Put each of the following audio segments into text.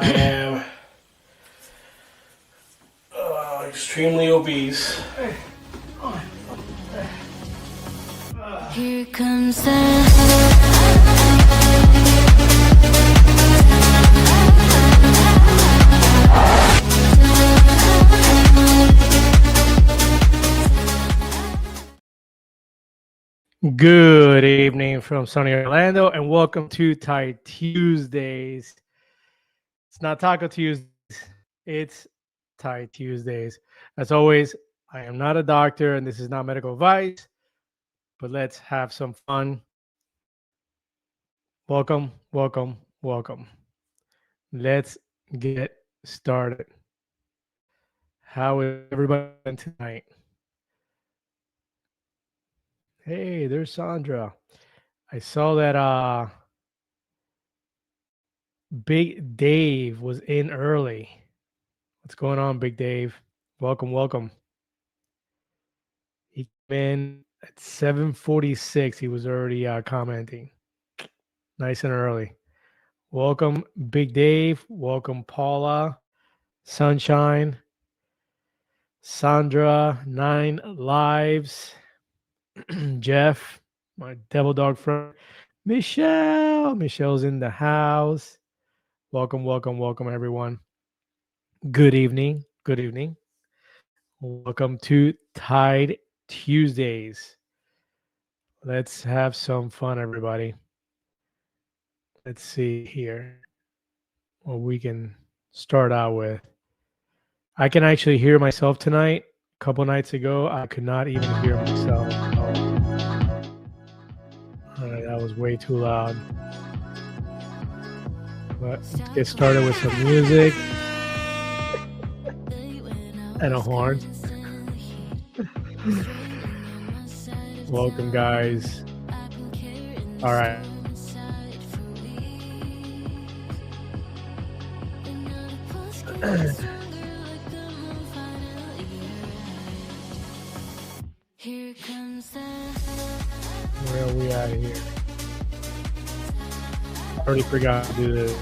I am extremely obese. Here comes the Good evening from sunny Orlando, and welcome to Thai Tuesdays. It's not Taco Tuesdays, it's Thai Tuesdays. As always, I am not a doctor, and this is not medical advice, but let's have some fun. Welcome, welcome, welcome. Let's get started. How is everybody doing tonight? Hey, there's Sandra. I saw that Big Dave was in early. What's going on, Big Dave? Welcome, welcome. He came in at 7:46. He was already commenting. Nice and early. Welcome, Big Dave. Welcome, Paula, Sunshine, Sandra, 9 Lives, Jeff, my devil dog friend, Michelle. Michelle's in the house. Welcome, welcome, welcome, everyone. Good evening. Good evening. Welcome to Tide Tuesdays. Let's have some fun, everybody. Let's see here what we can start out with. I can actually hear myself tonight. A couple nights ago, I could not even hear myself. All right, that was way too loud. But let's get started with some music and a horn. Welcome, guys. All right. Where are we at here? I already forgot to do this.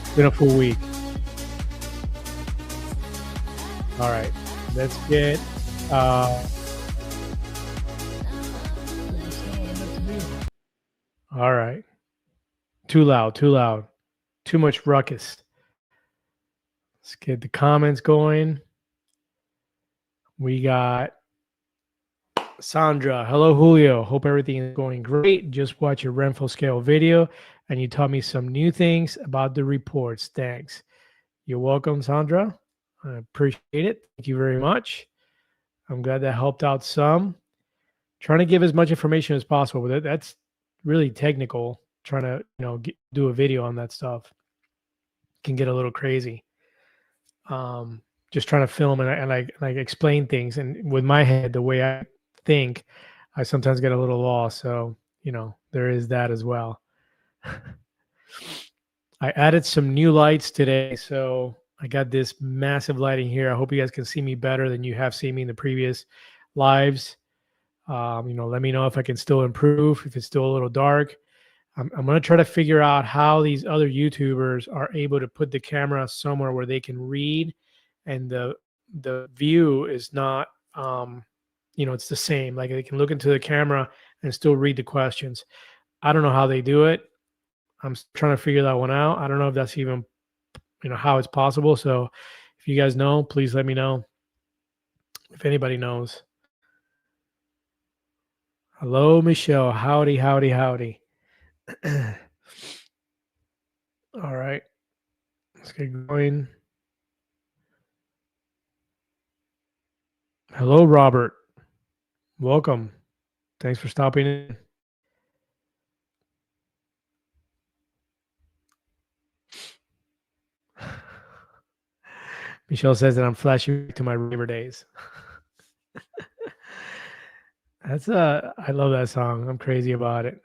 It's been a full week. All right. Let's get all right. Too loud, too loud. Too much ruckus. Let's get the comments going. We got Sandra. Hello, Julio. Hope everything is going great. Just watch your Renfrew scale video and you taught me some new things about the reports. Thanks. You're welcome, Sandra. I appreciate it. Thank you very much. I'm glad that helped out some. Trying to give as much information as possible, but that's really technical. Trying to, do a video on that stuff can get a little crazy. Just trying to film and like explain things, and with my head, the way I think, I sometimes get a little lost. So, there is that as well. I added some new lights today, so I got this massive lighting here. I hope you guys can see me better than you have seen me in the previous lives. Let me know if I can still improve, if it's still a little dark. I'm going to try to figure out how these other YouTubers are able to put the camera somewhere where they can read and the view is not, it's the same. Like they can look into the camera and still read the questions. I don't know how they do it. I'm trying to figure that one out. I don't know if that's even, how it's possible. So if you guys know, please let me know if anybody knows. Hello, Michelle. Howdy, howdy, howdy. All right. Let's get going. Hello, Robert. Welcome. Thanks for stopping in. Michelle says that I'm flashing to my raver days. I love that song. I'm crazy about it.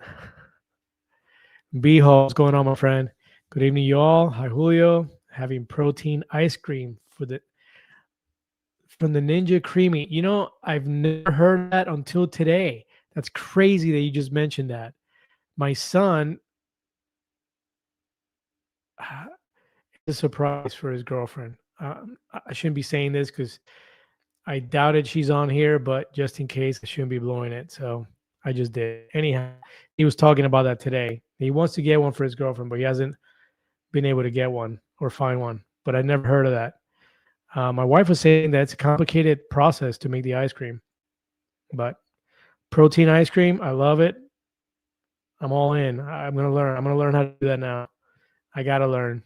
B-Hole, what's going on, my friend? Good evening, y'all. Hi, Julio. Having protein ice cream from the Ninja Creamy. I've never heard that until today. That's crazy that you just mentioned that. My son, it's a surprise for his girlfriend. I shouldn't be saying this because I doubted she's on here, but just in case, I shouldn't be blowing it. So I just did. Anyhow, he was talking about that today. He wants to get one for his girlfriend, but he hasn't been able to get one or find one. But I never heard of that. My wife was saying that it's a complicated process to make the ice cream, but protein ice cream, I love it. I'm all in. I'm gonna learn. I'm gonna learn how to do that now. I gotta learn.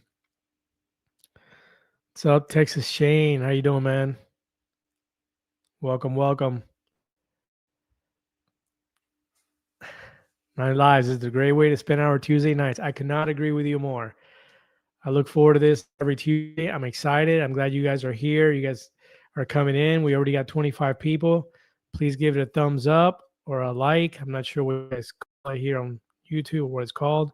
What's up, Texas Shane? How you doing, man? Welcome, welcome. Nine Lives is a great way to spend our Tuesday nights. I could not agree with you more. I look forward to this every Tuesday. I'm excited. I'm glad you guys are here. You guys are coming in. We already got 25 people. Please give it a thumbs up or a like. I'm not sure what you guys call it here on YouTube or what it's called.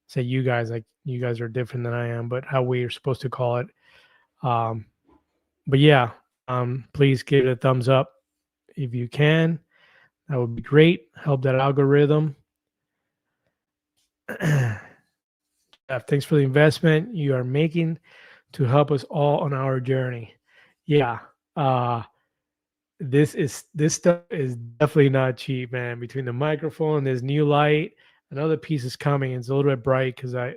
Say you guys, like you guys are different than I am, but how we are supposed to call it. But yeah, please give it a thumbs up if you can. That would be great. Help that algorithm. Thanks for the investment you are making to help us all on our journey. Yeah. This stuff is definitely not cheap, man. Between the microphone, this new light, another piece is coming. It's a little bit bright because the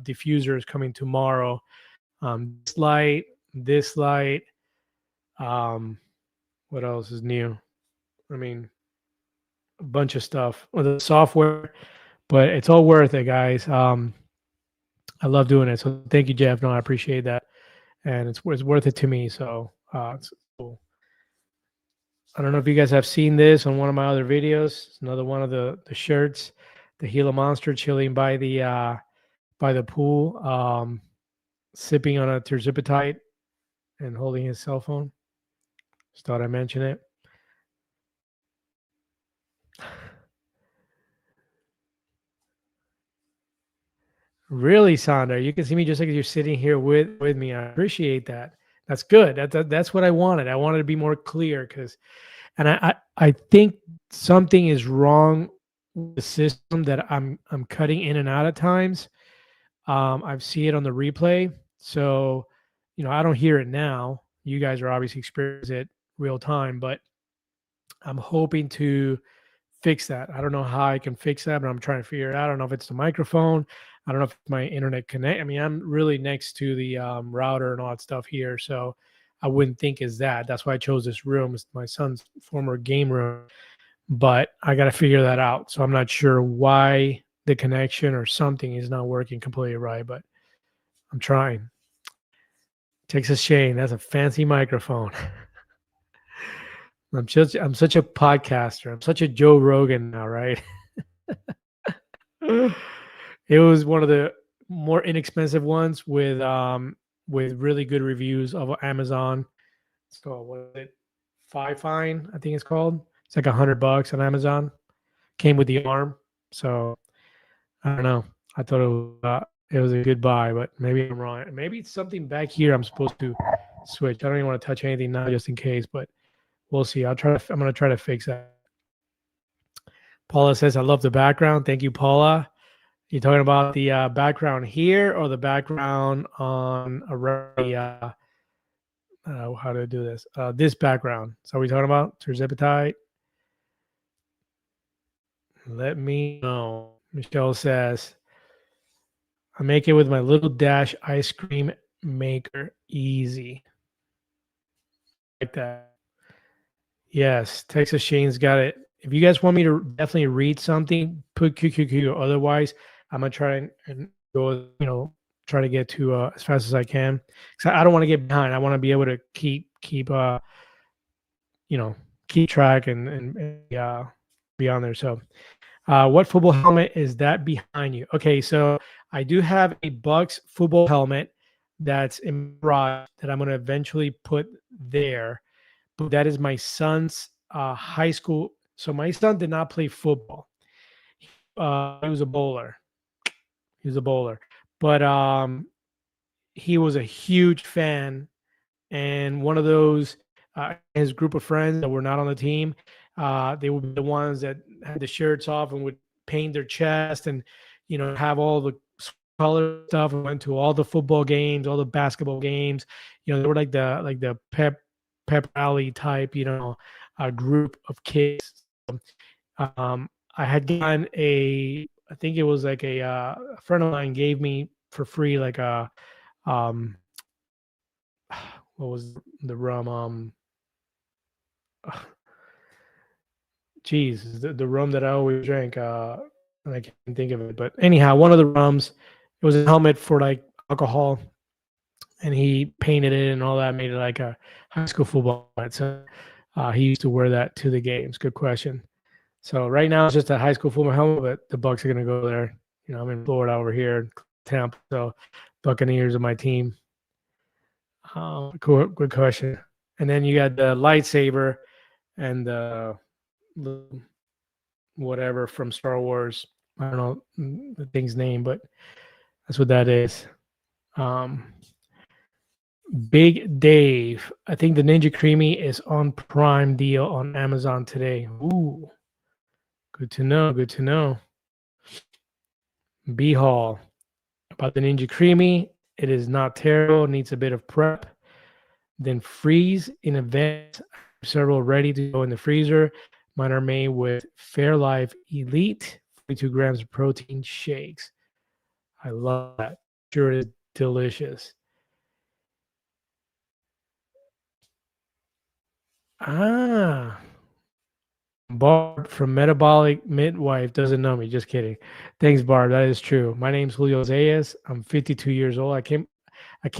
diffuser is coming tomorrow. This light. What else is new? I mean, a bunch of stuff. Well, the software, but it's all worth it, guys. I love doing it. So thank you, Jeff. No, I appreciate that, and it's worth it to me. So it's cool. I don't know if you guys have seen this on one of my other videos. It's another one of the shirts, the Gila Monster chilling by the pool, sipping on a terzipatite and holding his cell phone. Just thought I'd mention it. Really, Sandra, you can see me just like you're sitting here with me. I appreciate that. That's good. That's what I wanted. I wanted to be more clear because, and I think something is wrong with the system that I'm cutting in and out at times. I've seen it on the replay, so I don't hear it now. You guys are obviously experiencing it real time, but I'm hoping to fix that. I don't know how I can fix that, but I'm trying to figure it out. I don't know if it's the microphone. I don't know if my internet connect. I mean, I'm really next to the router and all that stuff here, so I wouldn't think is that. That's why I chose this room. It's my son's former game room, but I got to figure that out. So I'm not sure why the connection or something is not working completely right, but I'm trying. Texas Shane, that's a fancy microphone. I'm such a podcaster. I'm such a Joe Rogan now, right? It was one of the more inexpensive ones with really good reviews of Amazon. It's called, what is it? Fine, I think it's called. It's like $100 on Amazon. Came with the arm, so I don't know. I thought it was a good buy, but maybe I'm wrong. Maybe it's something back here I'm supposed to switch. I don't even want to touch anything now, just in case, but we'll see. I'm going to try to fix that. Paula says, I love the background. Thank you, Paula. You talking about the background here or the background on how do I do this? This background. So we talking about terzipatite? Let me know. Michelle says, I make it with my little dash ice cream maker. Easy. Like that. Yes, Texas Shane's got it. If you guys want me to definitely read something, put QQQ. Otherwise, I'm gonna try and go, try to get to as fast as I can. Because I don't want to get behind. I want to be able to keep track and be on there. So, what football helmet is that behind you? Okay, so I do have a Bucks football helmet that's in my garage that I'm gonna eventually put there. But that is my son's high school. So my son did not play football. He was a bowler. But he was a huge fan. And one of those, his group of friends that were not on the team, they would be the ones that had the shirts off and would paint their chest and, have all the color stuff. We went to all the football games, all the basketball games. They were like the pep rally type, a group of kids. Um, I had gotten I think it was like a friend of mine gave me for free like um, what was the rum? Geez, the rum that I always drank. And I can't think of it, but anyhow, one of the rums. It was a helmet for like alcohol, and he painted it and all that, made it like a high school football helmet. So he used to wear that to the games. Good question. So right now it's just a high school football helmet, but the Bucks are going to go there. I'm in Florida over here, Tampa. So Buccaneers are my team. Cool, good question. And then you got the lightsaber and the whatever from Star Wars. I don't know the thing's name, but that's what that is. Big Dave. I think the Ninja Creamy is on Prime deal on Amazon today. Ooh, good to know. Good to know. B Hall. About the Ninja Creamy, it is not terrible. Needs a bit of prep. Then freeze in advance. Several ready to go in the freezer. Mine are made with Fairlife Elite 42 grams of protein shakes. I love that. Sure, it is delicious. Barb from Metabolic Midwife doesn't know me. Just kidding. Thanks, Barb. That is true. My name's Julio Zayas. I'm 52 years old. I can't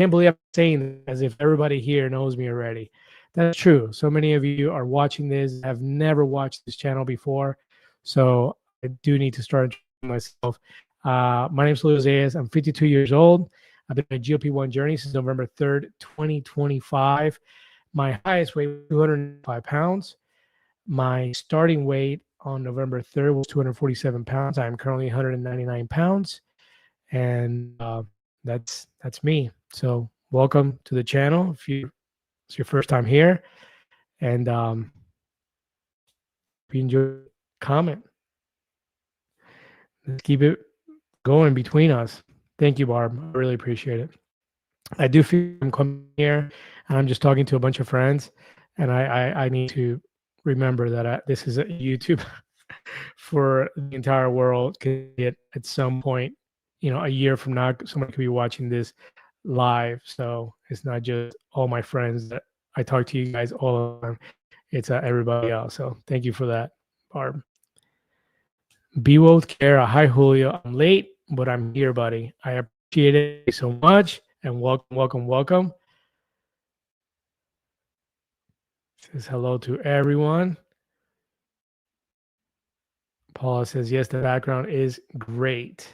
believe I'm saying this as if everybody here knows me already. That's true. So many of you are watching this, have never watched this channel before. So I do need to start myself. My name is Julio Zayas. I'm 52 years old. I've been on a GLP-1 journey since November 3rd, 2025. My highest weight was 205 pounds. My starting weight on November 3rd was 247 pounds. I'm currently 199 pounds. And that's me. So welcome to the channel. If it's your first time here, and if you enjoy, comment. Let's keep it going between us. Thank you, Barb. I really appreciate it. I do feel I'm coming here and I'm just talking to a bunch of friends, and I need to remember that this is a YouTube for the entire world. At some point, a year from now, someone could be watching this live. So it's not just all my friends that I talk to you guys all the time. It's everybody else. So thank you for that, Barb. Be well with care. Hi, Julio. I'm late, but I'm here, buddy. I appreciate it so much. And welcome, welcome, welcome. Says hello to everyone. Paula says, yes, the background is great.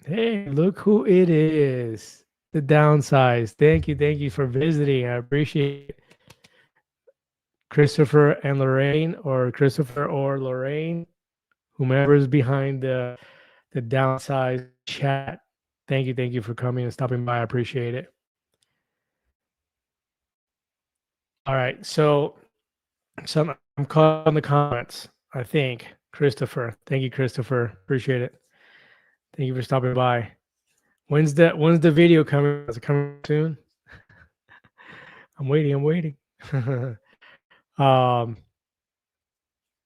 Hey, look who it is. The downsize. Thank you for visiting. I appreciate it. Christopher and Lorraine, or Christopher or Lorraine, whomever is behind the downsize chat. Thank you for coming and stopping by. I appreciate it. All right, so I'm caught on the comments, I think. Christopher. Thank you, Christopher. Appreciate it. Thank you for stopping by. When's the video coming? Is it coming soon? I'm waiting.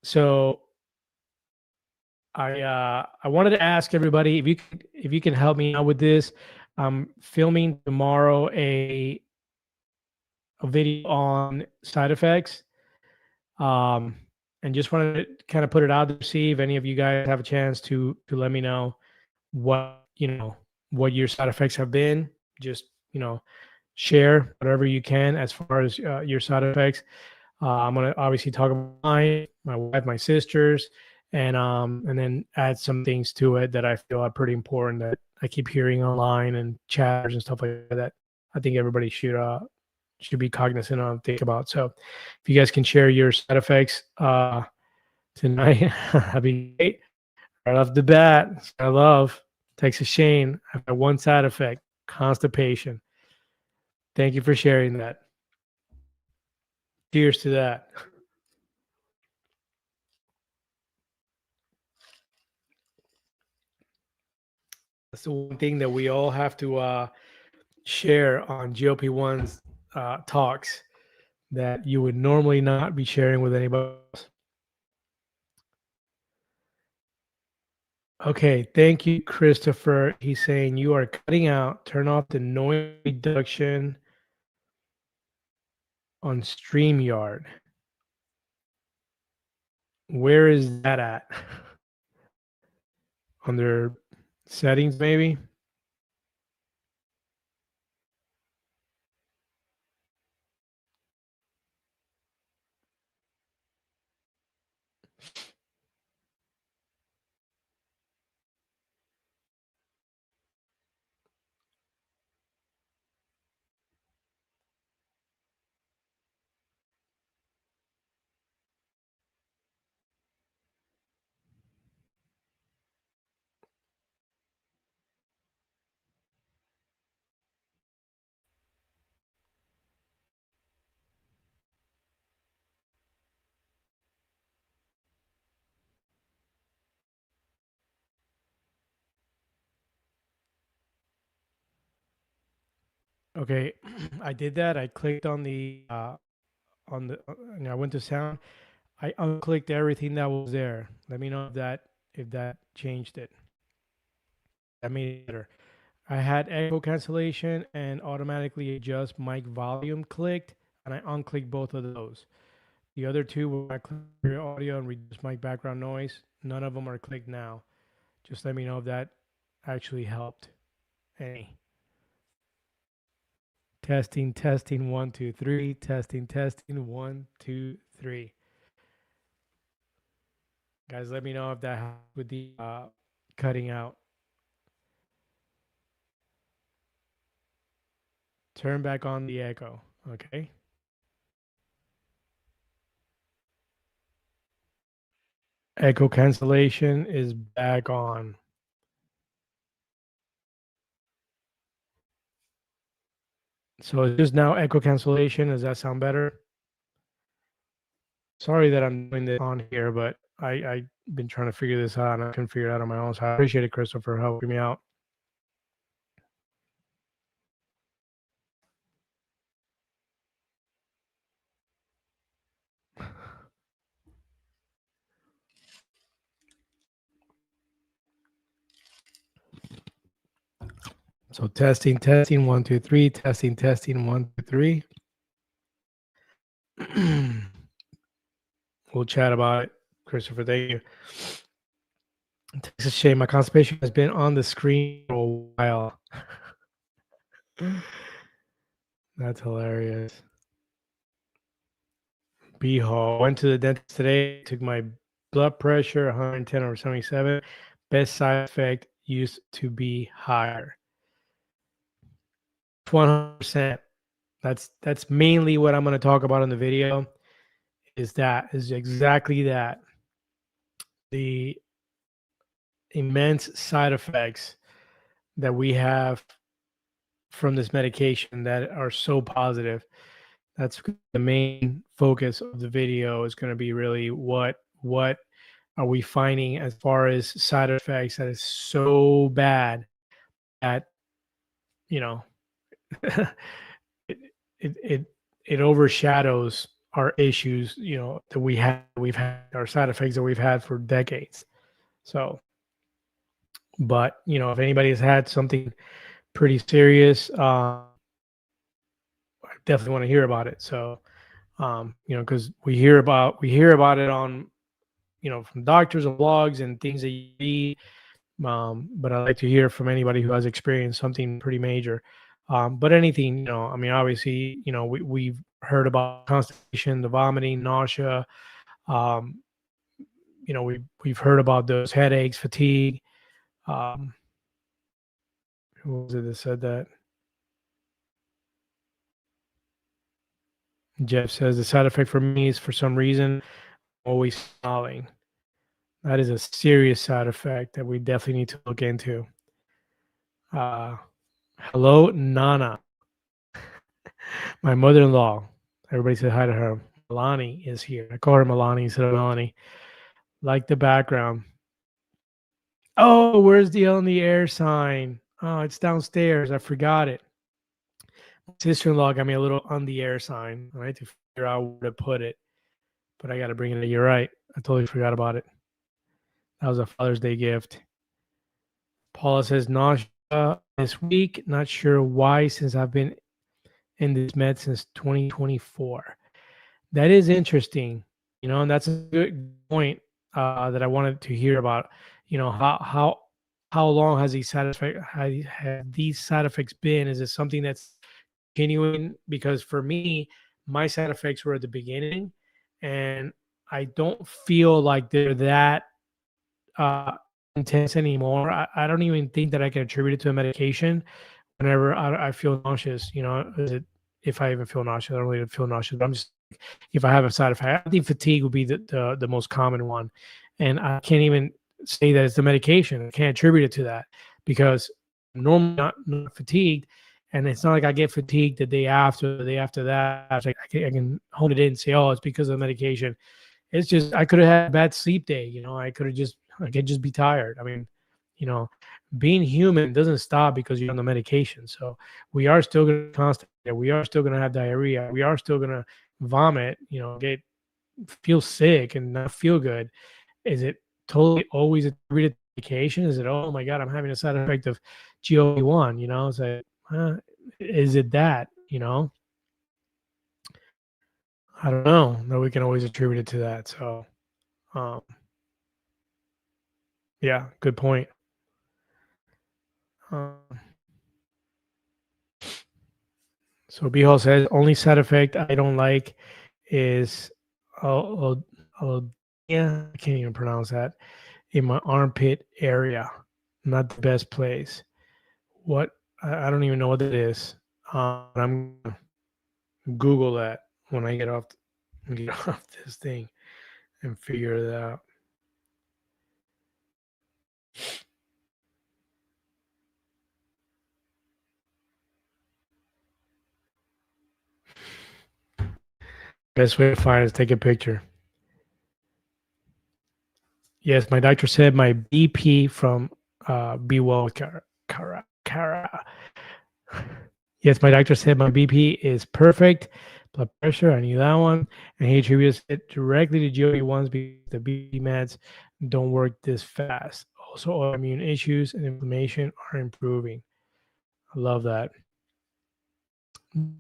So I wanted to ask everybody if you can help me out with this. I'm filming tomorrow a video on side effects. And just wanted to kind of put it out to see if any of you guys have a chance to let me know what your side effects have been. Just share whatever you can as far as your side effects. I'm gonna obviously talk about mine, my wife, my sisters, and then add some things to it that I feel are pretty important that I keep hearing online and chatters and stuff like that. I think everybody should be cognizant of, think about. So if you guys can share your side effects tonight, that'd be great. Right off the bat, I love Texas Shane. I've got one side effect: constipation. Thank you for sharing that. Cheers to that. That's the one thing that we all have to share on GLP-1's talks that you would normally not be sharing with anybody else. Okay, thank you, Christopher. He's saying you are cutting out. Turn off the noise reduction on StreamYard. Where is that at? Under settings, maybe? Okay, I did that. I clicked on and I went to sound. I unclicked everything that was there. Let me know if that changed it. That made it better. I had echo cancellation and automatically adjust mic volume clicked, and I unclicked both of those. The other two were I clicked your audio and reduce mic background noise. None of them are clicked now. Just let me know if that actually helped any. Testing, testing, 1, 2, 3. Testing, testing, 1, 2, 3. Guys, let me know if that helped with the cutting out. Turn back on the echo. Okay. Echo cancellation is back on. So it's just now echo cancellation. Does that sound better? Sorry that I'm doing this on here, but I've been trying to figure this out and I couldn't figure it out on my own. So I appreciate it, Christopher, helping me out. So testing, testing, 1, 2, 3. Testing, testing, 1, 2, 3. We'll chat about it, Christopher. Thank you. It's a shame. My constipation has been on the screen for a while. That's hilarious. Beehole. Went to the dentist today. Took my blood pressure 110 over 77. Best side effect used to be higher. 100%. That's mainly what I'm going to talk about in the video. Is exactly that. The immense side effects that we have from this medication that are so positive. That's the main focus of the video is going to be really what are we finding as far as side effects that is so bad that you know it it it, it overshadows our issues, that we've had our side effects that we've had for decades. So, but if anybody has had something pretty serious, I definitely want to hear about it. So, because we hear about it on, from doctors and blogs and things that you read. But I'd like to hear from anybody who has experienced something pretty major. But anything, I mean, obviously, we've heard about constipation, the vomiting, nausea. Um, we've heard about those headaches, fatigue. Um, who was it that said that? Jeff says the side effect for me is for some reason always smiling. That is a serious side effect that we definitely need to look into. Uh, hello, Nana, my mother-in-law. Everybody said hi to her. Milani is here. I call her Milani instead of Melanie. Like the background. Oh, where's the on the air sign? Oh, it's downstairs. I forgot it. My sister-in-law got me a little on the air sign. I had to figure out where to put it, but I got to bring it in. You're right. I totally forgot about it. That was a Father's Day gift. Paula says nausea this week. Not sure why, since I've been in this med since 2024. That is interesting, and that's a good point that I wanted to hear about. How long has have these side effects been? Is it something that's continuing? Because for me, my side effects were at the beginning, and I don't feel like they're that uh, intense anymore. I don't even think that I can attribute it to a medication. Whenever I feel nauseous, is it if I even feel nauseous? I don't really feel nauseous, but I'm just if I have a side effect. I think fatigue would be the most common one, and I can't even say that it's the medication. I can't attribute it to that because I'm normally not fatigued, and it's not like I get fatigued the day after that. It's like I can hone it in and say, oh, it's because of the medication. It's just I could have had a bad sleep day. I could just be tired. I mean, you know, being human doesn't stop because you're on the medication. So we are still going to constipate. We are still going to have diarrhea. We are still going to vomit. Get feel sick and not feel good. Is it totally always attributed to medication? Is it, oh my god, I'm having a side effect of GLP-1? It's like, is it that? I don't know. No, we can always attribute it to that. So, um, yeah, good point. Um, so Bihol says only side effect I don't like is oh, yeah, I can't even pronounce that in my armpit area. Not the best place. What I don't even know what that is. I'm gonna Google that when I get off this thing and figure it out. Best way to find it is take a picture. Yes, my doctor said my BP from Be Well with Cara. Yes, my doctor said my BP is perfect. Blood pressure, I knew that one. And he attributes it directly to GLP-1s because the BP meds don't work this fast. Also, autoimmune issues and inflammation are improving. I love that.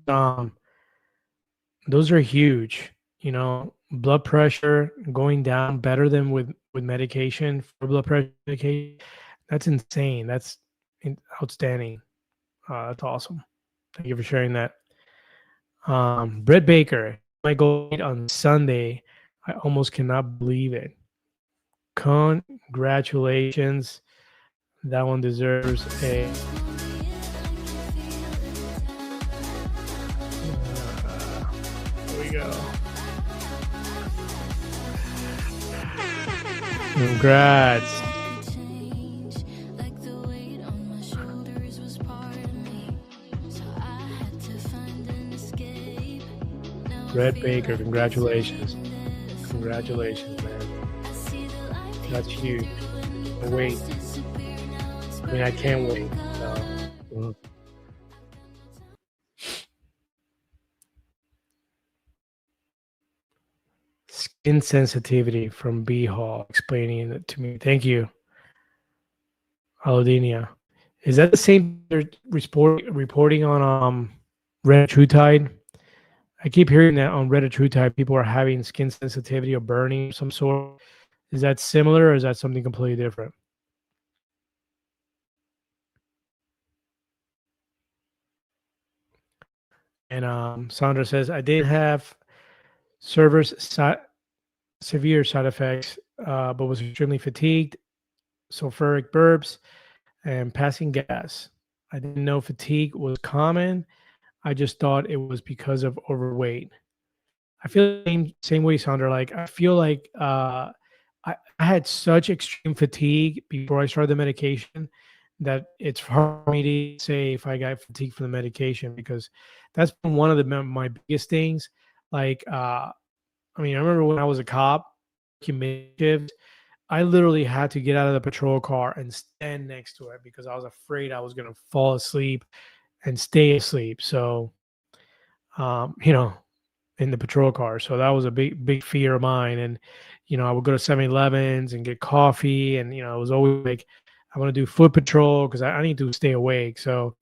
Um, those are huge. Blood pressure going down better than with medication for blood pressure medication. That's insane. That's outstanding. That's awesome. Thank you for sharing that. Brett Baker, my goal on Sunday. I almost cannot believe it. Congratulations. That one deserves a. Here we go. Congrats. Brett Baker, congratulations. Congratulations, man. That's huge. Wait. I mean, I can't wait. Skin sensitivity from B Hall explaining it to me. Thank you, Alodinia. Is that the same they're reporting on Red True Tide? I keep hearing that on Reddit True Tide, people are having skin sensitivity or burning of some sort. Is that similar or is that something completely different? And Sandra says, I did have severe side effects, but was extremely fatigued, sulfuric burps, and passing gas. I didn't know fatigue was common. I just thought it was because of overweight. I feel the same way, Sandra. Like I feel like I had such extreme fatigue before I started the medication that it's hard for me to say if I got fatigue from the medication because that's been one of my biggest things. Like I mean, I remember when I was a cop, working mid shift, I literally had to get out of the patrol car and stand next to it because I was afraid I was going to fall asleep and stay asleep. So, you know, in the patrol car. So that was a big fear of mine. And, I would go to 7-Elevens and get coffee. And, it was always like, I want to do foot patrol because I need to stay awake. So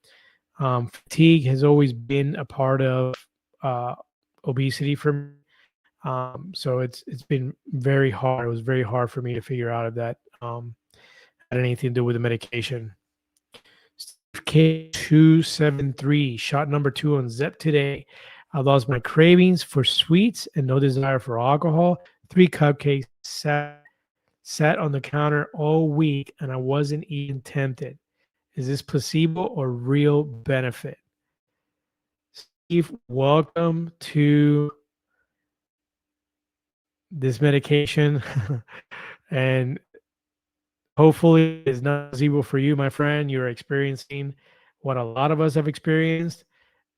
fatigue has always been a part of uh, obesity for me. So it's been very hard. It was very hard for me to figure out if that had anything to do with the medication. K273, shot number 2 on Zep today. I lost my cravings for sweets and no desire for alcohol. 3 cupcakes sat on the counter all week and I wasn't even tempted. Is this placebo or real benefit? Steve, welcome to this medication. And hopefully it's not placebo for you, my friend. You're experiencing what a lot of us have experienced,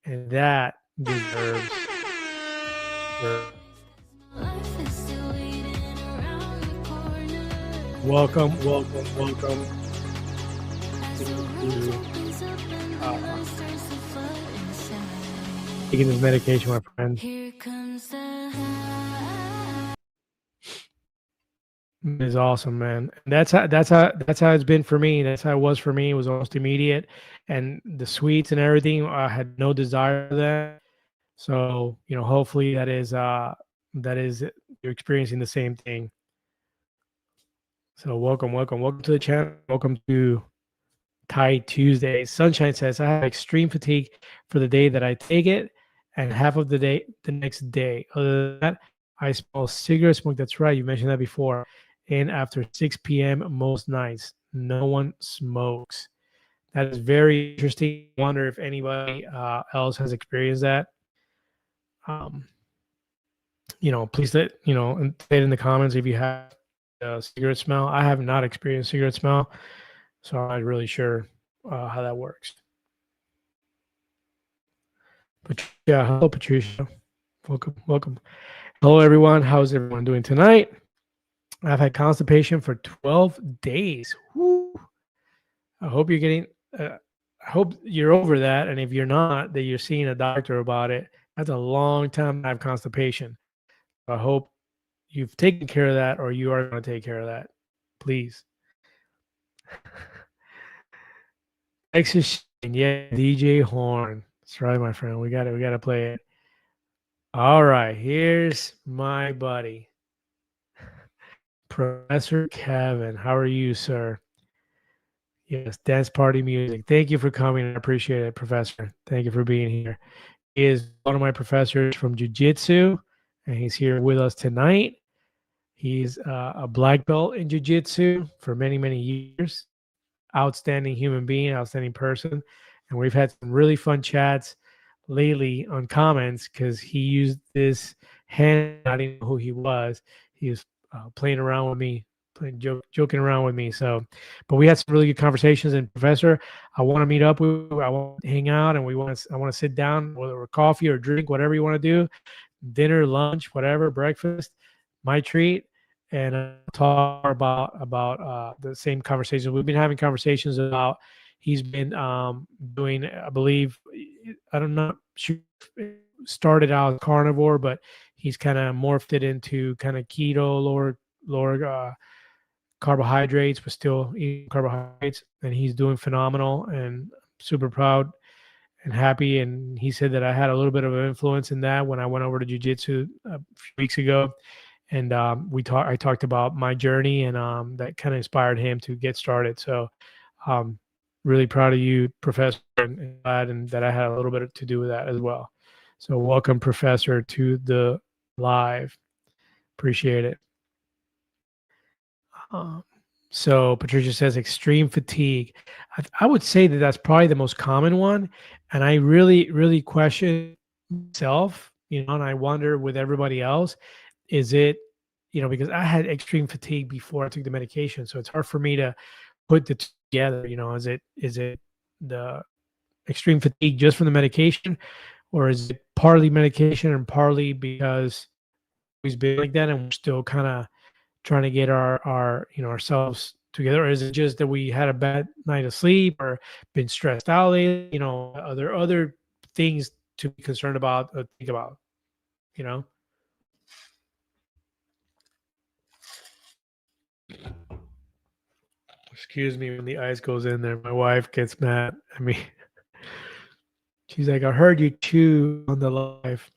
and that deserves welcome to taking this medication, my friend. Is awesome, man. And that's how it's been for me. That's how it was for me. It was almost immediate, and the sweets and everything, I had no desire for that. So hopefully that is you're experiencing the same thing. So welcome to the channel. Welcome to Tide Tuesday. Sunshine says I have extreme fatigue for the day that I take it, and half of the day the next day. Other than that, I smell cigarette smoke. That's right. You mentioned that before. And after 6 p.m. most nights, no one smokes. That is very interesting. I wonder if anybody else has experienced that. Please let and say it in the comments if you have a cigarette smell. I have not experienced cigarette smell, so I'm not really sure how that works. But yeah, hello Patricia, welcome. Hello everyone. How's everyone doing tonight? I've had constipation for 12 days. Woo. I hope you're getting. I hope you're over that, and if you're not, that you're seeing a doctor about it. That's a long time to have constipation. I hope you've taken care of that, or you are going to take care of that. Please. Texas, yeah, DJ Horn. That's right, my friend. We got to play it. All right, here's my buddy, Professor Kevin. How are you, sir? Yes, dance party music. Thank you for coming. I appreciate it, Professor. Thank you for being here. He is one of my professors from Jiu-Jitsu, and he's here with us tonight. He's a black belt in Jiu-Jitsu for many, many years. Outstanding human being, outstanding person. And we've had some really fun chats lately on comments because he used this hand. I didn't know who he was. He was playing around with me, joking around with me. So, but we had some really good conversations. And Professor, I want to meet up with you. I want to hang out, and I want to sit down, whether we're coffee or drink, whatever you want to do, dinner, lunch, whatever, breakfast, my treat. And talk about the same conversations we've been having. Conversations about he's been doing. I believe I don't know. Started out carnivore, but he's kind of morphed it into kind of keto, lower carbohydrates, but still eating carbohydrates. And he's doing phenomenal. And super proud and happy. And he said that I had a little bit of an influence in that when I went over to jiu-jitsu a few weeks ago. And I talked about my journey, and that kind of inspired him to get started. So really proud of you, Professor, and glad and that I had a little bit to do with that as well. So welcome, Professor, to the live. Appreciate it. So Patricia says extreme fatigue. I would say that that's probably the most common one. And I really, really question myself, and I wonder with everybody else, is it, because I had extreme fatigue before I took the medication. So it's hard for me to put the together, is it the extreme fatigue just from the medication, or is it partly medication and partly because we've been like that and we're still kind of trying to get our ourselves together? Or is it just that we had a bad night of sleep or been stressed out lately? Are there other things to be concerned about or think about? You know? Excuse me when the ice goes in there. My wife gets mad at me. She's like, I heard you chew on the live.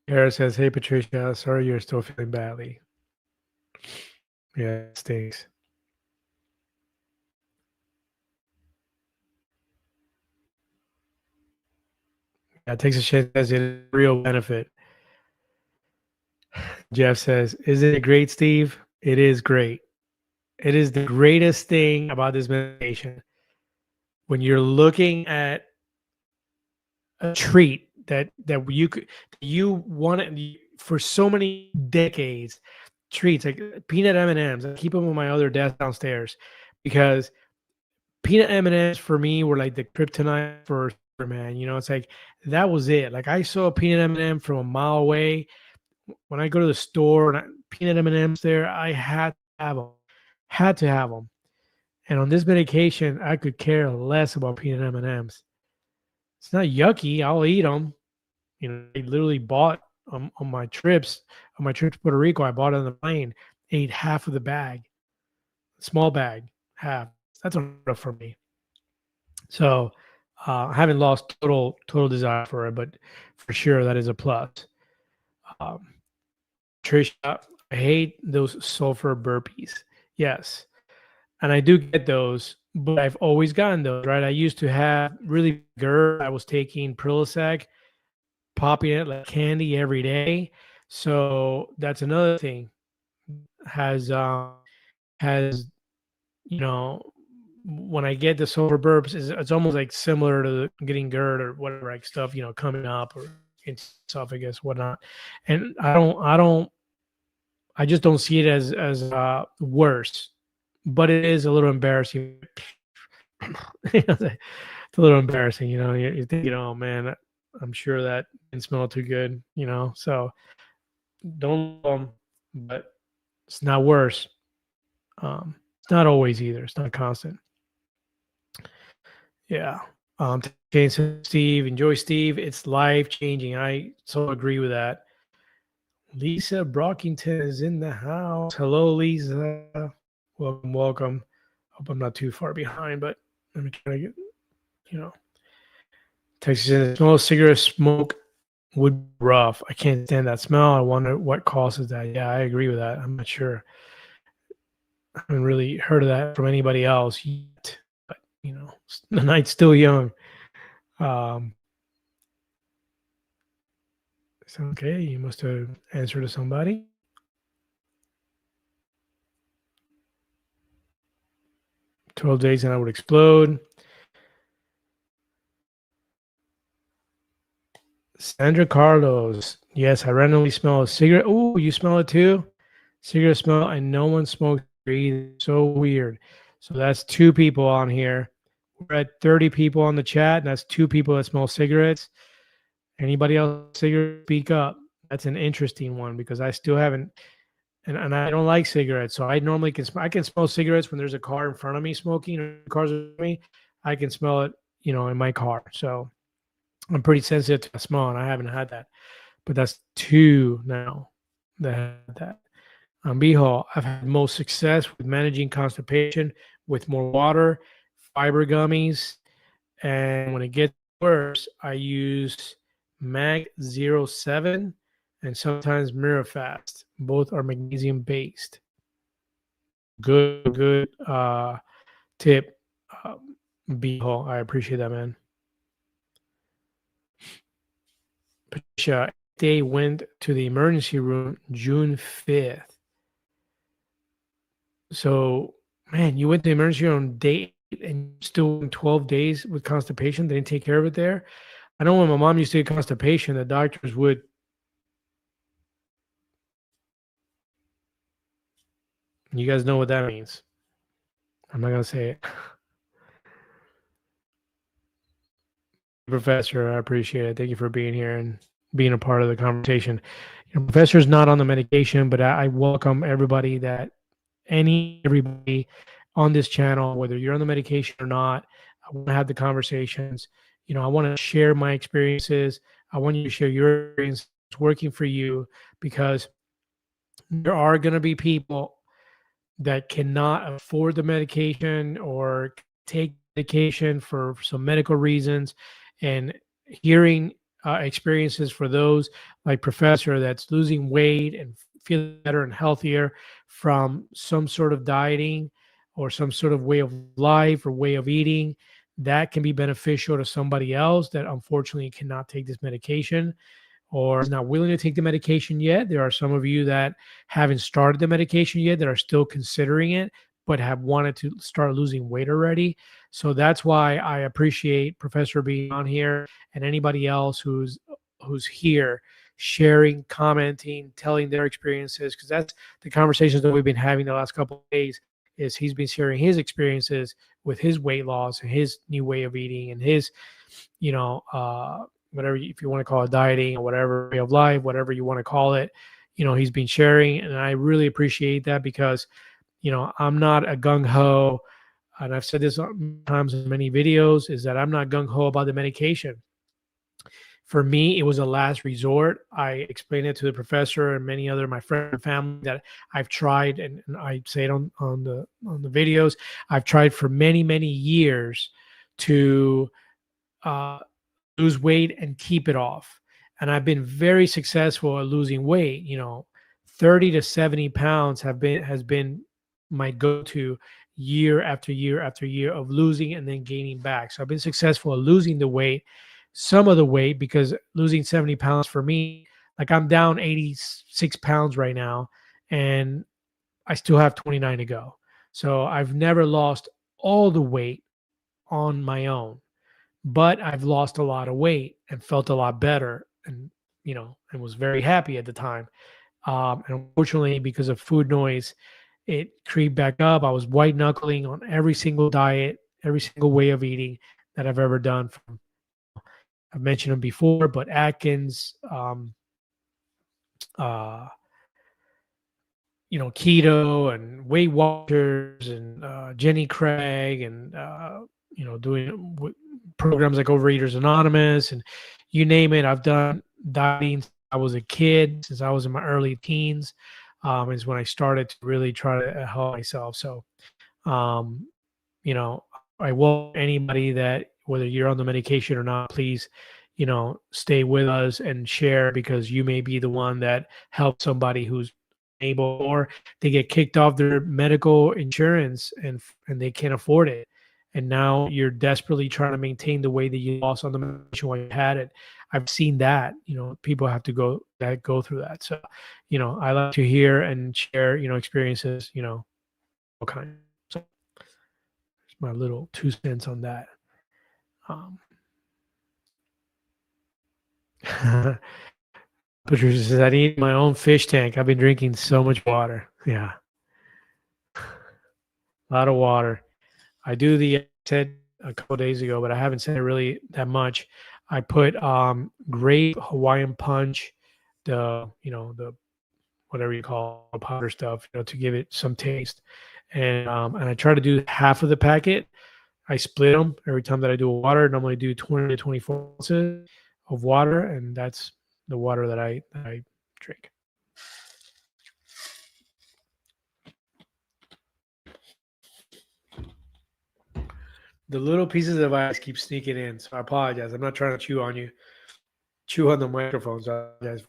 Kara says, hey, Patricia, sorry you're still feeling badly. Yeah, it stinks. Yeah, Texas Shed says it is a real benefit. Jeff says, isn't it great, Steve? It is great. It is the greatest thing about this medication. When you're looking at a treat that you want it for so many decades, treats like peanut M&Ms. I keep them on my other desk downstairs because peanut M&Ms for me were like the kryptonite for Superman. It's like that was it. Like I saw a peanut M&M from a mile away. When I go to the store and peanut M&Ms there, I had to have them. Had to have them. And on this medication, I could care less about peanut M&Ms. It's not yucky. I'll eat them. I literally bought on my trips to Puerto Rico. I bought it on the plane. Ate half of the bag, small bag, half. That's enough for me. So I haven't lost total desire for it, but for sure that is a plus. Um, Trisha, I hate those sulfur burpees. Yes, and I do get those, but I've always gotten those. Right, I used to have really GERD. I was taking Prilosec, popping it like candy every day. So that's another thing. Has when I get the sulfur burps, it's almost like similar to getting GERD or whatever like stuff, coming up or esophagus, whatnot. And I just don't see it as worse, but it is a little embarrassing. It's a little embarrassing, you think, oh man, I'm sure that didn't smell too good, so don't, but it's not worse. It's not always either. It's not constant. Yeah. Jason, Steve, enjoy Steve. It's life changing. I so agree with that. Lisa Brockington is in the house. Hello, Lisa. Welcome, welcome. Hope I'm not too far behind, but let me try to get, Texas in the smell of cigarette smoke would be rough. I can't stand that smell. I wonder what causes that. Yeah, I agree with that. I'm not sure. I haven't really heard of that from anybody else yet, but the night's still young. It's okay. You must have answered to somebody. "12 days and I would explode." Sandra Carlos. Yes, I randomly smell a cigarette. Oh, you smell it too? Cigarette smell, and no one smokes either. So weird. So that's 2 people on here. We're at 30 people on the chat, and that's 2 people that smell cigarettes. Anybody else cigarette, speak up. That's an interesting one because I still haven't, and I don't like cigarettes. So I normally I can smell cigarettes when there's a car in front of me smoking or cars with me. I can smell it, in my car. So I'm pretty sensitive to the smell, and I haven't had that. But that's 2 now that had that. Bijo, I've had most success with managing constipation with more water, fiber gummies, and when it gets worse, I use Mag 07 and sometimes Mirafast. Both are magnesium based. Good tip, Bijo. I appreciate that, man. Patricia, they went to the emergency room June 5th. So, man, you went to the emergency room on day 8 and still in 12 days with constipation. They didn't take care of it there. I know when my mom used to get constipation, the doctors would. You guys know what that means. I'm not going to say it. Professor, I appreciate it. Thank you for being here and being a part of the conversation. And Professor's not on the medication, but I welcome everybody that everybody on this channel, whether you're on the medication or not. I want to have the conversations. I want to share my experiences. I want you to share your experience working for you, because there are going to be people that cannot afford the medication or take medication for some medical reasons. And hearing experiences for those like Professor that's losing weight and feeling better and healthier from some sort of dieting or some sort of way of life or way of eating, that can be beneficial to somebody else that unfortunately cannot take this medication or is not willing to take the medication yet. There are some of you that haven't started the medication yet that are still considering it, but have wanted to start losing weight already. So that's why I appreciate Professor being on here, and anybody else who's here sharing, commenting, telling their experiences, because that's the conversations that we've been having the last couple of days. Is he's been sharing his experiences with his weight loss and his new way of eating and his, whatever, if you want to call it dieting or whatever way of life, whatever you want to call it, he's been sharing. And I really appreciate that, because, I'm not a gung ho. And I've said this times in many videos, is that I'm not gung ho about the medication. For me, it was a last resort. I explained it to the Professor and many other my friends and family that I've tried, and I say it on the videos. I've tried for many, many years to lose weight and keep it off. And I've been very successful at losing weight. 30 to 70 pounds has been my go-to year after year after year of losing and then gaining back. So I've been successful at losing the weight, some of the weight, because losing 70 pounds for me, like I'm down 86 pounds right now, and I still have 29 to go. So I've never lost all the weight on my own, but I've lost a lot of weight and felt a lot better, and and was very happy at the time. And unfortunately, because of food noise, it creeped back up. I was white knuckling on every single diet, every single way of eating that I've ever done. I've mentioned them before, but Atkins, uh, keto and Weight Watchers and Jenny Craig and doing programs like Overeaters Anonymous and you name it. I've done dieting since I was a kid, since I was in my early teens, is when I started to really try to help myself. So, um, I want anybody that, whether you're on the medication or not, please, stay with us and share, because you may be the one that helps somebody who's able, or they get kicked off their medical insurance and they can't afford it. And now you're desperately trying to maintain the weight that you lost on the medication while you had it. I've seen that, people have to go through that. So, I like to hear and share, experiences, all kind. So my little 2 cents on that. Um, Patricia says, I need my own fish tank. I've been drinking so much water. Yeah. A lot of water. I do I said a couple of days ago, but I haven't said it really that much. I put grape Hawaiian punch, the whatever you call it, powder stuff, to give it some taste. And I try to do half of the packet. I split them every time that I do water. Normally do 20 to 24 ounces of water, and that's the water that I drink. The little pieces of ice keep sneaking in, so I apologize. I'm not trying to chew on the microphone. So I apologize.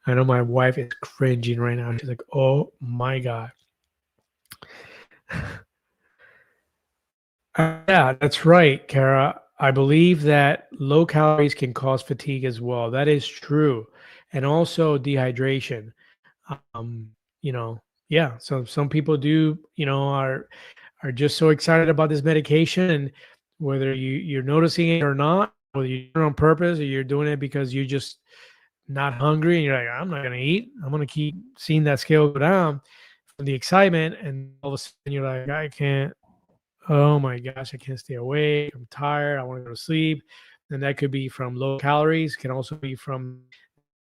I know my wife is cringing right now. She's like, "Oh my god." Yeah, that's right, Kara. I believe that low calories can cause fatigue as well. That is true, and also dehydration. Um, yeah. So some people do, are just so excited about this medication, and whether you're noticing it or not, whether you're doing it on purpose or you're doing it because you're just not hungry and you're like, I'm not gonna eat. I'm gonna keep seeing that scale go down from the excitement, and all of a sudden you're like, I can't. Oh my gosh, I can't stay awake. I'm tired. I want to go to sleep. And that could be from low calories. Can also be from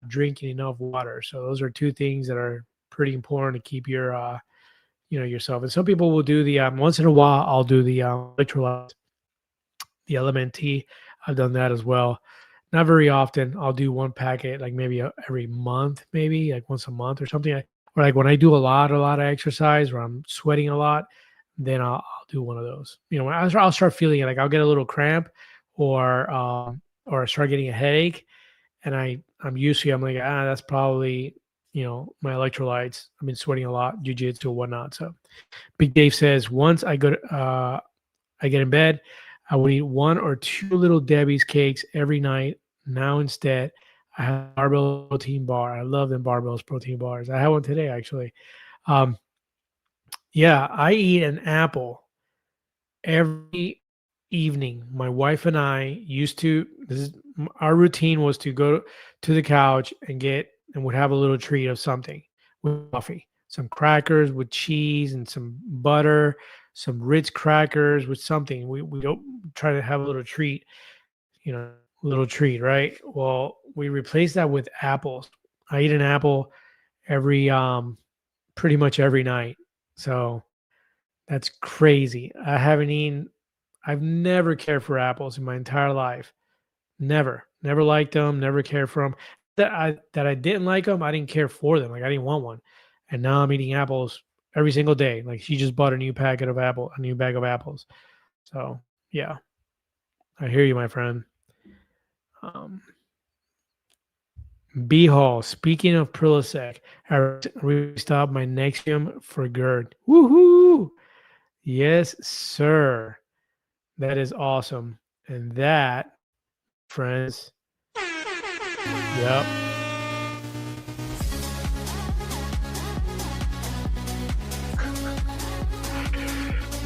drinking enough water. So those are two things that are pretty important to keep your yourself. And some people will do the once in a while I'll do the electrolytes, the element T. I've done that as well. Not very often. I'll do one packet like maybe every month, maybe like once a month or something. Or like when I do a lot of exercise or I'm sweating a lot, then I'll do one of those. When I'll start feeling it, like I'll get a little cramp or start getting a headache, and I'm used to it. I'm like, that's probably my electrolytes. I've been sweating a lot, jujitsu and whatnot. So Big Dave says once I get in bed, I would eat one or two little Debbie's cakes every night. Now instead, I have a barbell protein bar. I love them barbells protein bars. I had one today actually. Um, yeah, I eat an apple every evening. My wife and I used to. Our routine was to go to the couch and would have a little treat of something with coffee, some crackers with cheese and some butter, some Ritz crackers with something. We don't try to have a little treat, right? Well, we replace that with apples. I eat an apple every pretty much every night. So that's crazy. I've never cared for apples in my entire life. Never liked them, never cared for them. That I didn't like them, I didn't care for them. Like I didn't want one. And now I'm eating apples every single day. Like she just bought a new bag of apples. So yeah, I hear you, my friend. B Hall. Speaking of Prilosec, I restocked my Nexium for GERD. Woohoo! Yes, sir. That is awesome. And that, friends, yep.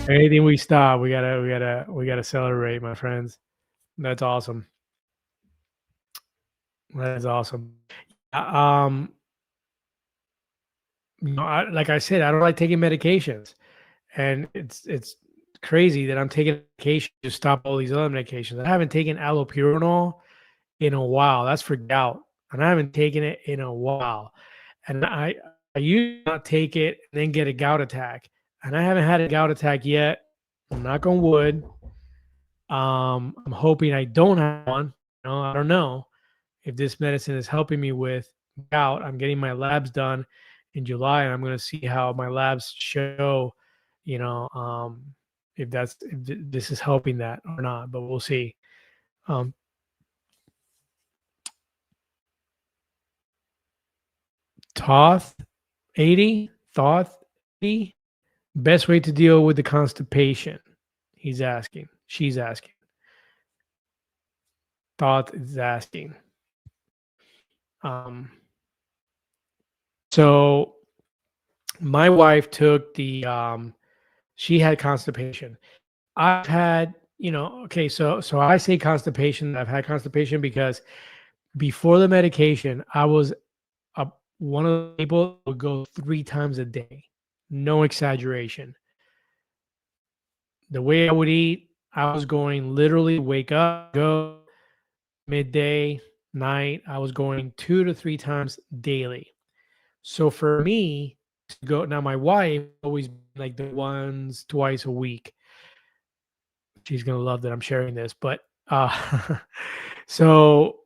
Anything we stop, we gotta celebrate, my friends. That's awesome. That is awesome. Um, like I said, I don't like taking medications, and it's crazy that I'm taking medication to stop all these other medications. I haven't taken allopurinol in a while. That's for gout, and I haven't taken it in a while. And I used to not take it and then get a gout attack, and I haven't had a gout attack yet. I'm knock on wood. I'm hoping I don't have one. I don't know if this medicine is helping me with gout. I'm getting my labs done in July, and I'm going to see how my labs show, you know, if this is helping that or not. But we'll see. Thoth 80, Thoth 80, best way to deal with the constipation. He's asking. She's asking. Thoth is asking. So my wife took she had constipation. I've had, okay, so I say constipation. I've had constipation because before the medication, I was one of the people who would go 3 times a day. No exaggeration. The way I would eat, I was going literally wake up, go midday, night. I was going 2 to 3 times daily. So for me to go now, my wife always like the once, twice a week. She's gonna love that I'm sharing this, but so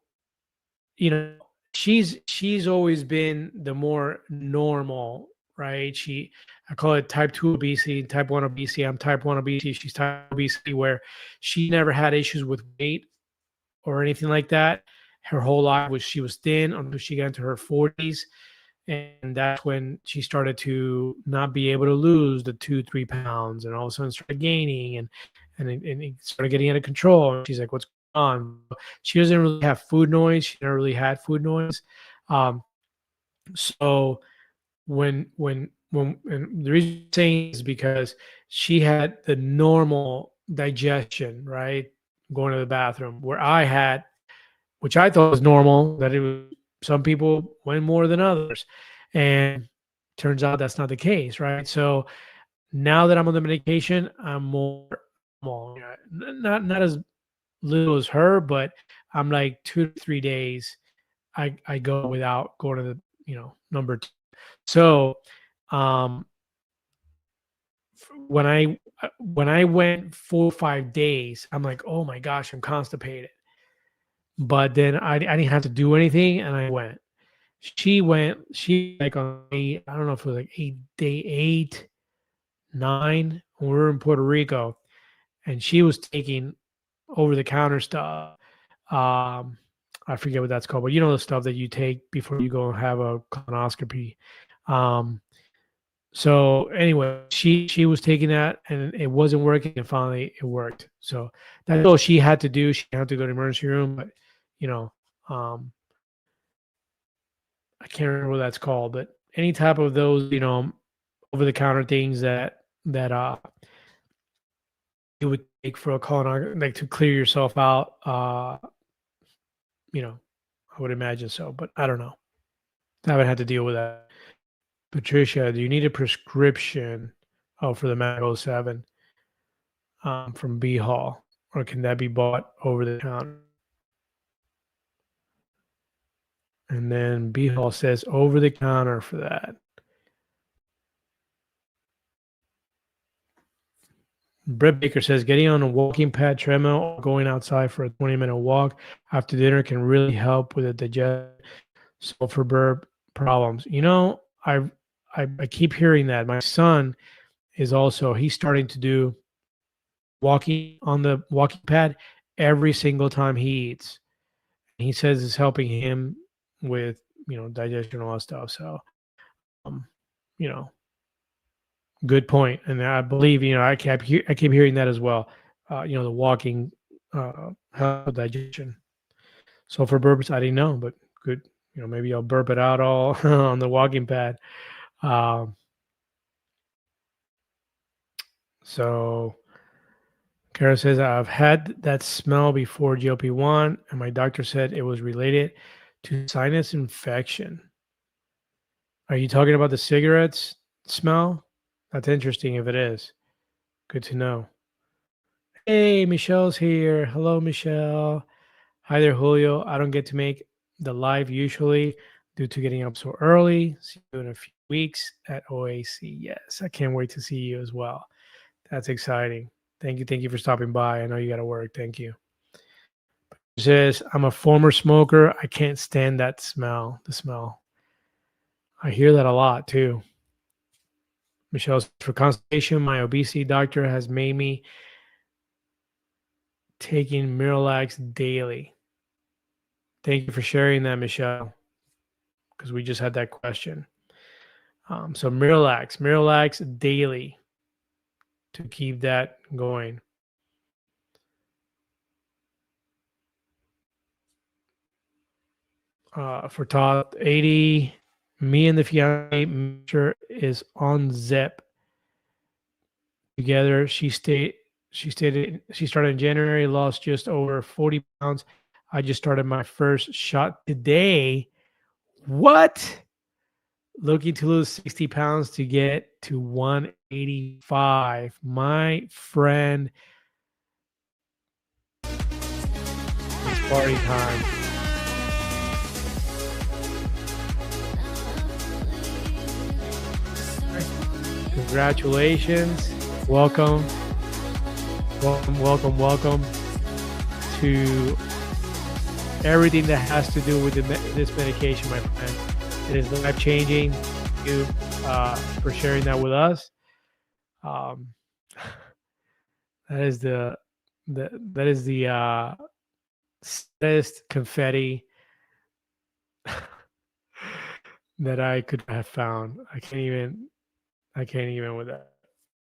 she's always been the more normal, right? I call it type 2 obesity, type 1 obesity. I'm type 1 obesity. She's type obesity, where she never had issues with weight or anything like that. Her whole life she was thin until she got into her 40s. And that's when she started to not be able to lose the 2-3 pounds, and all of a sudden started gaining and it started getting out of control. And she's like, what's going on? She doesn't really have food noise. She never really had food noise. So when and the reason I'm saying is because she had the normal digestion, right? Going to the bathroom, where I had, which I thought was normal, that it was some people went more than others. And turns out that's not the case, right? So now that I'm on the medication, I'm more normal. Not as little as her, but I'm like 2 to 3 days I go without going to the number two. So when I went 4 or 5 days, I'm like, oh my gosh, I'm constipated. But then I didn't have to do anything, and I went. She like on I don't know if it was like day 8, 9 when we were in Puerto Rico, and she was taking over the counter stuff. Um, I forget what that's called, but the stuff that you take before you go and have a colonoscopy. Um, so anyway, she was taking that and it wasn't working, and finally it worked. So that's all she had to do. She had to go to the emergency room, but you know, um, I can't remember what that's called, but any type of those, over the counter things that you would take for a colonoscopy, like to clear yourself out. I would imagine so, but I don't know. I haven't had to deal with that. Patricia, do you need a prescription? Oh, for the Mag 07 from B Hall, or can that be bought over the counter? And then B Hall says over the counter for that. Brett Baker says getting on a walking pad, treadmill, or going outside for a 20-minute walk after dinner can really help with the digestion. So for burp problems, I keep hearing that. My son he's starting to do walking on the walking pad every single time he eats. He says it's helping him with digestion and all that stuff. So, um, you know, good point. And I believe I keep hearing that as well. The walking help with digestion. So for burps, I didn't know, but good. Maybe I'll burp it out all on the walking pad. So Kara says, I've had that smell before GLP-1, and my doctor said it was related to sinus infection. Are you talking about the cigarettes smell? That's interesting if it is. Good to know. Hey, Michelle's here. Hello, Michelle. Hi there, Julio. I don't get to make the live usually due to getting up so early. See you in a few weeks at OAC. Yes, I can't wait to see you as well. That's exciting. Thank you. Thank you for stopping by. I know you got to work. Thank you. Says, I'm a former smoker. I can't stand that smell. The smell. I hear that a lot too. Michelle, for constipation, my obesity doctor has made me taking Miralax daily. Thank you for sharing that, Michelle, because we just had that question. So Miralax daily to keep that going. For top 80, me and the fiance mixture is on Zep together. She started in January, lost just over 40 pounds. I just started my first shot today. What? Looking to lose 60 pounds to get to 185. My friend, it's party time. Congratulations. Welcome to everything that has to do with this medication, my friend. It is life-changing. Thank you for sharing that with us. That is the saddest confetti that I could have found. I can't even with that.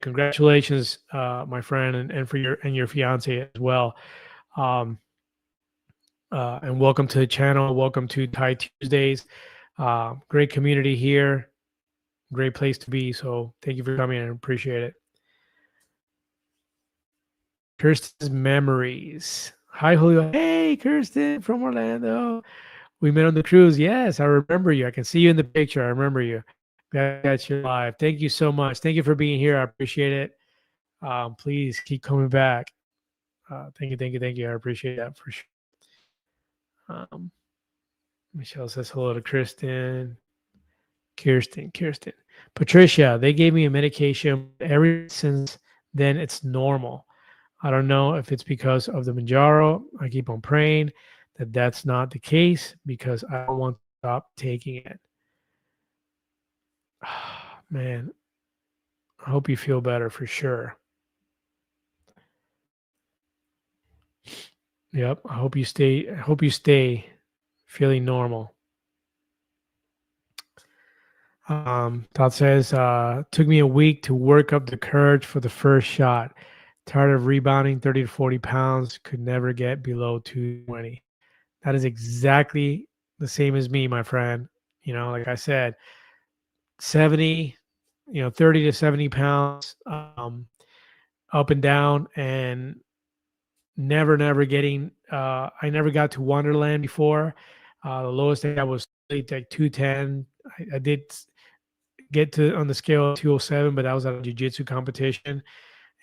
Congratulations, my friend, and for your fiance as well. And welcome to the channel. Welcome to Thai Tuesdays. Great community here. Great place to be. So thank you for coming and appreciate it. Kirsten's memories. Hi, Julio. Hey, Kirsten from Orlando. We met on the cruise. Yes, I remember you. I can see you in the picture. I remember you. Got you live. Thank you so much. Thank you for being here. I appreciate it. Please keep coming back. Thank you. I appreciate that for sure. Michelle says hello to Kirsten. Patricia, they gave me a medication. Ever since then, it's normal. I don't know if it's because of the Manjaro. I keep on praying that that's not the case because I don't want to stop taking it. Man, I hope you feel better for sure. Yep. I hope you stay feeling normal. Todd says, took me a week to work up the courage for the first shot. Tired of rebounding 30 to 40 pounds, could never get below 220. That is exactly the same as me, my friend. Like I said, 70, 30 to 70 pounds, up and down, and never getting, I never got to Wonderland before. The lowest I got was like 210. I did get to on the scale of 207, but that was at a jiu-jitsu competition.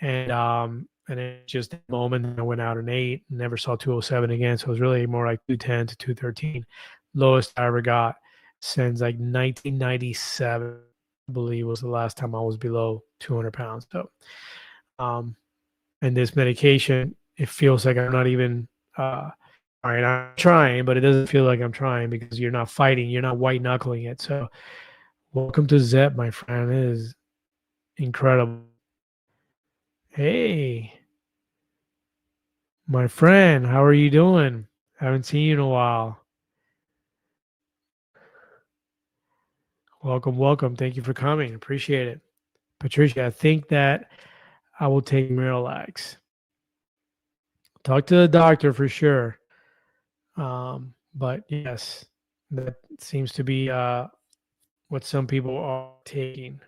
And it just that moment I went out an 8, never saw 207 again. So it was really more like 210 to 213. Lowest I ever got since like 1997, I believe, was the last time I was below 200 pounds. So and this medication, it feels like I'm not even I'm trying, but it doesn't feel like I'm trying because you're not fighting, you're not white knuckling it. So welcome to ZEP, my friend. It is incredible. Hey, my friend, how are you doing? Haven't seen you in a while. Welcome. Thank you for coming. Appreciate it. Patricia, I think that I will take Miralax. Talk to the doctor for sure. But yes, that seems to be what some people are taking.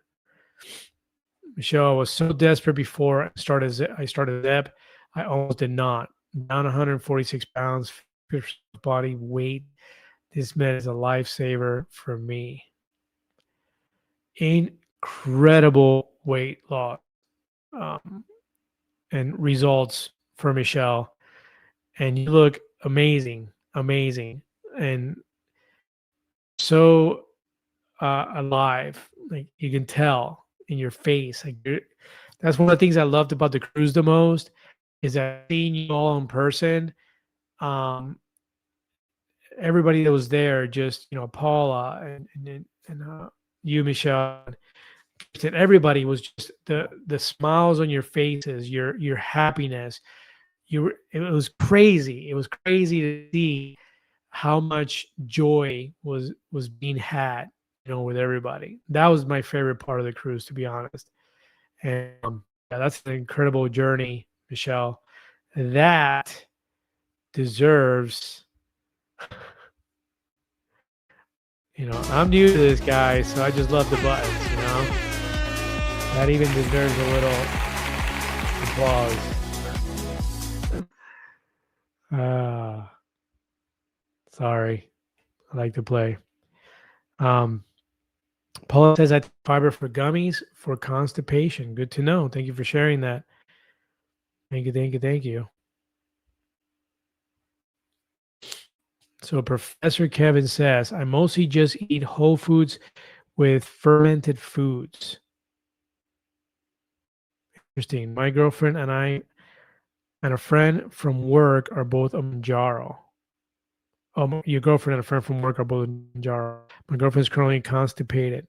Michelle, I was so desperate before I started ZEP. I almost did not. Down 146 pounds, body weight. This med is a lifesaver for me. Incredible weight loss and results for Michelle. And you look amazing, and so alive. Like you can tell in your face. That's one of the things I loved about the cruise the most is that seeing you all in person. Everybody that was there, just Paula and you, Michelle, and everybody was just the smiles on your faces, your happiness. It was crazy. It was crazy to see how much joy was being had, with everybody. That was my favorite part of the cruise, to be honest. And yeah, that's an incredible journey, Michelle. That deserves. I'm new to this, guy, so I just love the buttons. That even deserves a little applause. Sorry. I like to play. Paula says I take fiber for gummies for constipation. Good to know. Thank you for sharing that. Thank you. So Professor Kevin says, I mostly just eat whole foods with fermented foods. Interesting. My girlfriend and I and a friend from work are both a Manjaro. Your girlfriend and a friend from work are both Manjaro. My girlfriend's currently constipated.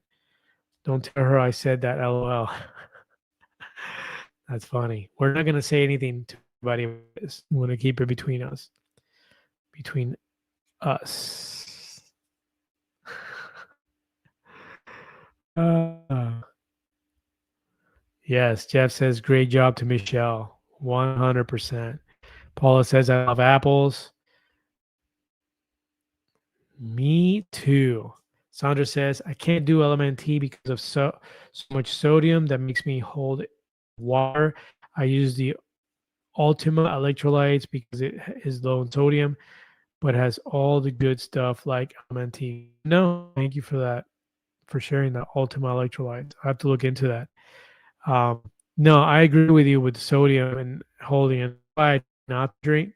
Don't tell her I said that, LOL. That's funny. We're not going to say anything to anybody about this. We're going to keep it between us. Between us. Yes, Jeff says, great job to Michelle. 100%. Paula says, I love apples. Me too. Sandra says, I can't do LMNT because of so much sodium that makes me hold water. I use the Ultima electrolytes because it is low in sodium, but has all the good stuff like LMNT. No, thank you for that, for sharing the Ultima electrolytes. I have to look into that. No, I agree with you with the sodium and holding it. I not drink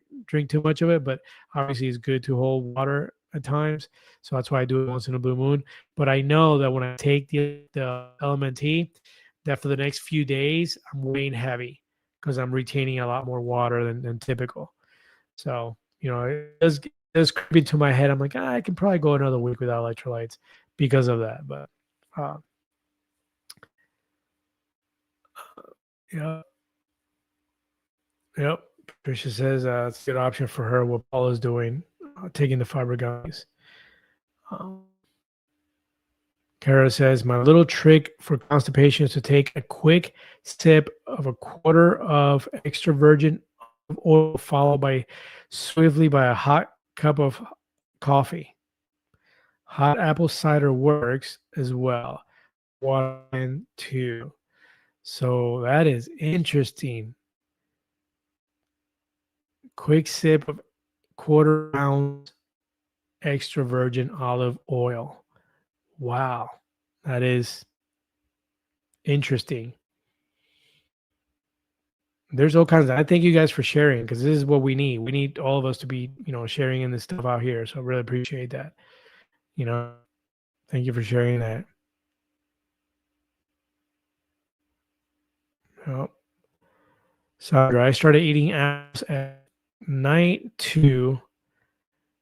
too much of it, but obviously it's good to hold water at times. So that's why I do it once in a blue moon. But I know that when I take the LMNT, that for the next few days, I'm weighing heavy because I'm retaining a lot more water than typical. So, it does creep into my head. I'm like, I can probably go another week without electrolytes because of that. But uh, yeah, yep. Patricia says it's a good option for her. What Paula's doing, taking the fiber gummies. Um, Kara says, my little trick for constipation is to take a quick sip of a quarter of extra virgin olive oil, followed by swiftly by a hot cup of coffee. Hot apple cider works as well. Water and too. So that is interesting. Quick sip of quarter ounce extra virgin olive oil. Wow. That is interesting. There's all kinds of, I thank you guys for sharing because this is what we need. We need all of us to be, sharing in this stuff out here. So I really appreciate that. You know, thank you for sharing that. Oh, Sandra, I started eating apples at night too.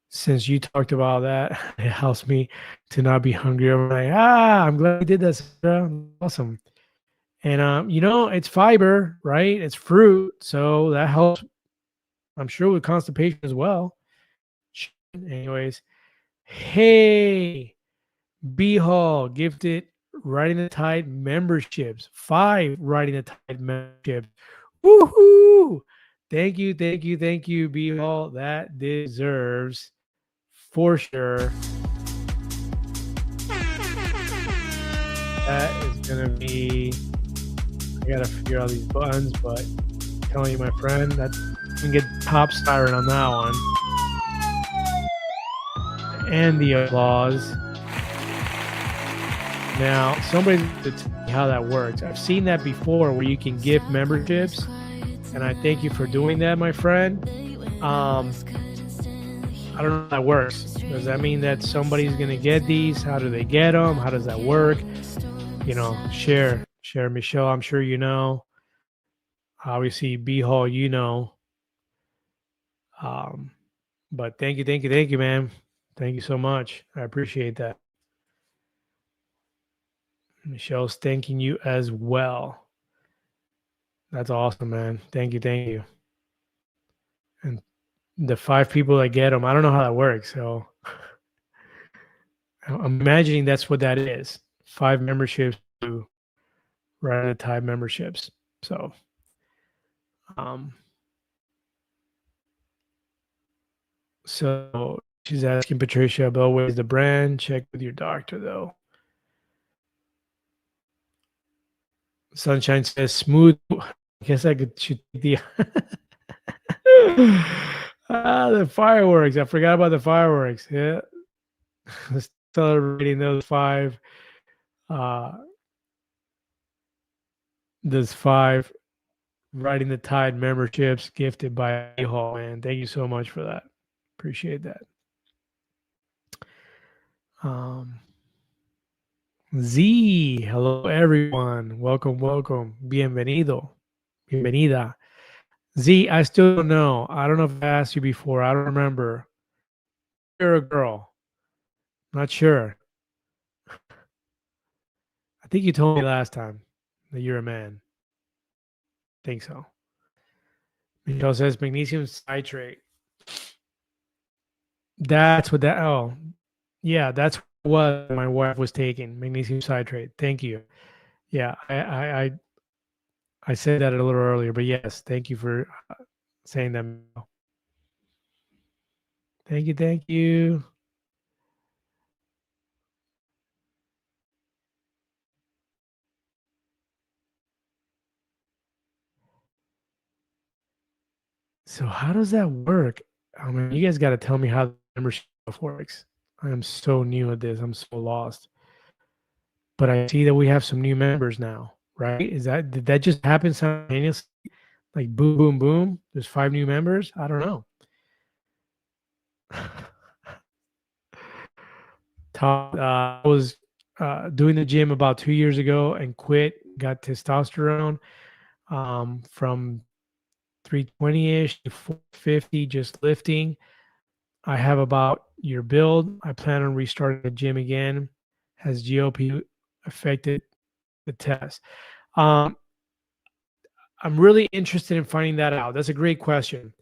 Since you talked about that, it helps me to not be hungry. I'm like, I'm glad you did that, Sandra. Awesome. And it's fiber, right? It's fruit, so that helps. I'm sure with constipation as well. Anyways, hey, B Hall gifted Riding the Tide memberships. 5 Riding the Tide memberships. Woohoo! Thank you, thank you, thank you, B Hall. That deserves for sure. That is gonna be. I gotta figure out these buttons, but I'm telling you, my friend, that you can get top siren on that one. And the applause. Now, somebody's going to tell me how that works. I've seen that before where you can give memberships, and I thank you for doing that, my friend. I don't know how that works. Does that mean that somebody's going to get these? How do they get them? How does that work? Share, Michelle. I'm sure you know. Obviously, B Hall, you know. But thank you, man. Thank you so much. I appreciate that. Michelle's thanking you as well. That's awesome, man. Thank you. And the 5 people that get them, I don't know how that works. So I'm imagining that's what that is. 5 memberships to Ride the Tide memberships. So, so she's asking Patricia about always the brand. Check with your doctor though. Sunshine says smooth. I guess I should take the the fireworks. I forgot about the fireworks. Yeah. Celebrating those 5 Riding the Tide memberships gifted by Hall, man. Thank you so much for that. Appreciate that. Z, hello everyone. Welcome. Bienvenida. Z, I still don't know. I don't know if I asked you before. I don't remember. You're a girl. Not sure. I think you told me last time that you're a man. Think so. Michelle says magnesium citrate. That's what that. Oh, yeah, that's what my wife was taking. Magnesium citrate. Thank you. Yeah, I said that a little earlier, but yes, thank you for saying that. Thank you. So how does that work? I mean, you guys got to tell me how the membership works. I am so new at this. I'm so lost. But I see that we have some new members now, right? Did that just happen simultaneously? Like boom, boom, boom. There's 5 new members. I don't know. I was doing the gym about 2 years ago and quit. Got testosterone from 320-ish to 450, just lifting. I have about your build. I plan on restarting the gym again. Has GLP affected the test? Um, I'm really interested in finding that out. That's a great question.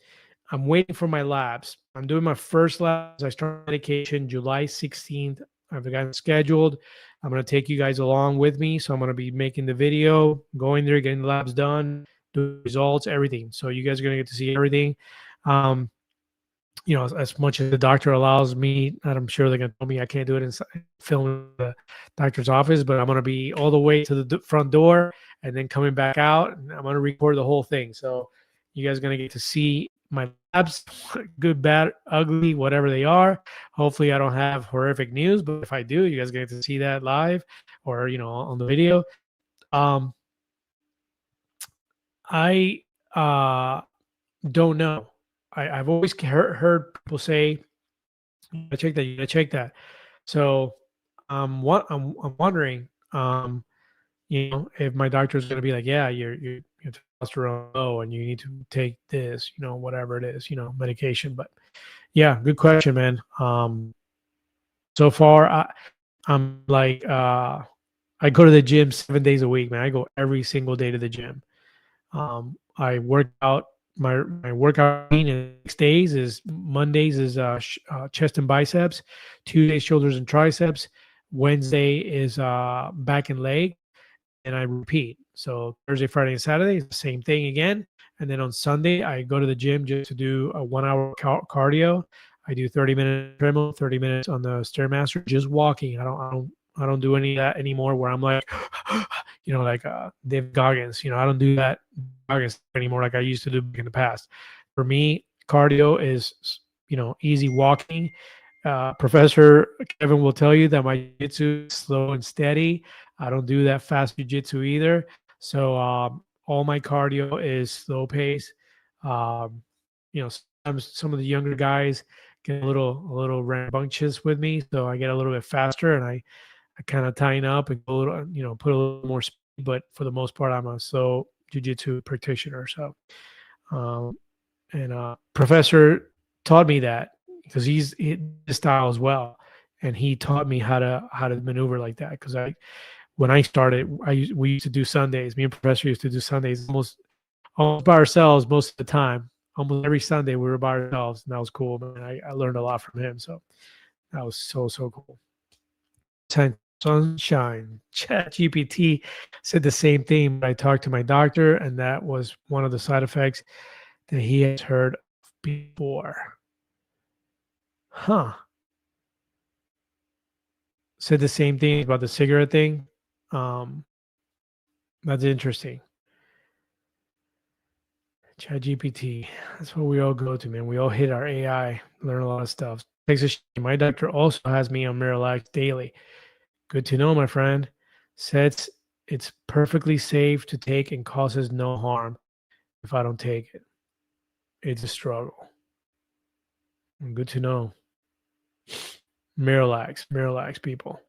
I'm waiting for my labs. I'm doing my first labs. I start medication July 16th. I've gotten scheduled. I'm going to take you guys along with me. So I'm going to be making the video, going there, getting the labs done, doing results, everything. So you guys are going to get to see everything. Um, as much as the doctor allows me, and I'm sure they're going to tell me I can't do it inside film in the doctor's office, but I'm going to be all the way to the front door and then coming back out, and I'm going to record the whole thing. So you guys are going to get to see my labs, good, bad, ugly, whatever they are. Hopefully I don't have horrific news, but if I do, you guys get to see that live or, on the video. I don't know. I've always heard people say, "You gotta check that. You gotta check that." So, I'm wondering, if my doctor's gonna be like, "Yeah, your testosterone low, and you need to take this, whatever it is, medication." But yeah, good question, man. So far, I'm like, I go to the gym 7 days a week, man. I go every single day to the gym. I work out. My workout routine in 6 days is Mondays is chest and biceps, Tuesdays shoulders and triceps, Wednesday is back and leg, and I repeat. So Thursday, Friday, and Saturday is the same thing again. And then on Sunday, I go to the gym just to do a 1 hour cardio. I do 30 minutes treadmill, 30 minutes on the stairmaster, just walking. I don't do any of that anymore. Where I'm like, like Dave Goggins. I don't do that Goggins anymore like I used to do in the past. For me, cardio is easy walking. Professor Kevin will tell you that my jiu-jitsu is slow and steady. I don't do that fast jiu-jitsu either. So all my cardio is slow pace. Sometimes some of the younger guys get a little rambunctious with me, so I get a little bit faster and I kind of tighten up and go a little, put a little more speed. But for the most part, I'm a slow jiu-jitsu practitioner. So, and Professor taught me that because he's his style as well, and he taught me how to maneuver like that. Because when I started, we used to do Sundays. Me and Professor used to do Sundays almost by ourselves most of the time. Almost every Sunday we were by ourselves, and that was cool, man. I learned a lot from him, so that was so cool. Sunshine. ChatGPT said the same thing, but I talked to my doctor, and that was one of the side effects that he has heard before. Huh. Said the same thing about the cigarette thing. That's interesting. ChatGPT. That's what we all go to, man. We all hit our AI, learn a lot of stuff. Takes a shame. My doctor also has me on Miralax daily. Good to know, my friend. Says it's perfectly safe to take and causes no harm if I don't take it. It's a struggle. Good to know. Miralax, people.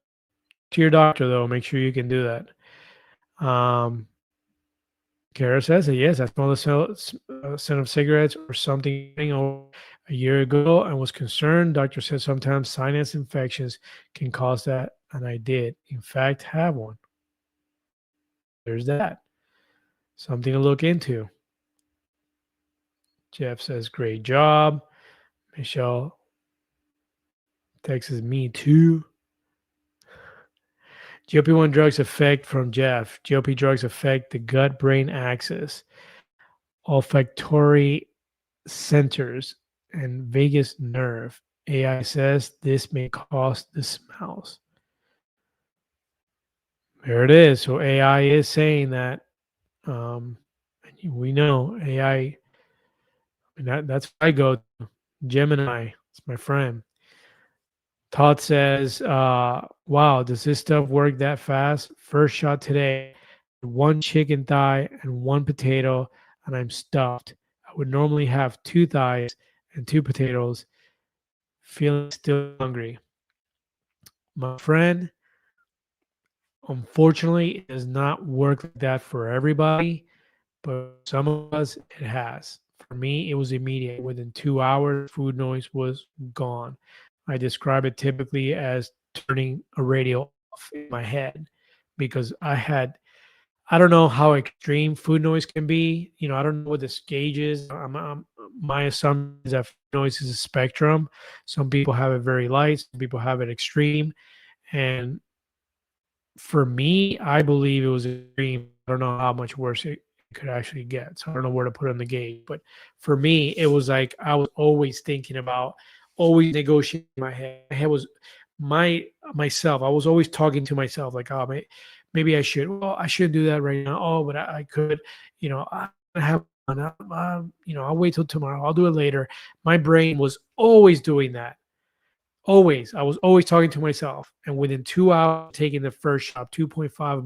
To your doctor, though, make sure you can do that. Kara says that, yes, I smelled the scent of cigarettes or something over a year ago and was concerned. Doctor said sometimes sinus infections can cause that, and I did, in fact, have one. There's that. Something to look into. Jeff says, great job. Michelle texts me too. GLP-1 drugs affect from Jeff. GLP drugs affect the gut-brain axis, olfactory centers, and vagus nerve. AI says this may cause the smells. There it is. So AI is saying that. We know AI. That's what I go to. Gemini. It's my friend. Todd says, wow, does this stuff work that fast? First shot today, one chicken thigh and one potato, and I'm stuffed. I would normally have two thighs and two potatoes, feeling still hungry. My friend, unfortunately, it does not work like that for everybody, but some of us, it has. For me, it was immediate. Within 2 hours, food noise was gone. I describe it typically as turning a radio off in my head because I don't know how extreme food noise can be. I don't know what this gauge is. My assumption is that food noise is a spectrum. Some people have it very light, some people have it extreme. And for me, I believe it was extreme. I don't know how much worse it could actually get. So I don't know where to put it on the gauge. But for me, it was like I was always thinking about, always negotiating in my head. My head was myself. I was always talking to myself, like, oh, maybe I should. Well, I shouldn't do that right now. Oh, but I could. I have. I'll wait till tomorrow. I'll do it later. My brain was always doing that. Always. I was always talking to myself. And within 2 hours taking the first shot, 2.5 of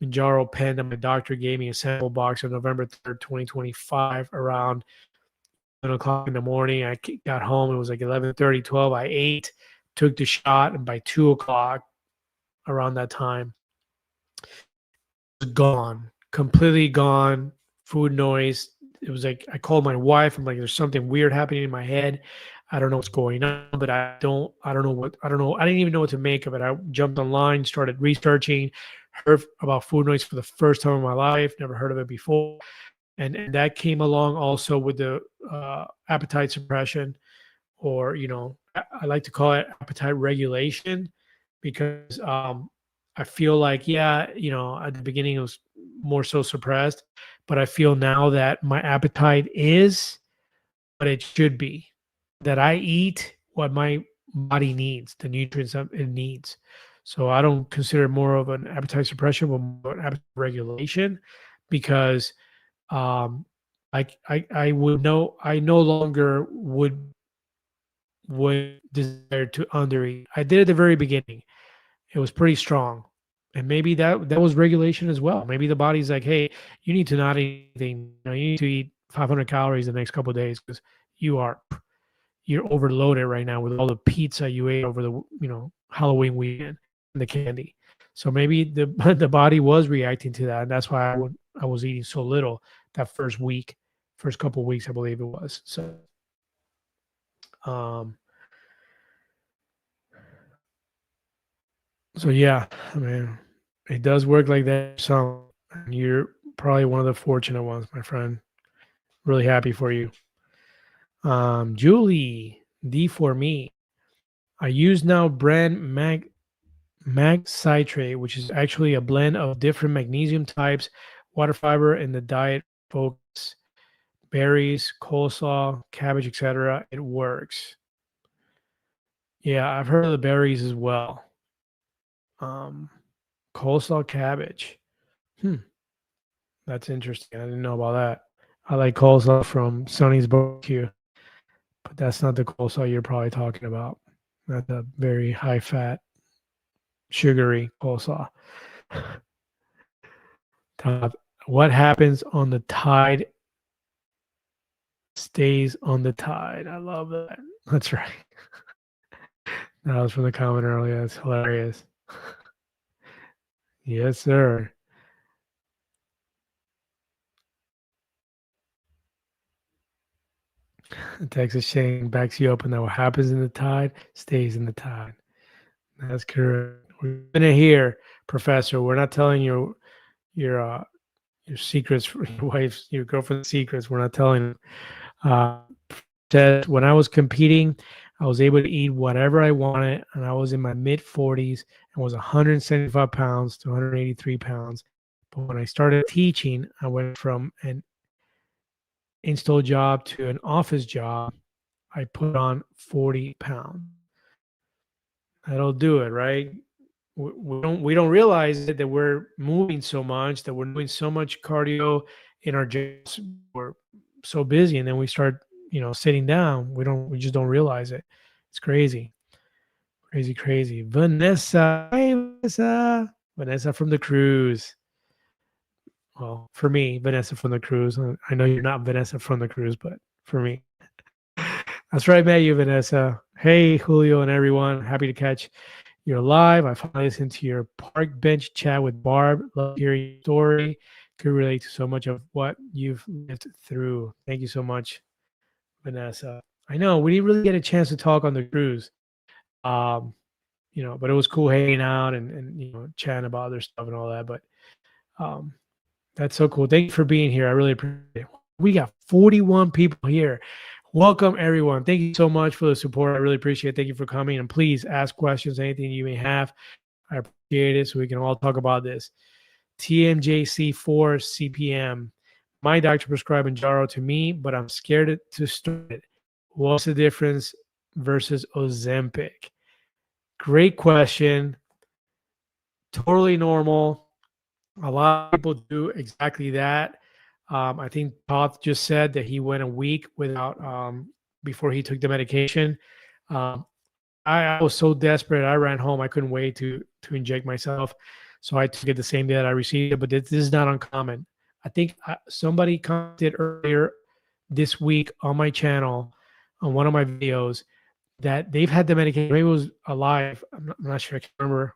Manjaro pen that my doctor gave me a sample box on November 3rd, 2025, around 7 o'clock in the morning. I got home. It was like 11:30, 12. I ate, took the shot, and by 2 o'clock, around that time, it was gone, completely gone. Food noise. It was like I called my wife. I'm like, there's something weird happening in my head. I don't know what's going on, but I don't know what, I don't know. I didn't even know what to make of it. I jumped online, started researching, heard about food noise for the first time in my life, never heard of it before. And that came along also with the appetite suppression, or, I like to call it appetite regulation, because I feel like, yeah, at the beginning it was more so suppressed, but I feel now that my appetite is what it should be, that I eat what my body needs, the nutrients that it needs. So I don't consider it more of an appetite suppression, but more an appetite regulation, because um, I would know I no longer would desire to undereat. I did at the very beginning. It was pretty strong. And maybe that was regulation as well. Maybe the body's like, hey, you need to not eat anything. You need to eat 500 calories the next couple of days because you are you're overloaded right now with all the pizza you ate over the Halloween weekend and the candy. So maybe the the body was reacting to that, and that's why I was eating so little that first couple of weeks, I believe it was. Um, so yeah, I mean, it does work like that. So you're probably one of the fortunate ones, my friend. Really happy for you. Julie, D for me. I use now brand mag citrate, which is actually a blend of different magnesium types, water fiber in the diet focus, berries, coleslaw, cabbage, etc. It works. Yeah, I've heard of the berries as well. Um, Coleslaw, cabbage. Hmm, that's interesting. I didn't know about that. I like coleslaw from Sonny's Barbecue, but that's not the coleslaw you're probably talking about. That's a very high fat, sugary coleslaw. Top. What happens on the tide stays on the tide. I love that. That's right. That was from the comment earlier. That's hilarious. Yes, sir. Texas Shane backs you up on that. What happens in the tide stays in the tide. That's correct. We're in it here, Professor. We're not telling you your your secrets, your wife's, your girlfriend's secrets. We're not telling them. Uh, Said when I was competing, I was able to eat whatever I wanted, and I was in my mid 40s and was 175 pounds to 183 pounds. But when I started teaching, I went from an install job to an office job. I put on 40 pounds. That'll do it, right? We don't realize it, that we're moving so much, that we're doing so much cardio in our jobs. We're so busy, and then we start, sitting down. We just don't realize it. It's crazy, crazy, crazy. Vanessa, hi Vanessa, Vanessa from the cruise. Well, for me, Vanessa from the cruise. I know you're not Vanessa from the cruise, but for me, that's right, met you, Vanessa. Hey, Julio and everyone. Happy to catch your live. I finally listened to your park bench chat with Barb. Love hearing your story. Could relate to so much of what you've lived through. Thank you so much, Vanessa. I know we didn't really get a chance to talk on the cruise. Um, but it was cool hanging out and chatting about other stuff and all that. But um, that's so cool. Thank you for being here. I really appreciate it. We got 41 people here. Welcome, everyone. Thank you so much for the support. I really appreciate it. Thank you for coming. And please ask questions, anything you may have. I appreciate it so we can all talk about this. TMJC4 CPM. My doctor prescribed Manjaro to me, but I'm scared to start it. What's the difference versus Ozempic? Great question. Totally normal. A lot of people do exactly that. I think Toth just said that he went a week without before he took the medication. Um, I was so desperate. I ran home. I couldn't wait to inject myself, so I took it the same day that I received it. But this is not uncommon. I think somebody commented earlier this week on my channel on one of my videos that they've had the medication. Maybe it was alive. I'm not sure. I can't remember.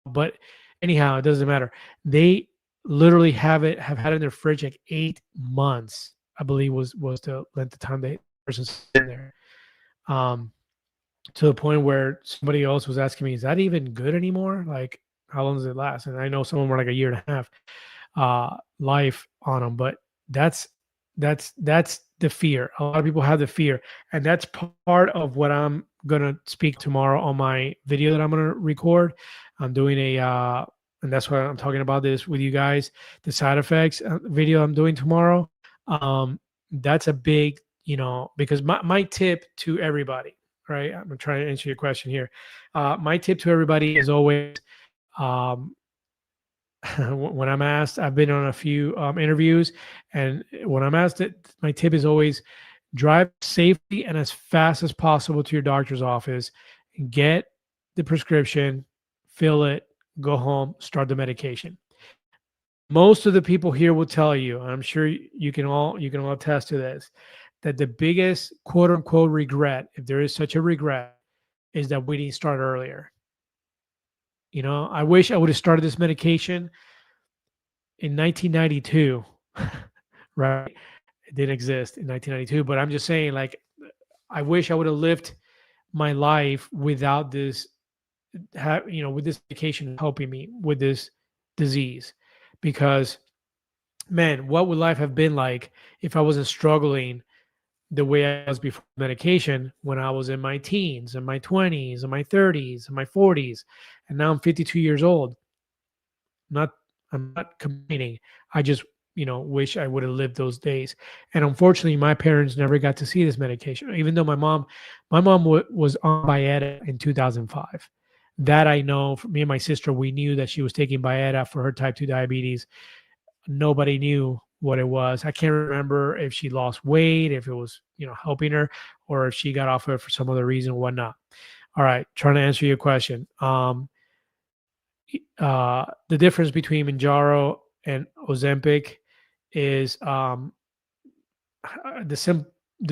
But anyhow, it doesn't matter. They literally have had it in their fridge like 8 months, I believe was the length of time the person's in there. To the point where somebody else was asking me, is that even good anymore? Like, how long does it last? And I know some of them were like a year and a half life on them, but that's the fear. A lot of people have the fear, and that's part of what I'm gonna speak tomorrow on my video that I'm gonna record. I'm doing and that's why I'm talking about this with you guys. The side effects video I'm doing tomorrow. That's a big, because my tip to everybody, right? I'm trying to answer your question here. My tip to everybody is always, when I'm asked, I've been on a few interviews, and when I'm asked it, my tip is always drive safely and as fast as possible to your doctor's office, get the prescription, fill it, go home, start the medication. Most of the people here will tell you, and I'm sure you can all attest to this, that the biggest quote unquote regret, if there is such a regret, is that we didn't start earlier. I wish I would have started this medication in 1992, right? It didn't exist in 1992, but I'm just saying, like, I wish I would have lived my life without this, with this medication helping me with this disease. Because, man, what would life have been like if I wasn't struggling the way I was before medication when I was in my teens and my 20s and my 30s and my 40s, and now I'm 52 years old. I'm not complaining. I just, wish I would have lived those days. And unfortunately, my parents never got to see this medication, even though my mom was on Byetta in 2005. That I know. Me and my sister, we knew that she was taking Byetta for her type 2 diabetes. Nobody knew what it was. I can't remember if she lost weight, if it was, helping her, or if she got off of it for some other reason or whatnot. All right, trying to answer your question. The difference between Manjaro and Ozempic is the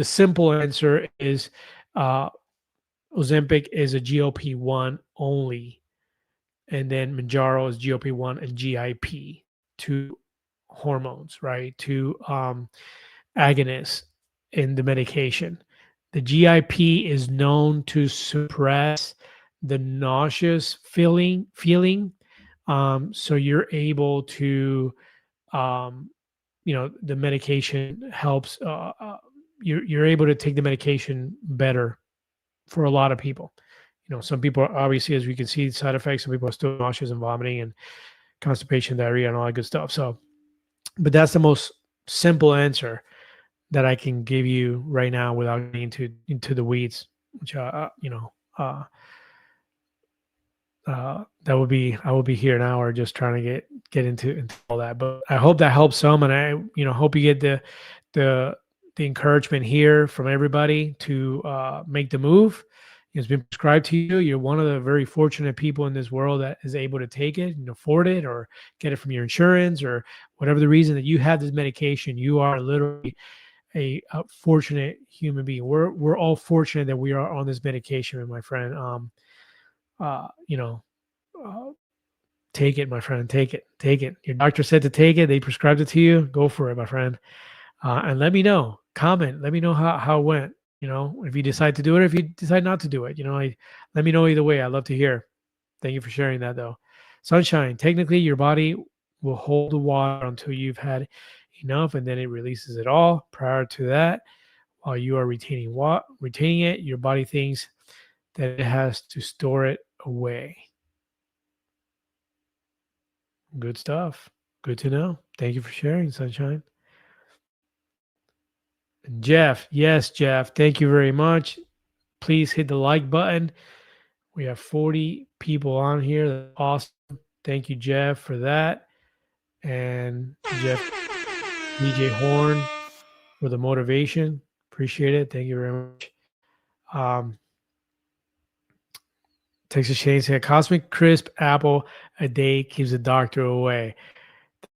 simple answer is Ozempic is a GLP-1 only, and then Manjaro is GLP-1 and GIP, two hormones, right? Two agonists in the medication. The GIP is known to suppress the nauseous feeling. So you're able to, the medication helps. You're able to take the medication better for a lot of people. Some people are, obviously, as we can see, side effects. Some people are still nauseous and vomiting and constipation, diarrhea, and all that good stuff. So, but that's the most simple answer that I can give you right now without getting into the weeds, which that would be, I would be here an hour just trying to get into all that. But I hope that helps some, and I hope you get the encouragement here from everybody to make the move. It's been prescribed to you. You're one of the very fortunate people in this world that is able to take it and afford it, or get it from your insurance, or whatever the reason that you have this medication. You are literally a fortunate human being. We're all fortunate that we are on this medication, my friend. You know, uh, take it, my friend. Take it. Take it. Your doctor said to take it. They prescribed it to you. Go for it, my friend. And let me know. Comment. Let me know how it went. You know, if you decide to do it, if you decide not to do it. You know, let me know either way. I'd love to hear. Thank you for sharing that, though. Sunshine. Technically, your body will hold the water until you've had enough, and then it releases it all. Prior to that, while you are retaining it, your body thinks that it has to store it away. Good stuff. Good to know. Thank you for sharing, Sunshine. Jeff, yes, Jeff. Thank you very much. Please hit the like button. We have 40 people on here. That's awesome. Thank you, Jeff, for that. And Jeff DJ Horn for the motivation. Appreciate it. Thank you very much. Texas Shane said, Cosmic Crisp apple a day keeps the doctor away.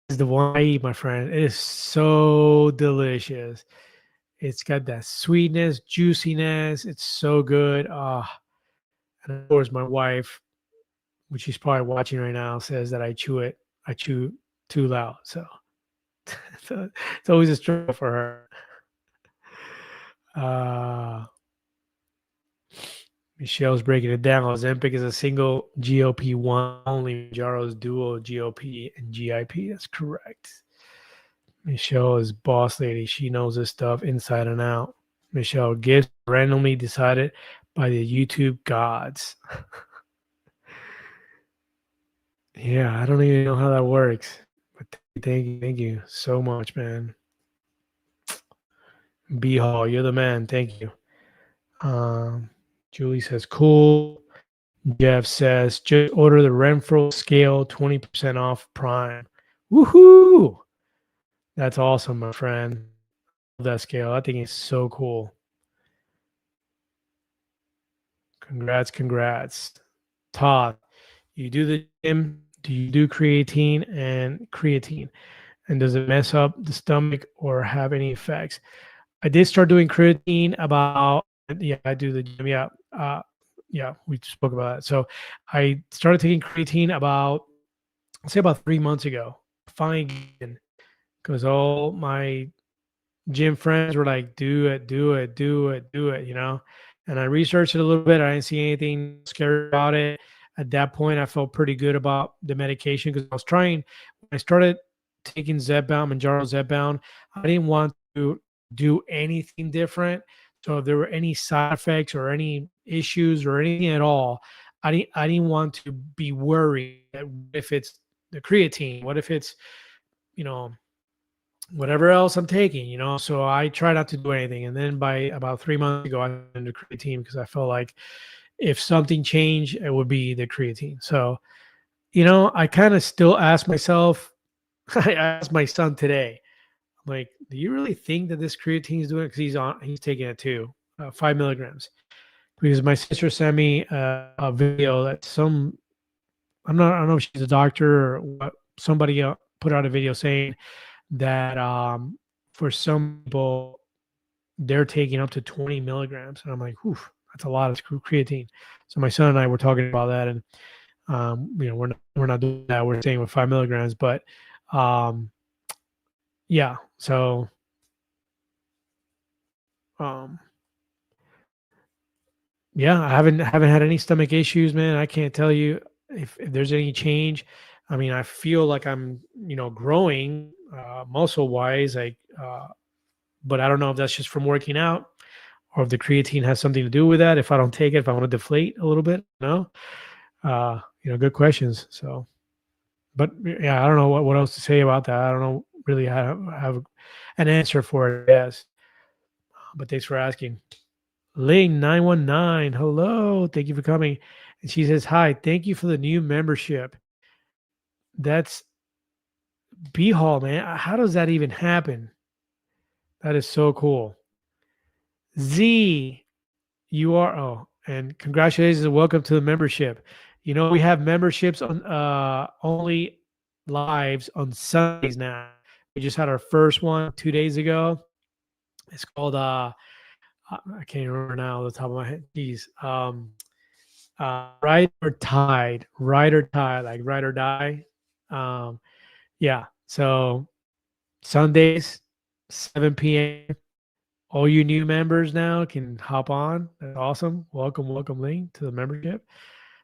This is the one I eat, my friend. It is so delicious. It's got that sweetness, juiciness. It's so good. And of course, my wife, which she's probably watching right now, says that I chew too loud. So, so it's always a struggle for her. Michelle's breaking it down. Ozempic is a single GLP-1 only. Jaro's dual GLP and GIP. That's correct. Michelle is boss lady. She knows this stuff inside and out. Michelle gifts randomly decided by the YouTube gods. Yeah, I don't even know how that works. But thank you so much, man. B Hall, you're the man. Thank you. Julie says, cool. Jeff says, just order the Renfro scale, 20% off Prime. Woohoo! That's awesome, my friend. That scale. I think it's so cool. Congrats. Todd, you do the gym, do you do creatine? And does it mess up the stomach or have any effects? I did start doing creatine I do the gym. Yeah, we spoke about that. So I started taking creatine about 3 months ago. Fine, because all my gym friends were like, do it, you know. And I researched it a little bit. I didn't see anything scary about it. At that point, I felt pretty good about the medication because when I started taking Manjaro Zepbound, I didn't want to do anything different. So if there were any side effects or any issues or anything at all, I didn't want to be worried that if it's the creatine, what if it's, you know, whatever else I'm taking, you know. So I try not to do anything. And then by about 3 months ago, I went into creatine because I felt like if something changed, it would be the creatine. So, you know, I kind of still ask myself, I asked my son today, I'm like, do you really think that this creatine is doing it? Because he's taking it too, 5 milligrams. Because my sister sent me a video that I don't know if she's a doctor or what, somebody put out a video saying that for some people, they're taking up to 20 milligrams. And I'm like, whew, that's a lot of creatine. So my son and I were talking about that. And, you know, we're not doing that. We're staying with 5 milligrams. But yeah, so yeah, I haven't had any stomach issues, man. I can't tell you if there's any change. I mean, I feel like I'm, you know, growing muscle wise, but I don't know if that's just from working out or if the creatine has something to do with that. If I don't take it, if I want to deflate a little bit, you know, good questions. So, but yeah, I don't know what else to say about that. I don't know really how to have an answer for it. Yes, but thanks for asking. Ling 919, hello, thank you for coming. And she says, hi, thank you for the new membership. That's B Hall, man. How does that even happen? That is so cool. Z, and congratulations and welcome to the membership. You know, we have memberships on only lives on Sundays now. We just had our first one 2 days ago. It's called I can't even remember now off the top of my head. Geez. Ride or Tide, like ride or die. Um, yeah. So Sundays, 7 p.m. All you new members now can hop on. That's awesome. Welcome, welcome, Link, to the membership.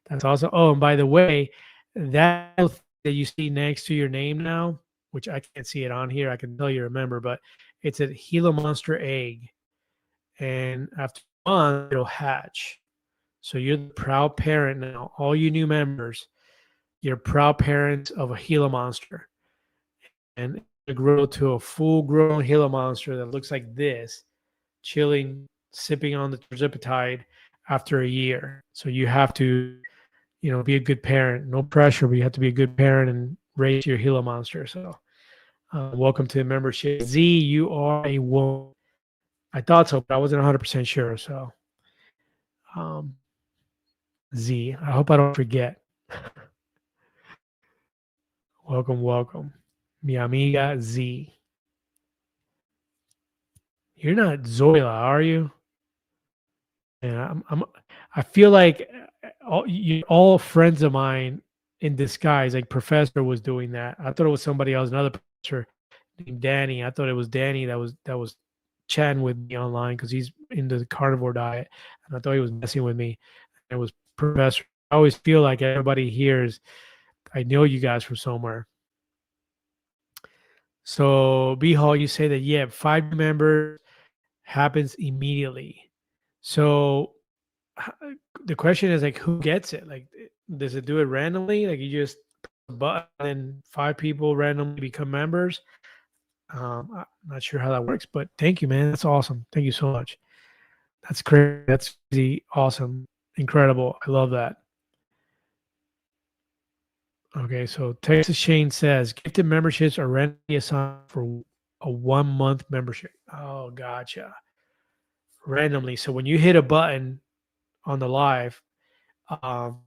That's awesome. Oh, and by the way, that little thing that you see next to your name now, which I can't see it on here, I can tell you remember, but it's a Gila Monster egg. And after a month, it'll hatch. So you're the proud parent now. All you new members, you're proud parents of a Gila Monster. And it'll grow to a full grown Gila Monster that looks like this, chilling, sipping on the terzipatide after a year. So you have to, be a good parent. No pressure, but you have to be a good parent and raise your Gila Monster. So welcome to the membership. Z, you are a woman. I thought so, but I wasn't 100% sure. So Z, I hope I don't forget. Welcome, welcome. Mi amiga Z. You're not Zoila, are you? Yeah, I feel like all friends of mine in disguise, like Professor was doing that. I thought it was somebody else, another professor named Danny. I thought it was Danny that was chatting with me online because he's into the carnivore diet, and I thought he was messing with me. It was Professor. I always feel like everybody hears. I know you guys from somewhere. So B Hall, you say that 5 members happens immediately. So the question is like, who gets it? Like, does it do it randomly? Like, you just press a button and 5 people randomly become members? I'm not sure how that works, but thank you, man. That's awesome. Thank you so much. That's great. That's crazy. Awesome. Incredible. I love that. Okay, so Texas Shane says gifted memberships are randomly assigned for a 1-month membership. Oh, gotcha. Randomly. So when you hit a button on the live, um,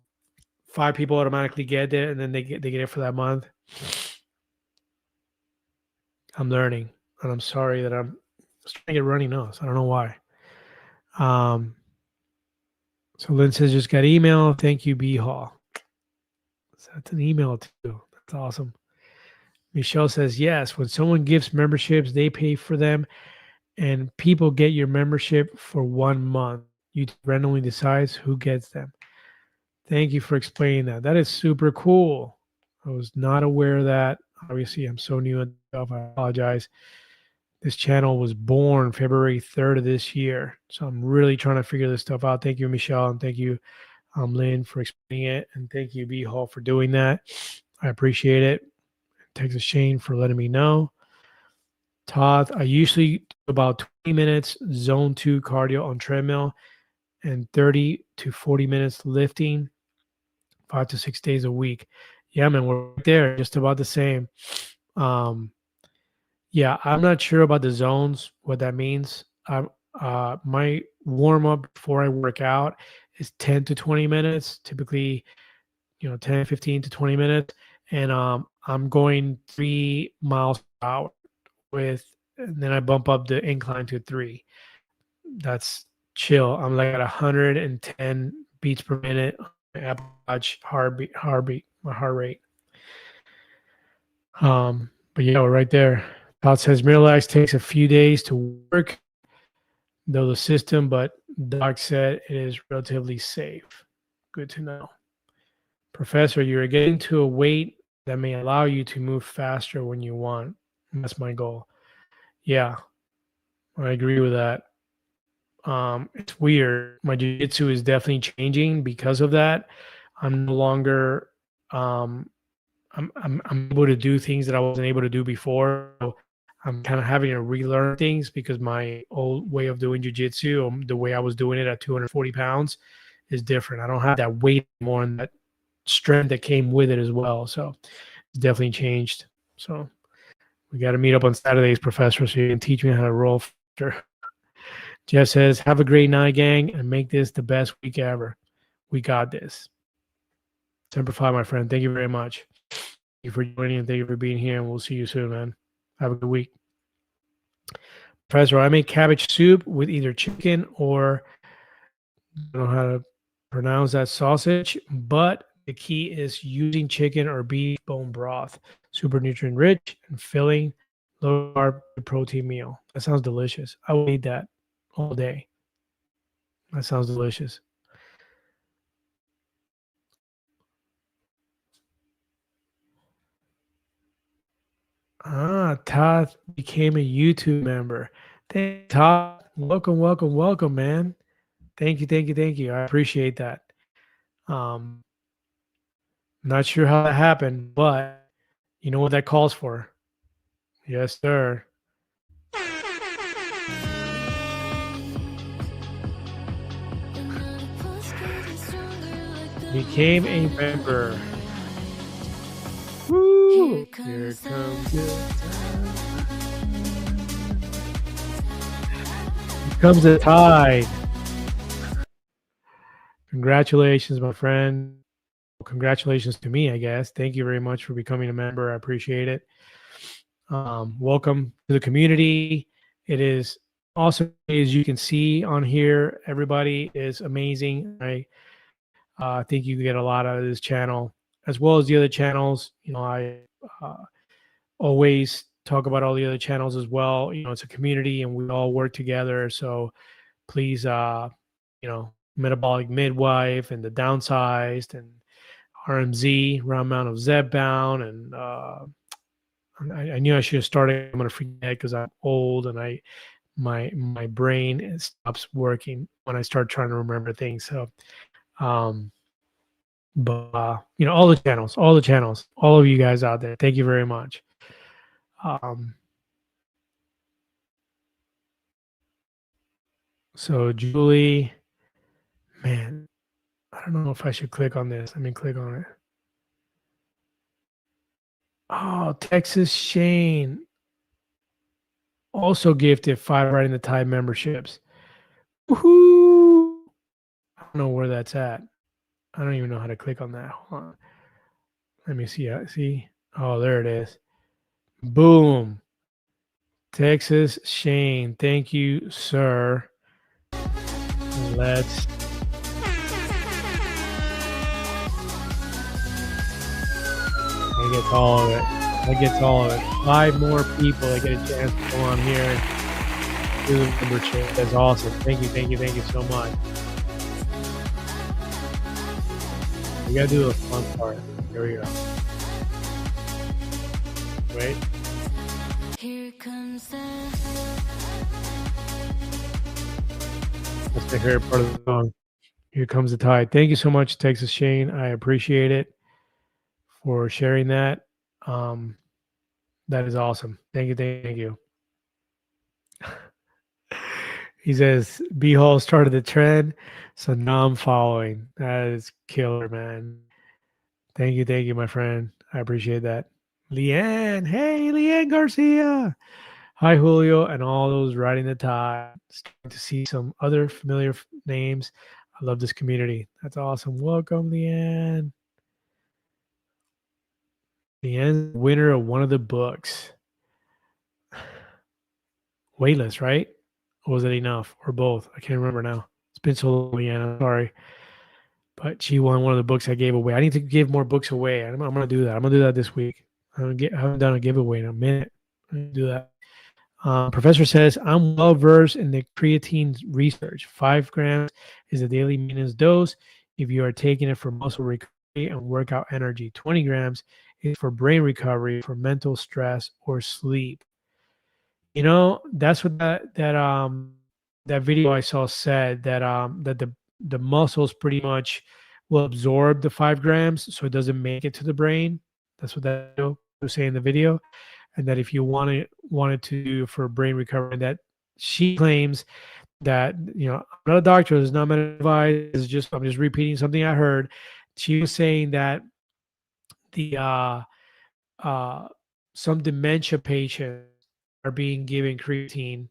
5 people automatically get it, and then they get it for that month. I'm learning, and I'm sorry that I'm starting to get runny nose. I don't know why. So Lynn says just got email. Thank you, B Hall. So that's an email too. That's awesome. Michelle says yes. When someone gives memberships, they pay for them, and people get your membership for 1 month. You randomly decides who gets them. Thank you for explaining that. That is super cool. I was not aware of that. Obviously, I'm so new at stuff. I apologize. This channel was born February 3rd of this year. So I'm really trying to figure this stuff out. Thank you, Michelle. And thank you, Lynn, for explaining it. And thank you, B Hall, for doing that. I appreciate it. Texas Shane for letting me know. Todd, I usually do about 20 minutes zone 2 cardio on treadmill and 30 to 40 minutes lifting 5 to 6 days a week. Yeah, man, we're right there, just about the same. Yeah, I'm not sure about the zones, what that means. My warm up before I work out is 10 to 20 minutes, typically, 10, 15 to 20 minutes. And I'm going 3 miles per hour and then I bump up the incline to 3. That's chill. I'm like at 110 beats per minute on my Apple Watch my heart rate. But yeah, we're right there. Todd says Miralax takes a few days to work, though the system, but Doc said it is relatively safe. Good to know. Professor, you're getting to a weight that may allow you to move faster when you want. That's my goal. Yeah, I agree with that. It's weird. My jiu-jitsu is definitely changing because of that. I'm no longer I'm able to do things that I wasn't able to do before. So I'm kind of having to relearn things because my old way of doing jiu-jitsu, the way I was doing it at 240 pounds, is different. I don't have that weight anymore and that strength that came with it as well. So it's definitely changed. So we got to meet up on Saturdays, Professor, so you can teach me how to roll faster. Jeff says, have a great night, gang, and make this the best week ever. We got this. Semper Fi, my friend. Thank you very much. Thank you for joining and thank you for being here, and we'll see you soon, man. Have a good week. Professor, I make cabbage soup with either chicken or I don't know how to pronounce that sausage, but the key is using chicken or beef bone broth. Super nutrient rich and filling, low carb protein meal. That sounds delicious. I will eat that all day. That sounds delicious. Ah, Todd became a YouTube member. Thank you, Todd. Welcome, welcome, welcome, man. Thank you, thank you, thank you. I appreciate that. Um, not sure how that happened, but you know what that calls for. Yes, sir. Became a member. Woo! Here comes the Here comes the tide. Congratulations, my friend. Congratulations to me, I guess. Thank you very much for becoming a member. I appreciate it. Welcome to the community. It is awesome, as you can see on here. Everybody is amazing. I think you get a lot out of this channel, as well as the other channels. I uh, always talk about all the other channels as well. It's a community, and we all work together. So please, Metabolic Midwife and the Downsized and RMZ, Round Amount of Zeb Bound, and I knew I should have started. I'm gonna forget because I'm old and my brain stops working when I start trying to remember things. So, um, but all the channels, all of you guys out there, thank you very much. Um, so Julie, man, I don't know if I should click on this. Let me click on it. Oh, Texas Shane also gifted 5 right in the Tide memberships. Woohoo! I don't know where that's at. I don't even know how to click on that. Hold on. Let me see. See? Oh, there it is. Boom. Texas Shane. Thank you, sir. Let's I get all of it. I get all of it. 5 more people that get a chance to come on here and do the membership. That's awesome. Thank you, thank you, thank you so much. We gotta do the fun part. Here we go. Wait. Here comes the That's my favorite part of the song. Here comes the tide. Thank you so much, Texas Shane. I appreciate it for sharing that. Um, that is awesome. Thank you, thank you. He says B Hall started the trend, so now I'm following. That is killer, man. Thank you, my friend. I appreciate that. Leanne, hey, Leanne Garcia. Hi, Julio, and all those riding the tide. Starting to see some other familiar names. I love this community. That's awesome. Welcome, Leanne. Leanne's the winner of one of the books. Waitlist, right? Or was it enough? Or both? I can't remember now. It's been so long, Leanne. I'm sorry. But she won one of the books I gave away. I need to give more books away. I'm going to do that. I'm going to do that this week. I haven't done a giveaway in a minute. I'm going to do that. Professor says, I'm well versed in the creatine research. 5 grams is the daily maintenance dose if you are taking it for muscle recovery and workout energy. 20 grams is for brain recovery, for mental stress or sleep. That's what that video I saw said, that the muscles pretty much will absorb the 5 grams, so it doesn't make it to the brain. That's what that video was saying in the video. And that if you wanted to do for brain recovery, that she claims that, I'm not a doctor, it's not medical advice, I'm just repeating something I heard. She was saying that the uh some dementia patients are being given creatine,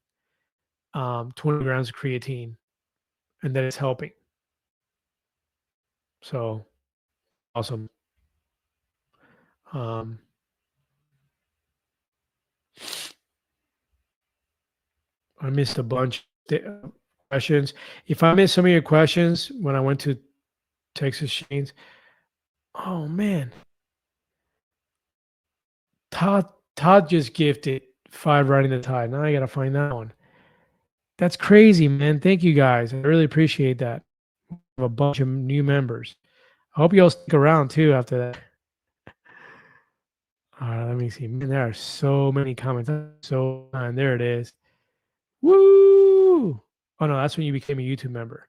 20 grams of creatine, and that it's helping. So awesome. Um, I missed a bunch of questions. If I missed some of your questions when I went to Texas Shane's, oh man, Todd just gifted 5 riding the tide. Now I gotta find that one. That's crazy, man. Thank you guys. I really appreciate that. We have a bunch of new members. I hope you all stick around too after that. All right, let me see. Man, there are so many comments. So and there it is. Woo! Oh no, that's when you became a YouTube member.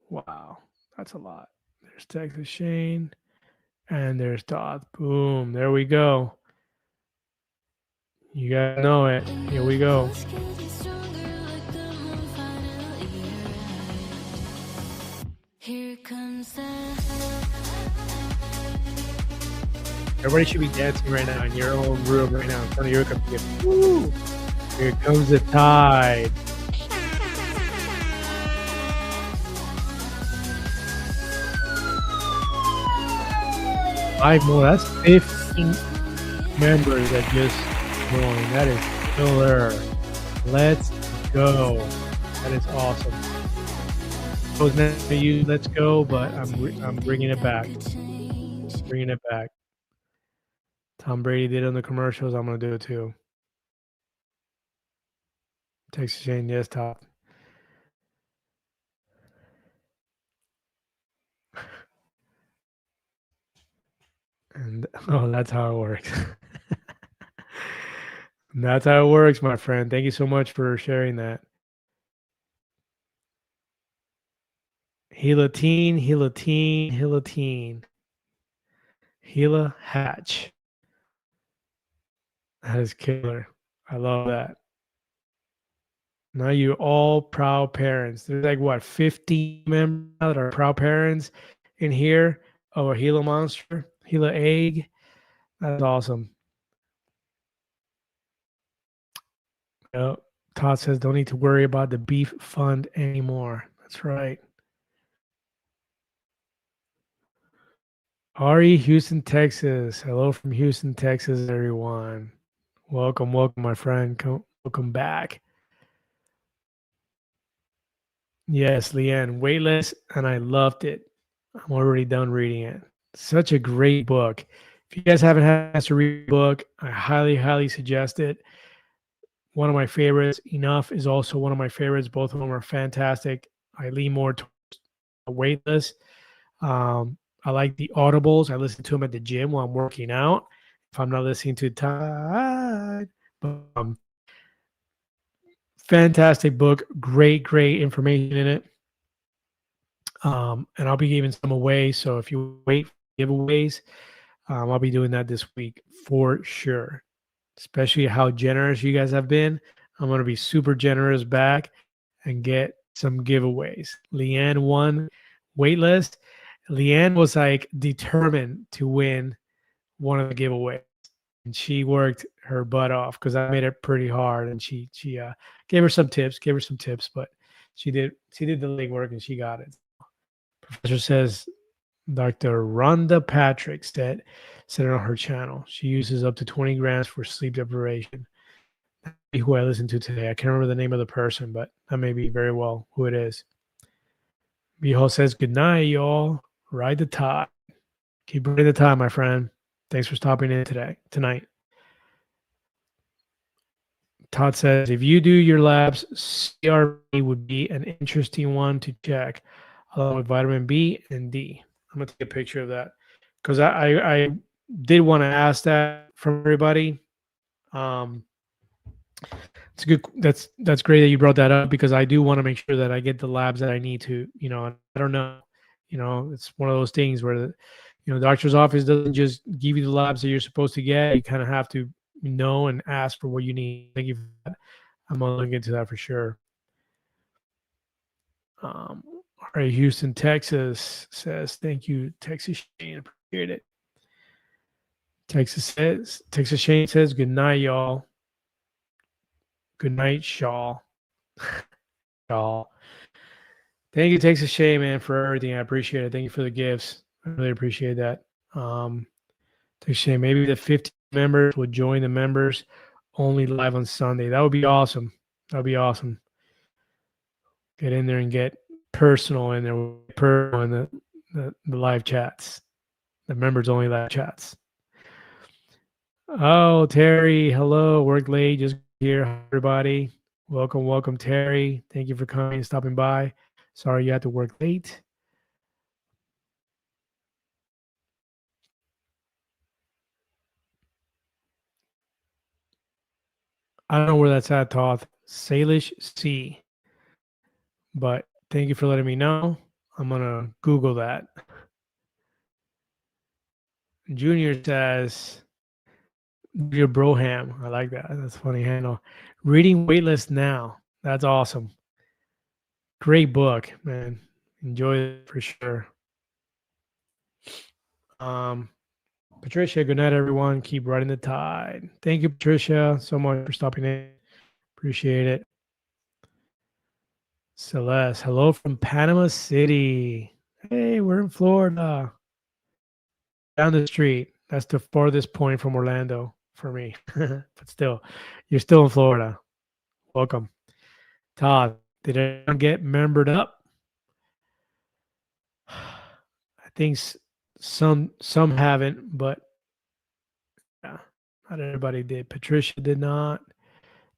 Wow, that's a lot. There's Texas Shane, and there's Todd. Boom, there we go. You guys know it. Here we go. Here comes the Everybody should be dancing right now in your own room right now in front of your computer. Woo! Here comes the tide. Five more. That's 15 members that just joined. That is killer. Let's go. That is awesome. I was meant to use "Let's Go," but I'm bringing it back. Bringing it back. Tom Brady did it on the commercials. I'm gonna do it too. Texas Shane, yes, top. And oh, that's how it works. That's how it works, my friend. Thank you so much for sharing that. Helatine, Helatine, Helatine. Gila Hatch. That is killer. I love that. Now you're all proud parents. There's like what 50 members that are proud parents in here of a Gila monster, Gila egg. That's awesome. Yep. Todd says don't need to worry about the beef fund anymore. That's right. Ari, Houston, Texas. Hello from Houston, Texas, everyone. Welcome, welcome, my friend. Welcome back. Yes, Leanne, Weightless, and I loved it. I'm already done reading it. Such a great book. If you guys haven't had a chance to read the book, I highly, highly suggest it. One of my favorites. Enough is also one of my favorites. Both of them are fantastic. I lean more towards Weightless. I like the audibles. I listen to them at the gym while I'm working out. If I'm not listening to Tide, fantastic book, great information in it. And I'll be giving some away. So if you wait for giveaways, I'll be doing that this week for sure. Especially how generous you guys have been. I'm going to be super generous back and get some giveaways. Leanne won Weightless. Leanne was like determined to win one of the giveaways. And she worked her butt off because I made it pretty hard. And she gave her some tips, but she did the legwork and she got it. Professor says Dr. Rhonda Patrick said it on her channel. She uses up to 20 grams for sleep deprivation. That may be who I listened to today. I can't remember the name of the person, but that may be very well who it is. Beho says, good night, y'all. Ride the tide. Keep riding the tide, my friend. Thanks for stopping in tonight. Todd says, if you do your labs, CRP would be an interesting one to check, along with vitamin B and D. I'm going to take a picture of that because I did want to ask that from everybody. It's good. That's great that you brought that up because I do want to make sure that I get the labs that I need to, I don't know, it's one of those things where the doctor's office doesn't just give you the labs that you're supposed to get. You kind of have to know and ask for what you need. Thank you for that. I'm going to look into that for sure. All right, Houston, Texas says, thank you, Texas Shane. Appreciate it. Texas Shane says, good night, y'all. Good night, Shaw. Shaw. Thank you, Texas Shane, man, for everything. I appreciate it. Thank you for the gifts. I really appreciate that. Texas Shane, maybe the 15 members will join the members only live on Sunday. That would be awesome. That would be awesome. Get in there and get personal in there, personal in the live chats, the members only live chats. Oh, Terry, hello. Work late, just here. Hi, everybody. Welcome, welcome, Terry. Thank you for coming and stopping by. Sorry you had to work late. I don't know where that's at, Toth. Salish Sea. But thank you for letting me know. I'm going to Google that. Junior says, your Broham. I like that. That's a funny handle. Reading Waitlist Now. That's awesome. Great book, man. Enjoy it for sure. Patricia, good night, everyone. Keep riding the tide. Thank you, Patricia, so much for stopping in. Appreciate it. Celeste, hello from Panama City. Hey, we're in Florida. Down the street. That's the farthest point from Orlando for me. But still, you're still in Florida. Welcome. Todd, did anyone get membered up? I think some haven't, but yeah, not everybody did. Patricia did not.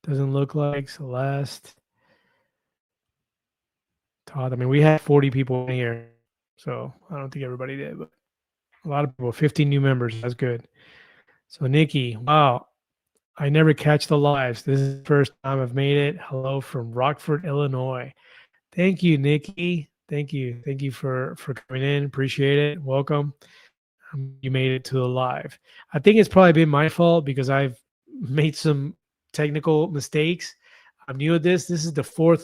Doesn't look like Celeste. Todd, I mean, we had 40 people in here, so I don't think everybody did, but a lot of people, 15 new members. That's good. So Nikki, wow, I never catch the lives. This is the first time I've made it. Hello from Rockford, Illinois. Thank you, Nikki. Thank you. Thank you for coming in. Appreciate it. Welcome. You made it to the live. I think it's probably been my fault because I've made some technical mistakes. I'm new at this. This is the fourth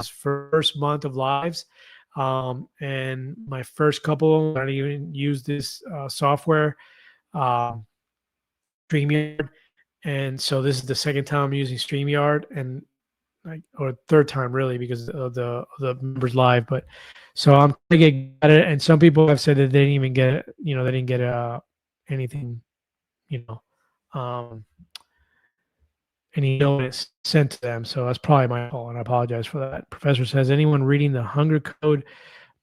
first month of lives. And my first couple, I didn't even use this software, StreamYard. And so this is the second time I'm using StreamYard, and or third time really because of the members live. But so I'm trying to get at it, and some people have said that they didn't even get it. They didn't get anything, any notice sent to them. So that's probably my fault, and I apologize for that. Professor says, anyone reading The Hunger Code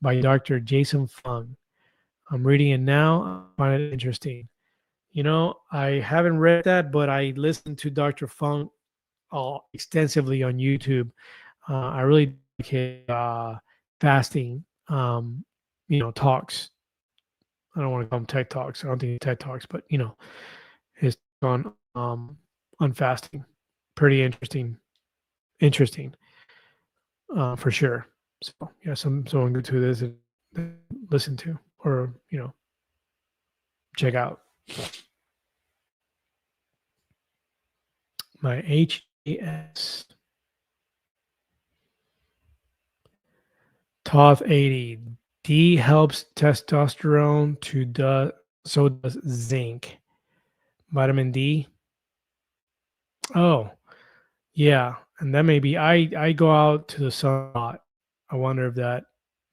by Dr. Jason Fung? I'm reading it now. I find it interesting. I haven't read that, but I listened to Dr. Fung extensively on YouTube. I really like his fasting, talks. I don't want to call them tech talks. I don't think tech talks, but his on fasting, pretty interesting for sure. So yeah, someone good to this and listen to or check out. My HAS Toth 80. D helps testosterone so does zinc. Vitamin D. Oh, yeah. And that may be I go out to the sun a lot. I wonder if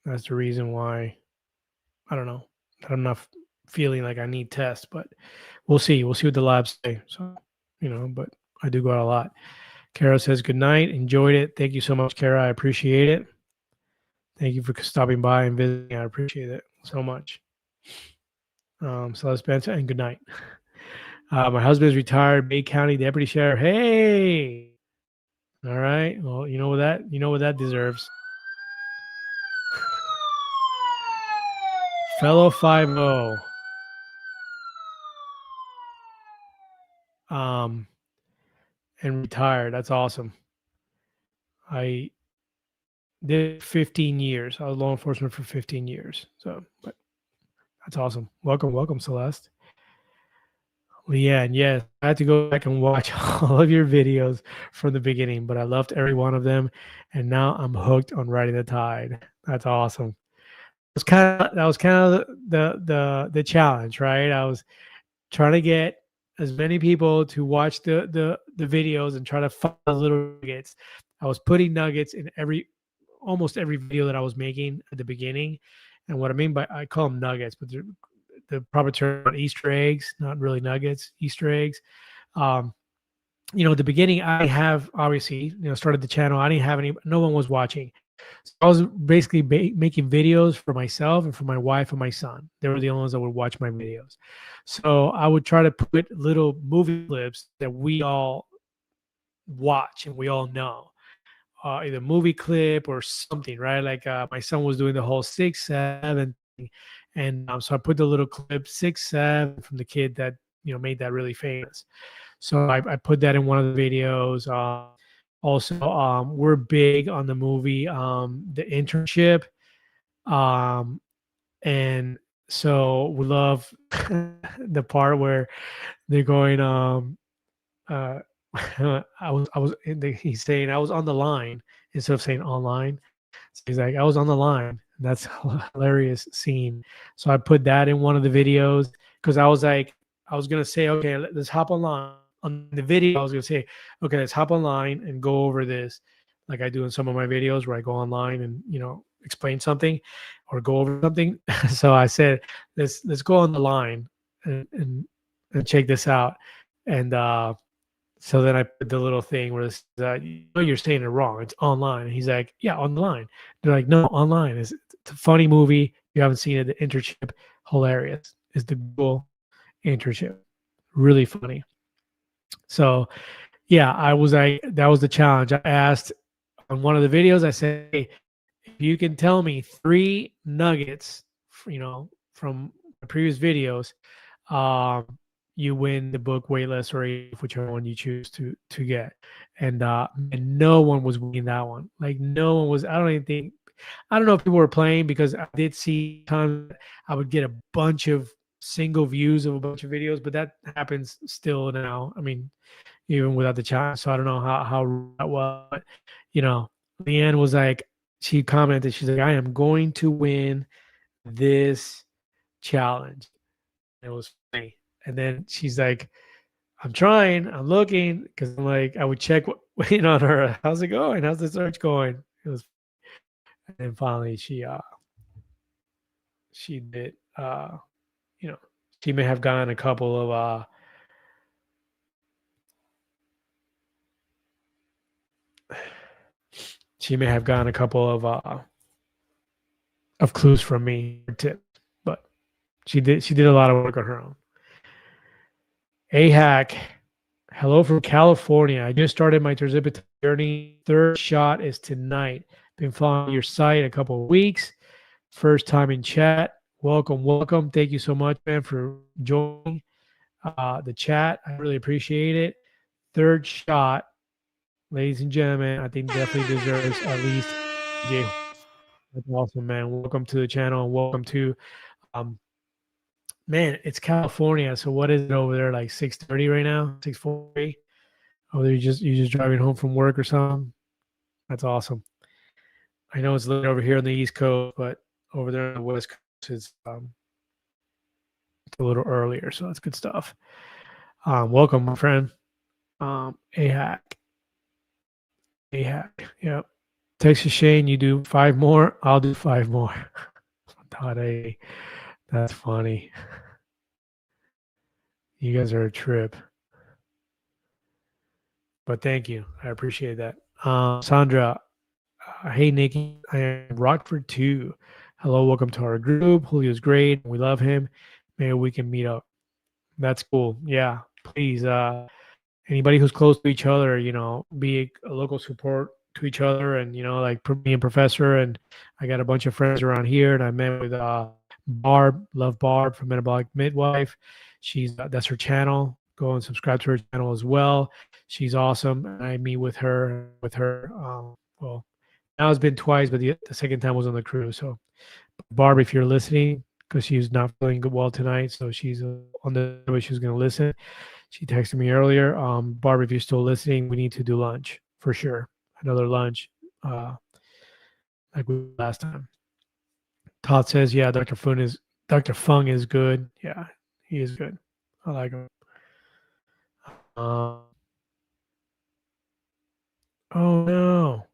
that's the reason why. I don't know. I'm not feeling like I need tests, but we'll see. We'll see what the labs say. So, but I do go out a lot. Kara says good night. Enjoyed it. Thank you so much, Kara. I appreciate it. Thank you for stopping by and visiting. I appreciate it so much. Celeste Spencer, and good night. My husband is retired Bay County Deputy Sheriff. Hey, all right. Well, you know what that deserves. Fellow 5-0. And retired. That's awesome. I did 15 years. I was law enforcement for 15 years. So, but that's awesome. Welcome, Celeste. Leanne, yes, I had to go back and watch all of your videos from the beginning, but I loved every one of them, and now I'm hooked on riding the tide. That's awesome. That was kind of the challenge, right? I was trying to get as many people to watch the videos and try to find the little nuggets. I was putting nuggets in almost every video that I was making at the beginning, and what I mean by I call them nuggets, but the proper term on Easter eggs, not really nuggets, Easter eggs. Um, you know, at the beginning, I have obviously, you know, started the channel. I didn't have any, no one was watching. So I was basically making videos for myself and for my wife and my son. They were the only ones that would watch my videos. So I would try to put little movie clips that we all watch and we all know, either movie clip or something, right? Like my son was doing the whole 6'7" thing, and so I put the little clip 6'7" from the kid that, you know, made that really famous. So I put that in one of the videos. Also, we're big on the movie, The Internship, um, and so we love the part where they're going. Uh, he's saying I was on the line instead of saying online. So he's like, I was on the line. That's a hilarious scene. So I put that in one of the videos because I was like, I was gonna say, okay, let's hop online. On the video, I was gonna say, okay, let's hop online and go over this, like I do in some of my videos where I go online and, you know, explain something or go over something. So I said, let's go on the line and check this out. And so then I put the little thing where this, you know, you're saying it wrong. It's online. And he's like, yeah, online. They're like, no, online. It's a funny movie. If you haven't seen it, The Internship, hilarious. Is the Google Internship, really funny. So yeah, I was like, that was the challenge. I asked on one of the videos. I said, hey, if you can tell me 3 nuggets, you know, from the previous videos, um, you win the book Weightless or AF, whichever one you choose to get. And no one was winning that one. Like no one was. I don't even think. I don't know if people were playing because I did see times I would get a bunch of single views of a bunch of videos, but that happens still now. I mean, even without the chat. So I don't know how that was. But, you know, Leanne was like, she commented, she's like, I am going to win this challenge. It was funny. And then she's like, I'm trying, I'm looking, because I'm like, I would check waiting on her. How's it going? How's the search going? It was, and then finally she did, you know, she may have gotten a couple of she may have gotten a couple of clues from me, tips, but she did a lot of work on her own. AHAC, hello from California. I just started my tirzepatide journey. Third shot is tonight. Been following your site a couple of weeks. First time in chat. Welcome, welcome. Thank you so much, man, for joining the chat. I really appreciate it. Third shot, ladies and gentlemen, I think definitely deserves at least J. That's awesome, man. Welcome to the channel. Welcome to um, man, it's California. So what is it over there? Like 6:30 right now? 6:40? Oh, you just driving home from work or something? That's awesome. I know it's late over here on the East Coast, but over there on the West Coast, it's a little earlier, so that's good stuff. Welcome, my friend. AHAC. AHAC. Yep. Texas Shane, you do 5 more. I'll do 5 more. Dot A. That's funny. You guys are a trip. But thank you. I appreciate that. Sandra, hey, Nikki, I am Rockford too. Hello, welcome to our group. Julio's great. We love him. Maybe we can meet up. That's cool. Yeah, please. Anybody who's close to each other, you know, be a local support to each other. And, you know, like me and Professor, and I got a bunch of friends around here, and I met with Barb, love Barb from Metabolic Midwife. She's that's her channel. Go and subscribe to her channel as well. She's awesome. I meet with her. Well, now it's been twice, but the second time was on the cruise. So, Barb, if you're listening, because she's not feeling good well tonight, so she's on the way. She's going to listen. She texted me earlier. Barb, if you're still listening, we need to do lunch for sure. Another lunch, like we did last time. Todd says, "Yeah, Dr. Fung is good. Yeah, he is good. I like him." Uh, oh no,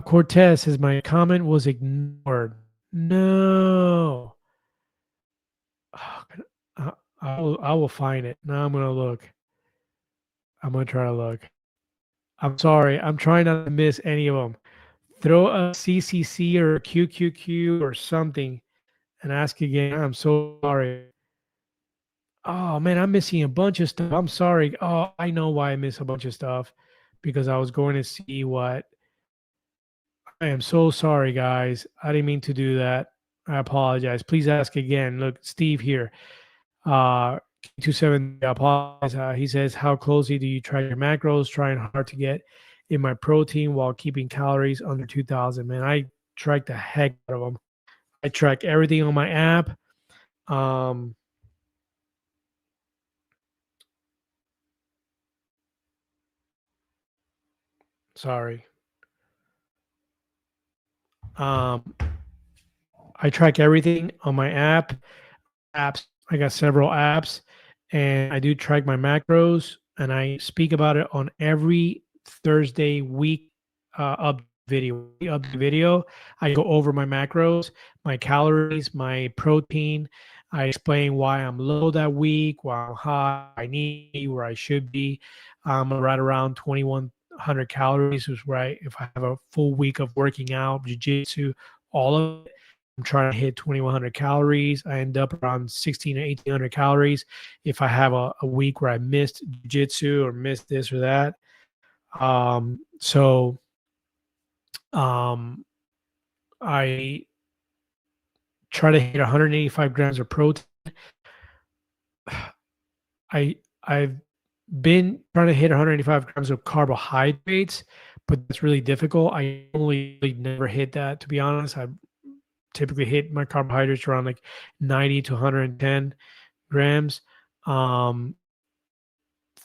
Cortez says my comment was ignored. No. I will find it. Now I'm gonna look. I'm gonna try to look. I'm sorry. I'm trying not to miss any of them. Throw a CCC or a QQQ or something and ask again. I'm so sorry. Oh man, I'm missing a bunch of stuff. I'm sorry. Oh, I know why I miss a bunch of stuff because I was going to see what. I am so sorry, guys. I didn't mean to do that. I apologize. Please ask again. Look, Steve here. 27 apologize. He says, how closely do you track your macros? Trying hard to get in my protein while keeping calories under 2,000. Man, I track the heck out of them. I track everything on my app. Um, sorry. Um, I track everything on my app. Apps. I got several apps, and I do track my macros, and I speak about it on every Thursday week up video. I go over my macros, my calories, my protein. I explain why I'm low that week, why I'm high, I need where I should be. I'm right around 2,100 calories, is right if I have a full week of working out, jiu-jitsu, all of it. I'm trying to hit 2,100 calories. I end up around 16 or 1,800 calories if I have a week where I missed jiu-jitsu or missed this or that. So I try to hit 185 grams of protein. I've been trying to hit 185 grams of carbohydrates, but that's really difficult. I only never hit that, to be honest. I typically hit my carbohydrates around like 90 to 110 grams.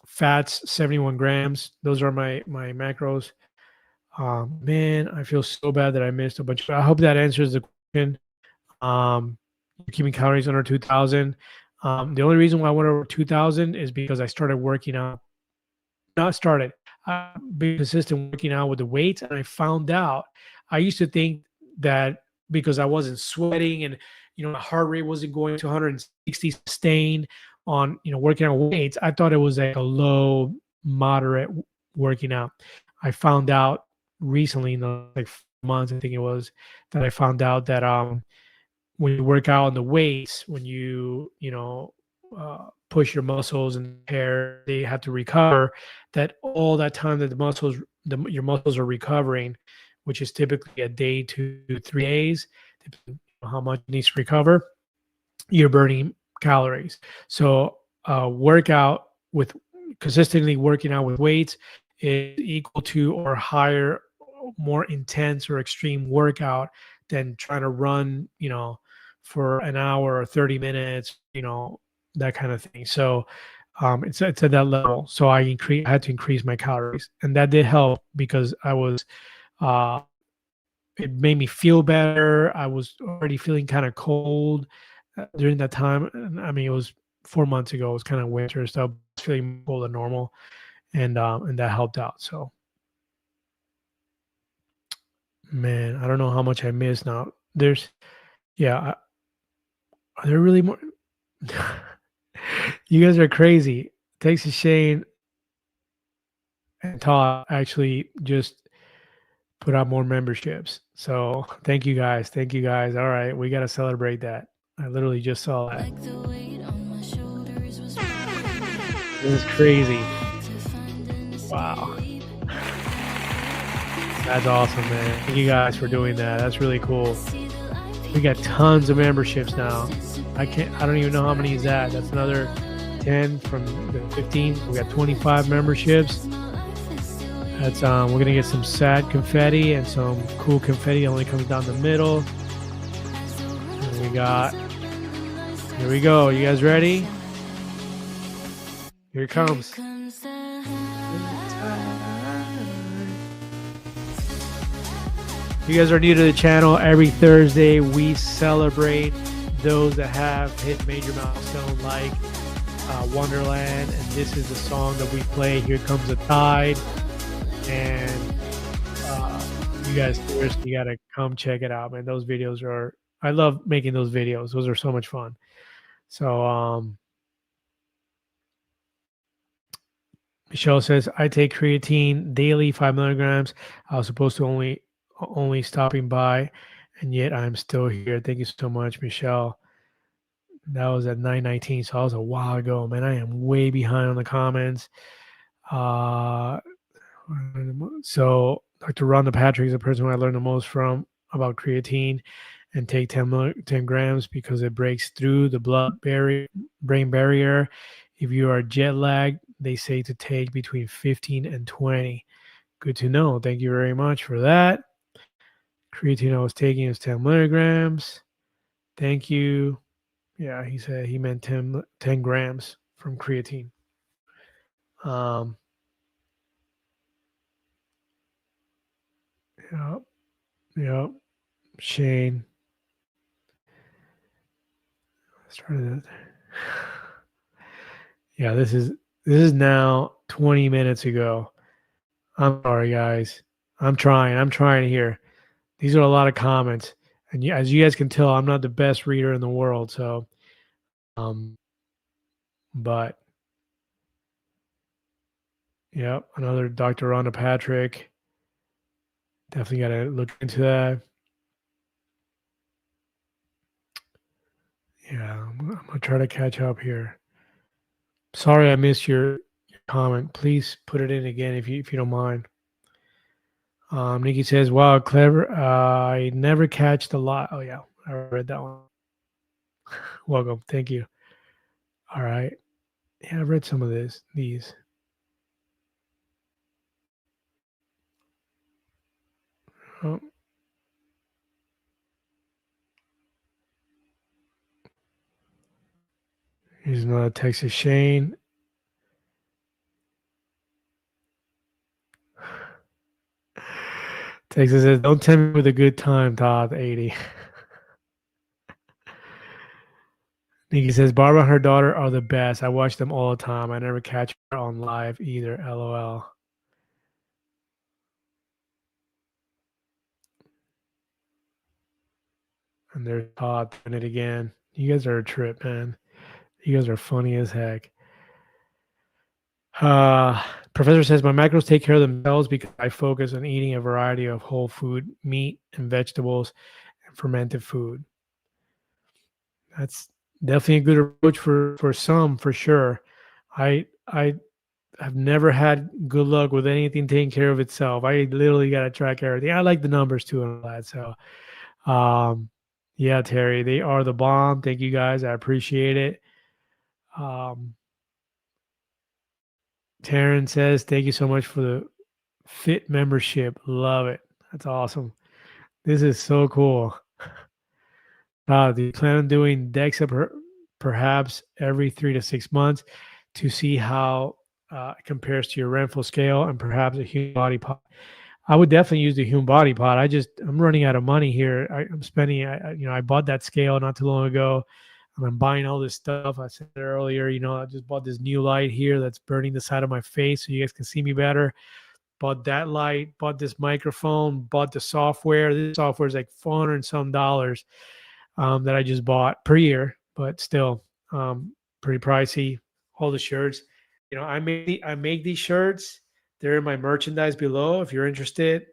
Fats 71 grams. Those are my macros. Man, I feel so bad that I missed a bunch. I hope that answers the question. Keeping calories under 2,000. The only reason why I went over 2,000 is because I started working out. Not started. Being consistent working out with the weights, and I found out. I used to think that because I wasn't sweating and my heart rate wasn't going to 160 sustained on working on weights, I thought it was like a low, moderate working out. I found out recently in the like months, I think it was, that I found out that when you work out on the weights, when you push your muscles and hair, they have to recover. That all that time that your muscles are recovering, which is typically a day to 3 days, depending on how much it needs to recover, you're burning calories. So workout with consistently working out with weights is equal to or higher, more intense or extreme workout than trying to run, for an hour or 30 minutes, that kind of thing. So it's at that level. So I had to increase my calories, and that did help because I was it made me feel better. I was already feeling kind of cold during that time. I mean, it was 4 months ago. It was kind of winter stuff, feeling cold than normal, and that helped out. So, man, I don't know how much I missed now. Are there really more? You guys are crazy. Texas Shane and Todd actually just put out more memberships. So thank you guys. Thank you guys. All right. We got to celebrate that. I literally just saw that. Like the weight on my shoulders was This is crazy. Wow. That's awesome, man. Thank you guys for doing that. That's really cool. We got tons of memberships now. I don't even know how many is that. That's another 10 from the 15. We got 25 memberships. That's we're gonna get some sad confetti and some cool confetti that only comes down the middle. And we got, here we go. You guys ready? Here it comes. If you guys are new to the channel, every Thursday we celebrate those that have hit major milestone like Wonderland, and this is the song that we play. Here Comes the Tide, and you guys seriously gotta come check it out, man. Those videos I love making those videos. Those are so much fun. So Michelle says, I take creatine daily, 5 milligrams. I was supposed to only stopping by, and yet I'm still here. Thank you so much, Michelle. That was at 9:19, so that was a while ago, man. I am way behind on the comments. Uh, so Dr. Rhonda Patrick is the person who I learned the most from about creatine, and take 10 grams because it breaks through the brain barrier. If you are jet lagged, they say to take between 15 and 20. Good to know. Thank you very much for that. Creatine I was taking is 10 milligrams. Thank you. Yeah, he said he meant 10 grams from creatine. Um, yeah, yeah. Shane started it. Yeah, this is now 20 minutes ago. I'm sorry, guys. I'm trying here. These are a lot of comments, and as you guys can tell, I'm not the best reader in the world. So, um, but yep, another Dr. Rhonda Patrick. Definitely got to look into that. Yeah, I'm gonna try to catch up here. Sorry, I missed your comment. Please put it in again if you don't mind. Nikki says, "Wow, clever. I never catch the lot." Oh yeah, I read that one. Welcome. Thank you. All right. Yeah, I've read some of these. Oh, here's another Texas Shane. Texas says, "Don't tell me with a good time, Todd." 80. Nikki says, "Barbara and her daughter are the best. I watch them all the time. I never catch her on live either. LOL." And there's Todd doing it again. You guys are a trip, man. You guys are funny as heck. Uh, Professor says my macros take care of themselves because I focus on eating a variety of whole food, meat and vegetables, and fermented food. That's definitely a good approach for some, for sure. I have never had good luck with anything taking care of itself. I literally got to track everything. I like the numbers too and all that. So, um, yeah, Terry, they are the bomb. Thank you guys. I appreciate it. Um, Taryn says, thank you so much for the Fit membership. Love it. That's awesome. This is so cool. Do you plan on doing DEXA perhaps every 3 to 6 months to see how it compares to your Renfrew scale and perhaps a human body pod? I would definitely use the human body pod. I'm running out of money here. I'm spending. I bought that scale not too long ago, and I'm buying all this stuff. I said earlier, I just bought this new light here that's burning the side of my face so you guys can see me better. Bought that light, bought this microphone, bought the software. This software is like $400 and some dollars that I just bought per year, but still pretty pricey. All the shirts, I make these shirts. They're in my merchandise below. If you're interested,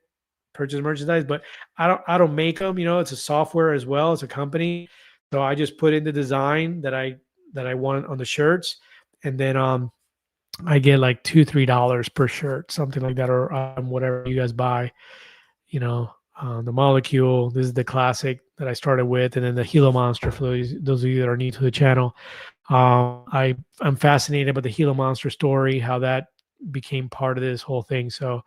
purchase merchandise. But I don't make them. It's a software as well. It's a company, so I just put in the design that I want on the shirts, and then I get like $2-3 per shirt, something like that, or whatever you guys buy. The molecule. This is the classic that I started with, and then the Gila Monster for those of you that are new to the channel. I'm fascinated by the Gila Monster story, how that became part of this whole thing. So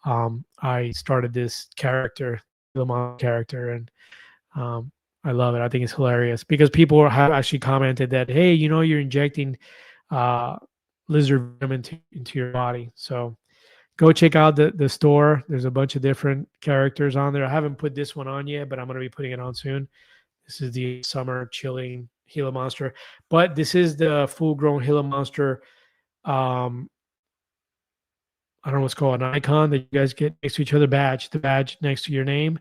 I started this character, Gila Monster character, and um, I love it. I think it's hilarious because people have actually commented that, hey, you're injecting uh, lizard venom into your body. So go check out the store. There's a bunch of different characters on there. I haven't put this one on yet, but I'm going to be putting it on soon. This is the summer chilling Gila Monster, but this is the full grown Gila Monster. I don't know what's called, an icon that you guys get next to each other. Badge, the badge next to your name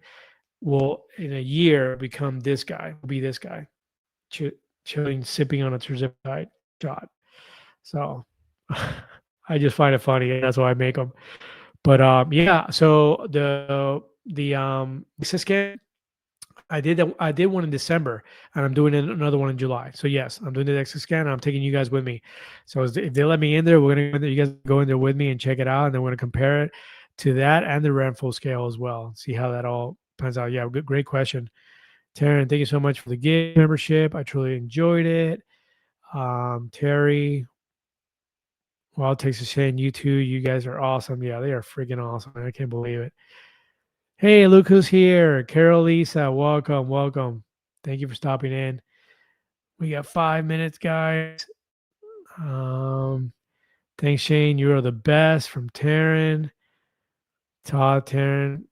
will in a year become this guy. Will be this guy, chilling, sipping on a terzipatide shot. So I just find it funny, and that's why I make them. But yeah. So the DEXA scan, I did one in December, and I'm doing another one in July. So yes, I'm doing the DEXA scan. And I'm taking you guys with me. So if they let me in there, we're gonna go in there, you guys go in there with me and check it out, and then we're gonna compare it to that and the Ramful scale as well. See how that all pans out. Yeah, good, great question, Taryn. Thank you so much for the gift membership. I truly enjoyed it. Terry, Wild Texas Shane, you too. You guys are awesome. Yeah, they are freaking awesome. I can't believe it. Hey, look who's here. Carol Lisa, welcome, welcome. Thank you for stopping in. We got 5 minutes, guys. Thanks, Shane. You are the best from Taryn. Todd, Taryn.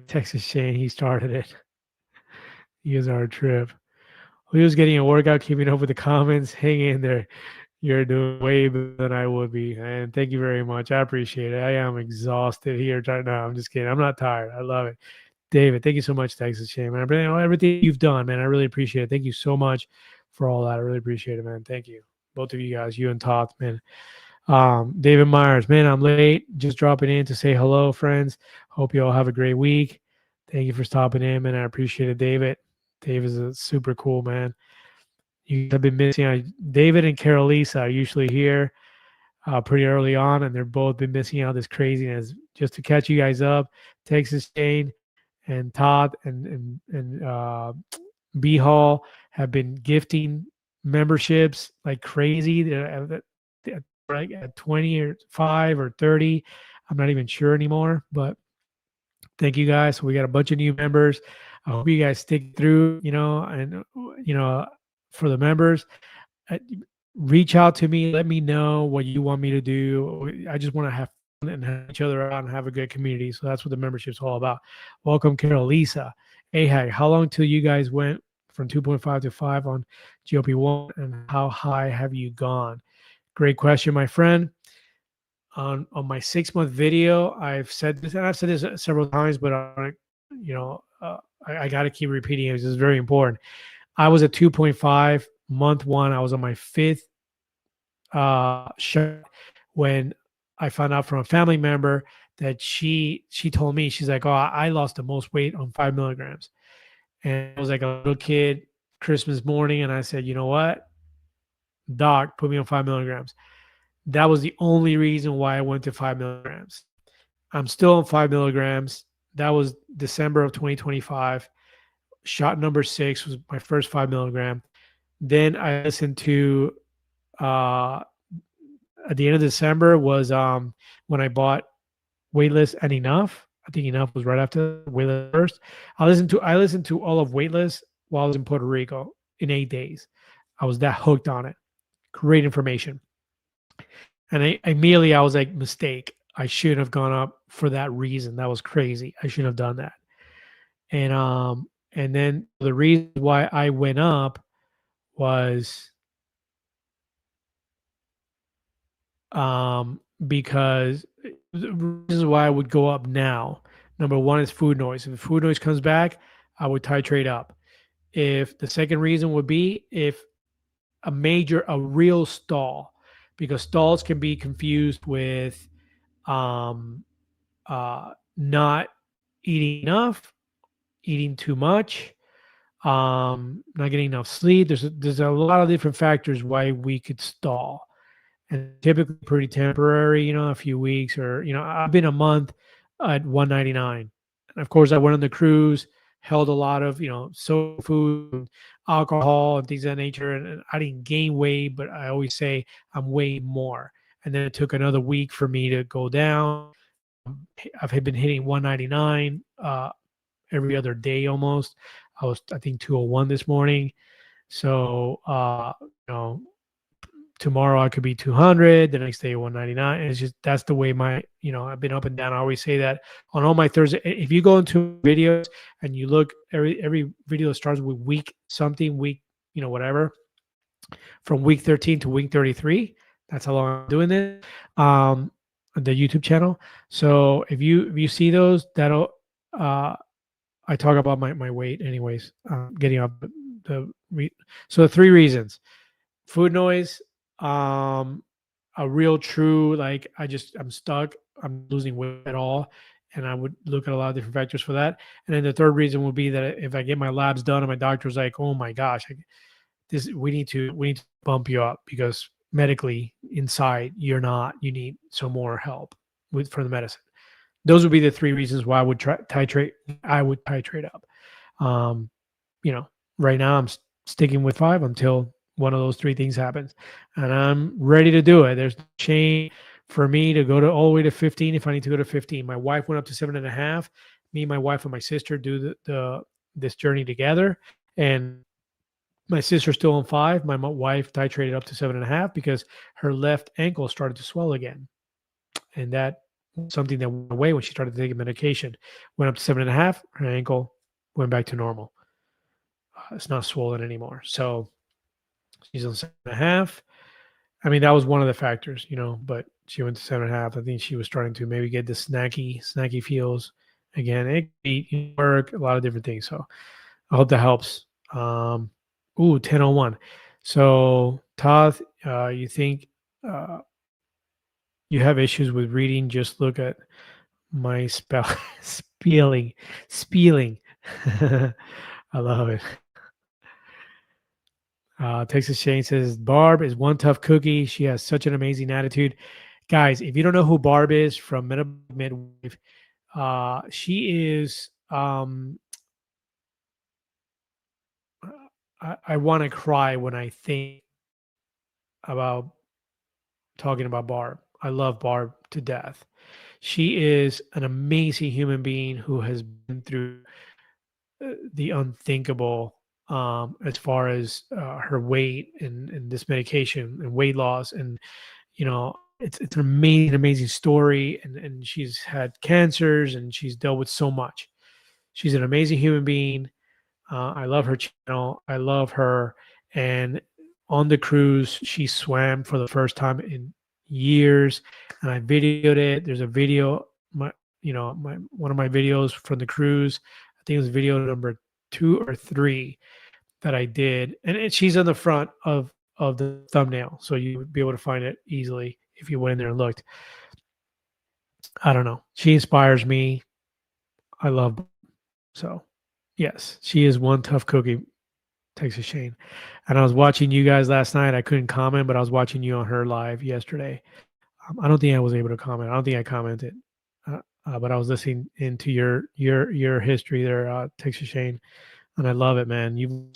Texas Shane, he started it. He is our trip. He was getting a workout, keeping up with the comments. Hang in there. You're doing way better than I would be. And thank you very much. I appreciate it. I am exhausted here right now. I'm just kidding. I'm not tired. I love it. David, thank you so much, Texas Shane. Man, everything you've done, man, I really appreciate it. Thank you so much for all that. I really appreciate it, man. Thank you. Both of you guys, you and Todd, man. David Myers, man, I'm late. Just dropping in to say hello, friends. Hope you all have a great week. Thank you for stopping in, man. I appreciate it, David. Dave is a super cool man. You have been missing. David and Carol Lisa are usually here pretty early on, and they're both been missing out this craziness. Just to catch you guys up, Texas Shane and Todd and B Hall have been gifting memberships like crazy. They're like at 20 or 5 or 30. I'm not even sure anymore, but thank you guys. So we got a bunch of new members. I hope you guys stick through, and for the members, uh, reach out to me. Let me know what you want me to do. I just want to have fun and help each other out and have a good community. So that's what the membership's all about. Welcome, Carol Lisa. Hey, how long till you guys went from 2.5 to 5 on GLP-1, and how high have you gone? Great question, my friend. On my 6-month video, I've said this, and I've said this several times, but I got to keep repeating it. This is very important. I was at 2.5 month 1. I was on my 5th shot when I found out from a family member that she told me, she's like, oh, I lost the most weight on 5 milligrams. And I was like a little kid, Christmas morning, and I said, you know what, doc, put me on 5 milligrams. That was the only reason why I went to 5 milligrams. I'm still on 5 milligrams. That was December of 2025. Shot number 6 was my first 5 milligram. Then I listened to at the end of December was when I bought Weightless and Enough. I think Enough was right after Weightless first. I listened to all of Weightless while I was in Puerto Rico in 8 days. I was that hooked on it. Great information. And I was like, mistake. I shouldn't have gone up for that reason. That was crazy. I shouldn't have done that. And then the reason why I went up was because the reason why I would go up now. Number one is food noise. If the food noise comes back, I would titrate up. If the second reason would be if a real stall, because stalls can be confused with not eating enough, eating too much, not getting enough sleep. There's a lot of different factors why we could stall, and typically pretty temporary. A few weeks, or I've been a month at 199, and of course I went on the cruise, held a lot of soul food, and alcohol, and things of that nature, and I didn't gain weight, but I always say I'm weighing more. And then it took another week for me to go down. I've been hitting 199 every other day almost. I think 201 this morning. So tomorrow I could be 200, the next day 199. And it's just that's the way I've been up and down. I always say that on all my Thursday. If you go into videos and you look, every video starts with week whatever, from week 13 to week 33. That's how long I'm doing this. The YouTube channel. So if you see those, that'll I talk about my weight anyways, getting up so the 3 reasons: food noise, a real true, like I'm stuck, I'm losing weight at all. And I would look at a lot of different factors for that. And then the third reason would be that if I get my labs done and my doctor's like, oh my gosh, this we need to bump you up because medically inside you're not, you need some more help with for the medicine. Those would be the three reasons why I would titrate up. Um, you know, right now sticking with 5 until one of those three things happens, and I'm ready to do it. There's no shame for me to go to all the way to 15 if I need to go to 15. My wife went up to 7.5. Me, my wife, and my sister do the this journey together, and my sister's still on 5. My wife titrated up to 7.5 because her left ankle started to swell again, and that was something that went away when she started taking medication. Went up to 7.5. Her ankle went back to normal. It's not swollen anymore. So she's on 7.5. I mean, that was one of the factors, but she went to 7.5. I think she was starting to maybe get the snacky feels again. It could be work, a lot of different things. So I hope that helps. 10:01. So Todd, you think uh, you have issues with reading? Just look at my spelling. I love it. Texas Shane says Barb is one tough cookie. She has such an amazing attitude. Guys, if you don't know who Barb is from Midwife, she is. I want to cry when I think about talking about Barb. I love Barb to death. She is an amazing human being who has been through the unthinkable as far as her weight and this medication and weight loss. And it's an amazing story, and she's had cancers and she's dealt with so much. She's an amazing human being. I love her channel. I love her. And on the cruise, she swam for the first time in years, and I videoed it. There's a video, my one of my videos from the cruise. I think it was video number 2 or 3 that I did, and she's on the front of the thumbnail, so you would be able to find it easily if you went in there and looked. I don't know. She inspires me. I love. So, yes, she is one tough cookie. Texas Shane. And I was watching you guys last night. I couldn't comment, but I was watching you on her live yesterday. I don't think I was able to comment. I don't think I commented, but I was listening into your history there, Texas Shane, and I love it, man. You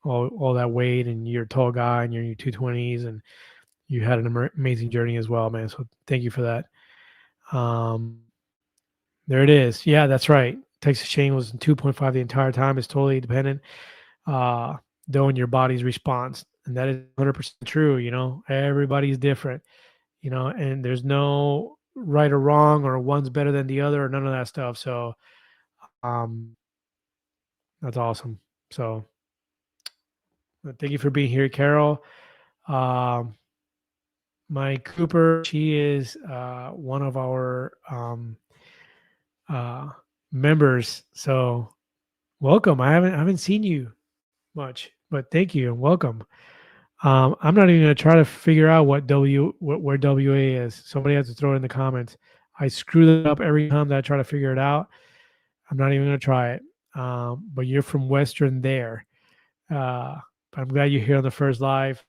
all that weight, and you're a tall guy, and you're in your 220s, and you had an amazing journey as well, man. So thank you for that. There it is. Yeah, that's right. Texas Shane was in 2.5 the entire time. It's totally dependent, uh, though, on your body's response, and that is 100% true. Everybody's different. And there's no right or wrong, or one's better than the other, or none of that stuff. So, um, that's awesome. So, thank you for being here, Carol. Um, my Cooper, she is one of our uh, members. So, welcome. I haven't seen you much, but thank you and welcome. I'm not even going to try to figure out where WA is. Somebody has to throw it in the comments. I screw it up every time that I try to figure it out. I'm not even going to try it. But you're from Western there. But I'm glad you're here on the first live.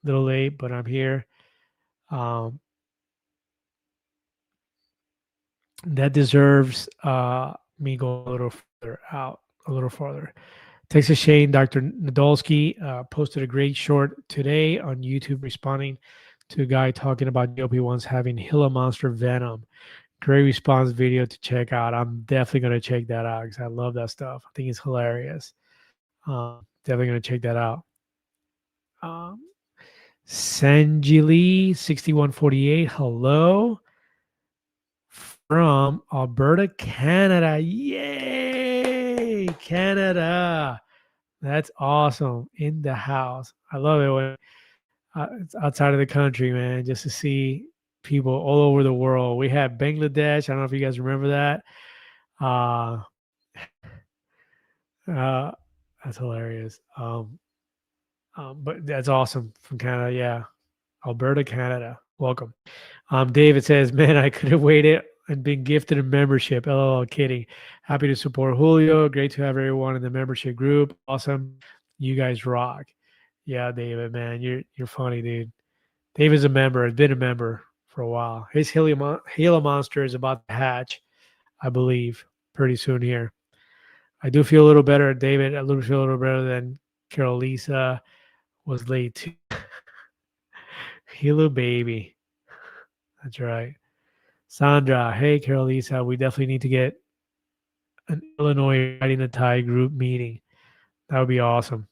A little late, but I'm here. Um, that deserves me going a little further out, a little farther. Texas Shane, Dr. Nadolski posted a great short today on YouTube responding to a guy talking about GLP-1s having Gila monster venom. Great response video to check out. I'm definitely going to check that out because I love that stuff. I think it's hilarious. Definitely going to check that out. Sanjili 6148, hello from Alberta, Canada. Yay, Canada. That's awesome. In the house. I love it when it's outside of the country, man, just to see people all over the world. We had Bangladesh. I don't know if you guys remember that. Uh, uh, that's hilarious. But that's awesome from Canada. Yeah. Alberta, Canada. Welcome. David says, man, I could have waited and been gifted a membership. LOL, kidding. Happy to support Julio. Great to have everyone in the membership group. Awesome. You guys rock. Yeah, David, man, you're funny, dude. David's a member. Has been a member for a while. His Gila monster is about to hatch, I believe, pretty soon here. I do feel a little better, David. Feel a little better than Carol Lisa was late too. Gila baby. That's right. Sandra, hey, Carol Lisa, we definitely need to get an Illinois Riding the Tide group meeting. That would be awesome.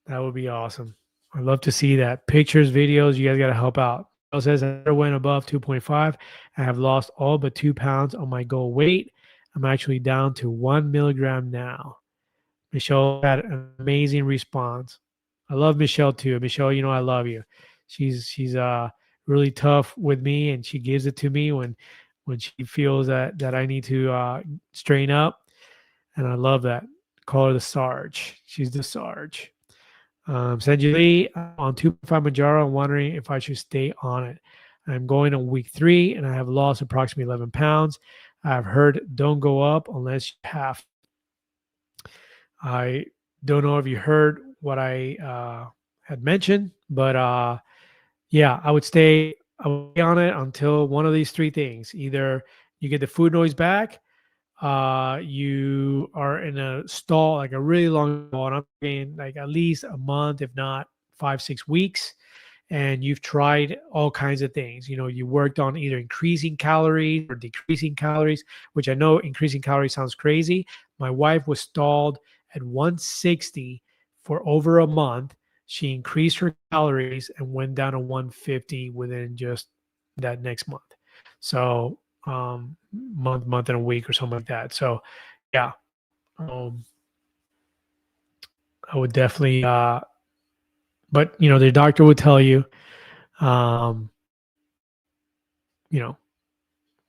That would be awesome. I'd love to see that. Pictures, videos, you guys got to help out. It says I never went above 2.5. I have lost all but 2 pounds on my goal weight. I'm actually down to 1 milligram now. Michelle had an amazing response. I love Michelle too. Michelle, you know I love you. She's really tough with me, and she gives it to me when she feels that I need to strain up, and I love that. Call her the Sarge. She's the Sarge. Sanjay Lee, on 2.5 Manjaro, I'm wondering if I should stay on it. I'm going on week 3, and I have lost approximately 11 pounds. I've heard don't go up unless you have. I don't know if you heard what I had mentioned, but yeah, I would stay on it until one of these 3 things. Either you get the food noise back, you are in a stall, like a really long stall, and I'm saying like at least a month, if not 5-6 weeks, and you've tried all kinds of things. You know, you worked on either increasing calories or decreasing calories, which I know increasing calories sounds crazy. My wife was stalled at 160 for over a month. She increased her calories and went down to 150 within just that next month. So month and a week or something like that. So yeah, I would definitely but you know, the doctor would tell you you know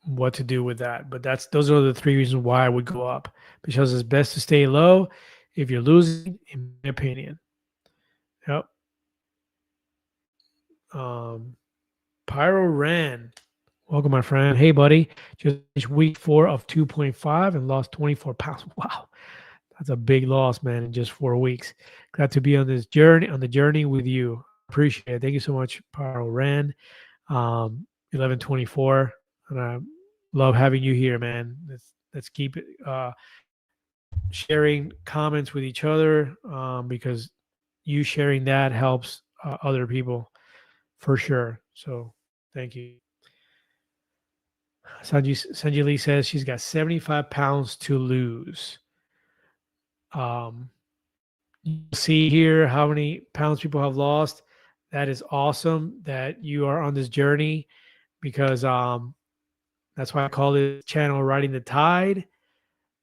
what to do with that. But those are the 3 reasons why I would go up, because it's best to stay low if you're losing, in my opinion. Yep. Pyro Ran, welcome, my friend. Hey, buddy. Just finished week 4 of 2.5 and lost 24 pounds. Wow, that's a big loss, man, in just 4 weeks. Glad to be on the journey with you. Appreciate it. Thank you so much, Pyro Ran. 1124, and I love having you here, man. Let's keep it sharing comments with each other, because you sharing that helps other people for sure. So thank you. Sanjay Lee says she's got 75 pounds to lose. You see here how many pounds people have lost. That is awesome that you are on this journey, because that's why I call this channel Riding the Tide,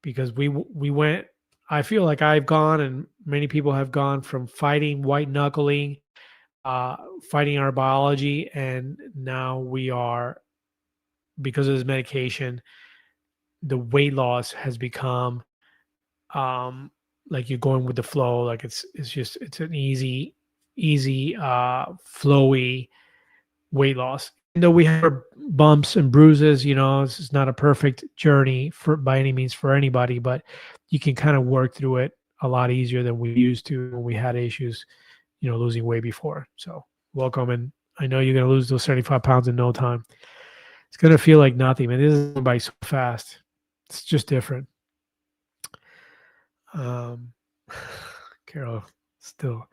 because we went, I feel like I've gone and many people have gone from fighting white knuckling, fighting our biology, and now we are, because of this medication, the weight loss has become like you're going with the flow. Like it's an easy flowy weight loss. Even though we have our bumps and bruises, you know, it's not a perfect journey for by any means for anybody, but you can kind of work through it a lot easier than we used to when we had issues, you know, losing weight before. So welcome, and I know you're gonna lose those 75 pounds in no time. It's gonna feel like nothing, man. This is going by so fast. It's just different. Carol still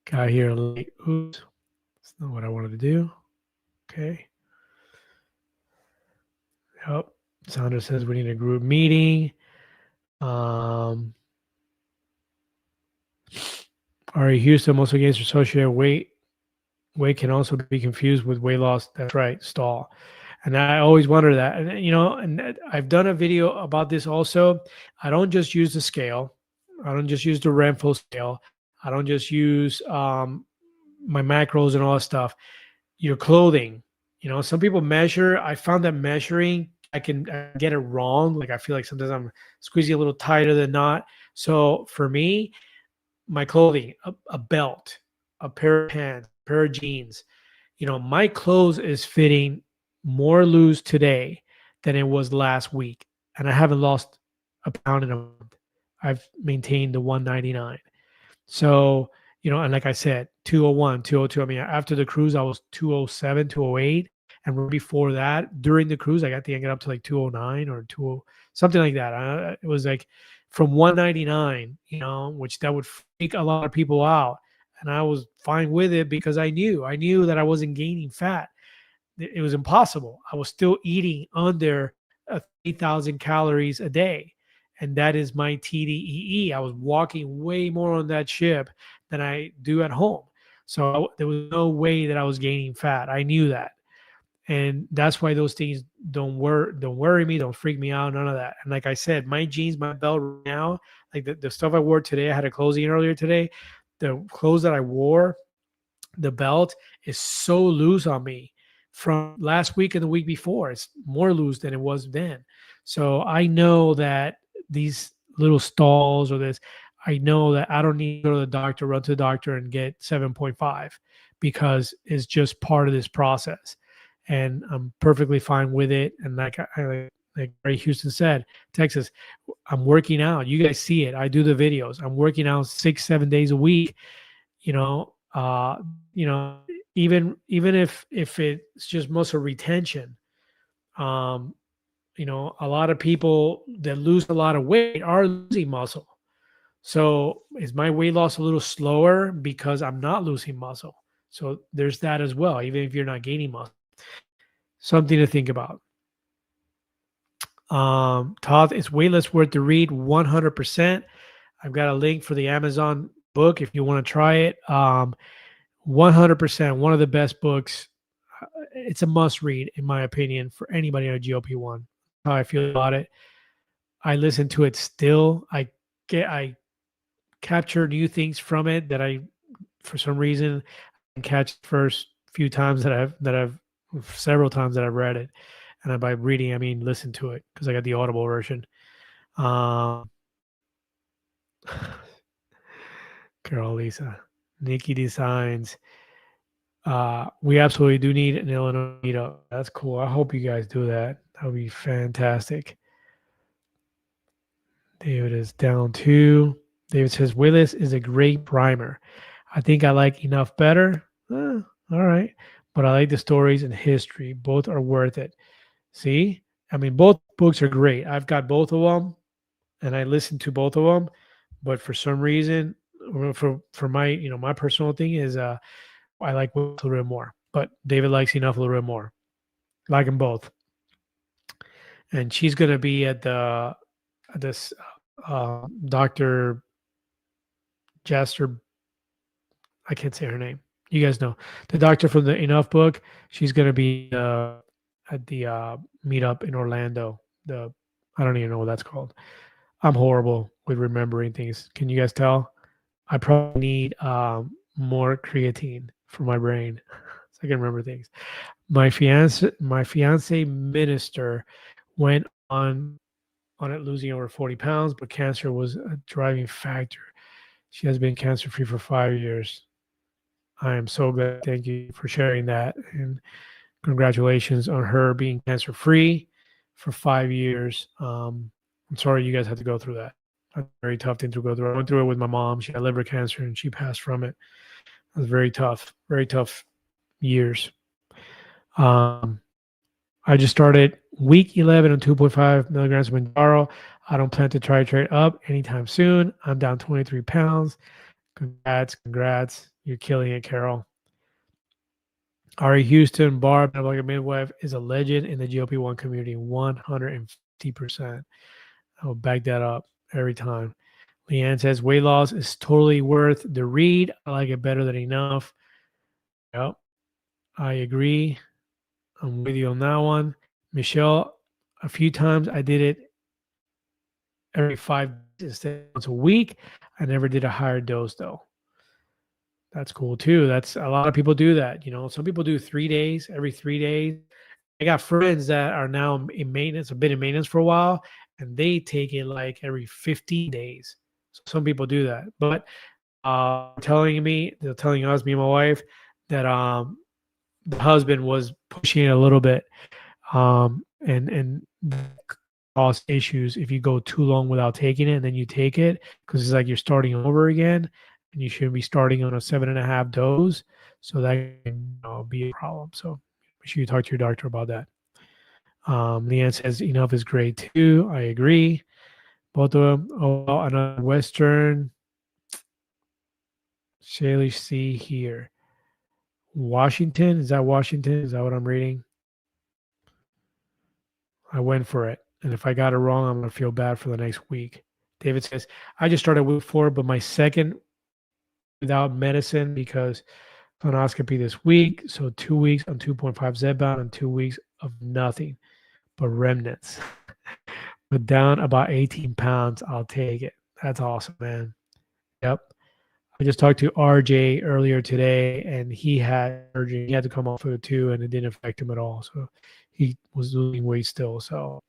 got here late. Oops, that's not what I wanted to do. Okay. Yep. Sandra says we need a group meeting. Ari Houston, also against associated weight can also be confused with weight loss. That's right, stall. And I always wonder that. And, you know, and I've done a video about this also. I don't just use the scale. I don't just use the Renfro scale. I don't just use my macros and all that stuff. Your clothing, you know, some people measure. I found that measuring, I can get it wrong. Like I feel like sometimes I'm squeezing a little tighter than not. So for me, my clothing, a belt, a pair of pants, pair of jeans. My clothes is fitting more loose today than it was last week. And I haven't lost a pound in a month. I've maintained the 199. So, and like I said, 201, 202. I mean, after the cruise, I was 207, 208. And right before that, during the cruise, I think I got up to like 209 or 20, something like that. It was like from 199, which that would freak a lot of people out. And I was fine with it because I knew that I wasn't gaining fat. It was impossible. I was still eating under 3,000 calories a day. And that is my TDEE. I was walking way more on that ship than I do at home. So there was no way that I was gaining fat. I knew that. And that's why those things don't worry me, don't freak me out, none of that. And like I said, my jeans, my belt right now, like the stuff I wore today, I had a closing earlier today. The clothes that I wore, the belt is so loose on me from last week and the week before. It's more loose than it was then. So I know that these little stalls or this, I know that I don't need to go to the doctor, run to the doctor and get 7.5 because it's just part of this process. And I'm perfectly fine with it. And like Ray Houston said, Texas, I'm working out. You guys see it. I do the videos. I'm working out 6-7 days a week. You know, uh, even if it's just muscle retention, um, a lot of people that lose a lot of weight are losing muscle. So is my weight loss a little slower because I'm not losing muscle? So there's that as well, even if you're not gaining muscle. Something to think about. Todd, it's way less worth to read 100%. I've got a link for the Amazon book if you want to try it. 100%, one of the best books. It's a must read, in my opinion, for anybody on GLP-1. How I feel about it. I listen to it still. I capture new things from it that I, for some reason, can catch the first few times that I've several times that I've read it. And by reading, I mean listen to it because I got the Audible version. Carol, Lisa, Nikki Designs. We absolutely do need an Illinois meetup. That's cool. I hope you guys do that. That would be fantastic. David is down 2. David says, Willis is a great primer. I think I like Enough better. All right. But I like the stories and history. Both are worth it. See? I mean, both books are great. I've got both of them, and I listened to both of them. But for some reason, for my my personal thing is I like Willis a little bit more. But David likes Enough a little bit more. Like them both. And she's gonna be at this Dr. Jaster. I can't say her name. You guys know the doctor from the Enough book. She's going to be at the meetup in Orlando. I don't even know what that's called. I'm horrible with remembering things. Can you guys tell? I probably need more creatine for my brain so I can remember things. My fiance minister went on it losing over 40 pounds, but cancer was a driving factor. She has been cancer free for 5 years. I am so glad. Thank you for sharing that. And congratulations on her being cancer free for 5 years. I'm sorry you guys had to go through that. That's a very tough thing to go through. I went through it with my mom. She had liver cancer and she passed from it. It was very tough years. I just started week 11 on 2.5 milligrams of Manjaro. I don't plan to titrate up anytime soon. I'm down 23 pounds. Congrats. You're killing it, Carol. Ari Houston, Barb, like a midwife, is a legend in the GLP-1 community, 150%. I will back that up every time. Leanne says, weight loss is totally worth the read. I like it better than Enough. Yep, I agree. I'm with you on that one. Michelle, a few times I did it every 5 days instead of once a week. I never did a higher dose though. That's cool too. That's a lot of people do that. Some people do 3 days, every 3 days. I got friends that are now in maintenance, have been in maintenance for a while, and they take it like every 15 days. So some people do that. But they're telling us, me and my wife, that the husband was pushing it a little bit, and cause issues if you go too long without taking it and then you take it, because it's like you're starting over again, and you shouldn't be starting on a 7.5 dose. So that can be a problem. So make sure you talk to your doctor about that. Leanne says enough is great too. I agree. Both of them. Oh, well, another Western. Shaley C here. Washington? Is that Washington? Is that what I'm reading? I went for it. And if I got it wrong, I'm going to feel bad for the next week. David says, I just started week 4, but my second without medicine because colonoscopy this week. So 2 weeks on 2.5 Zepbound and 2 weeks of nothing but remnants. But down about 18 pounds, I'll take it. That's awesome, man. Yep. I just talked to RJ earlier today, and he had surgery. He had to come off of it too, and it didn't affect him at all. So he was losing weight still. So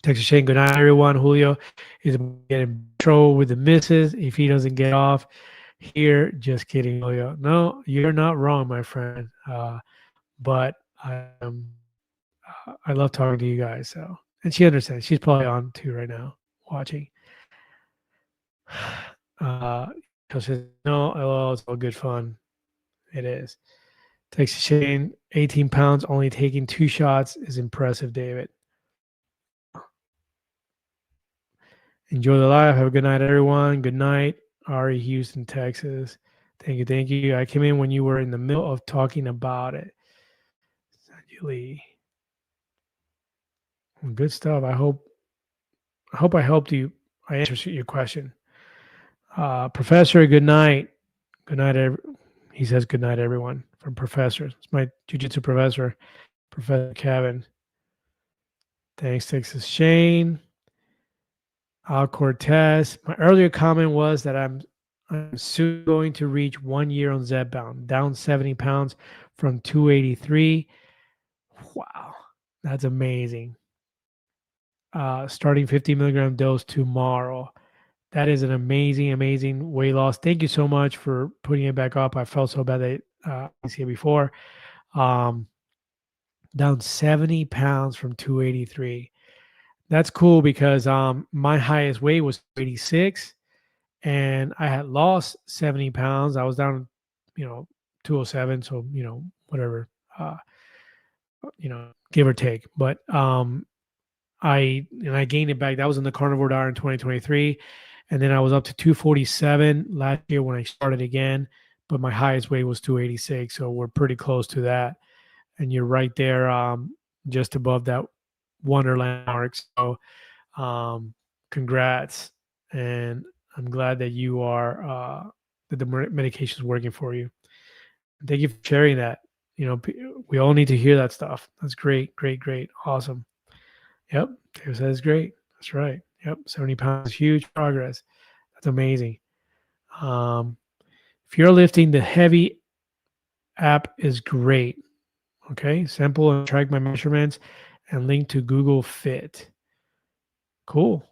Texas Shane, good night, everyone. Julio is getting trouble with the misses if he doesn't get off here. Just kidding, Julio. No, you're not wrong, my friend. But I love talking to you guys. So, and she understands. She's probably on too right now, watching. She says, no, LOL, it's all good fun. It is. Texas Shane, 18 pounds, only taking 2 shots is impressive, David. Enjoy the live. Have a good night, everyone. Good night. Ari, Houston, Texas. Thank you. Thank you. I came in when you were in the middle of talking about it. Lee. Good stuff. I hope I helped you. I answered your question. Professor, good night. Good night. He says good night, everyone. From Professor. It's my jiu-jitsu professor, Professor Kevin. Thanks, Texas Shane. Al Cortez. My earlier comment was that I'm soon going to reach 1 year on Zepbound, down 70 pounds from 283. Wow, that's amazing. Starting 50 milligram dose tomorrow. That is an amazing, amazing weight loss. Thank you so much for putting it back up. I felt so bad that I see it before. Down 70 pounds from 283. That's cool because my highest weight was 86, and I had lost 70 pounds. I was down, 207. So, whatever, give or take. But I gained it back. That was in the carnivore diet in 2023. And then I was up to 247 last year when I started again, but my highest weight was 286. So we're pretty close to that. And you're right there, just above that Wonderland mark. So congrats. And I'm glad that you are, that the medication is working for you. Thank you for sharing that. We all need to hear that stuff. That's great, great, great. Awesome. Yep. Dave says great. That's right. Yep. 70 pounds, huge progress. That's amazing. If you're lifting, the heavy app is great. Okay. Simple and track my measurements and link to Google Fit. Cool.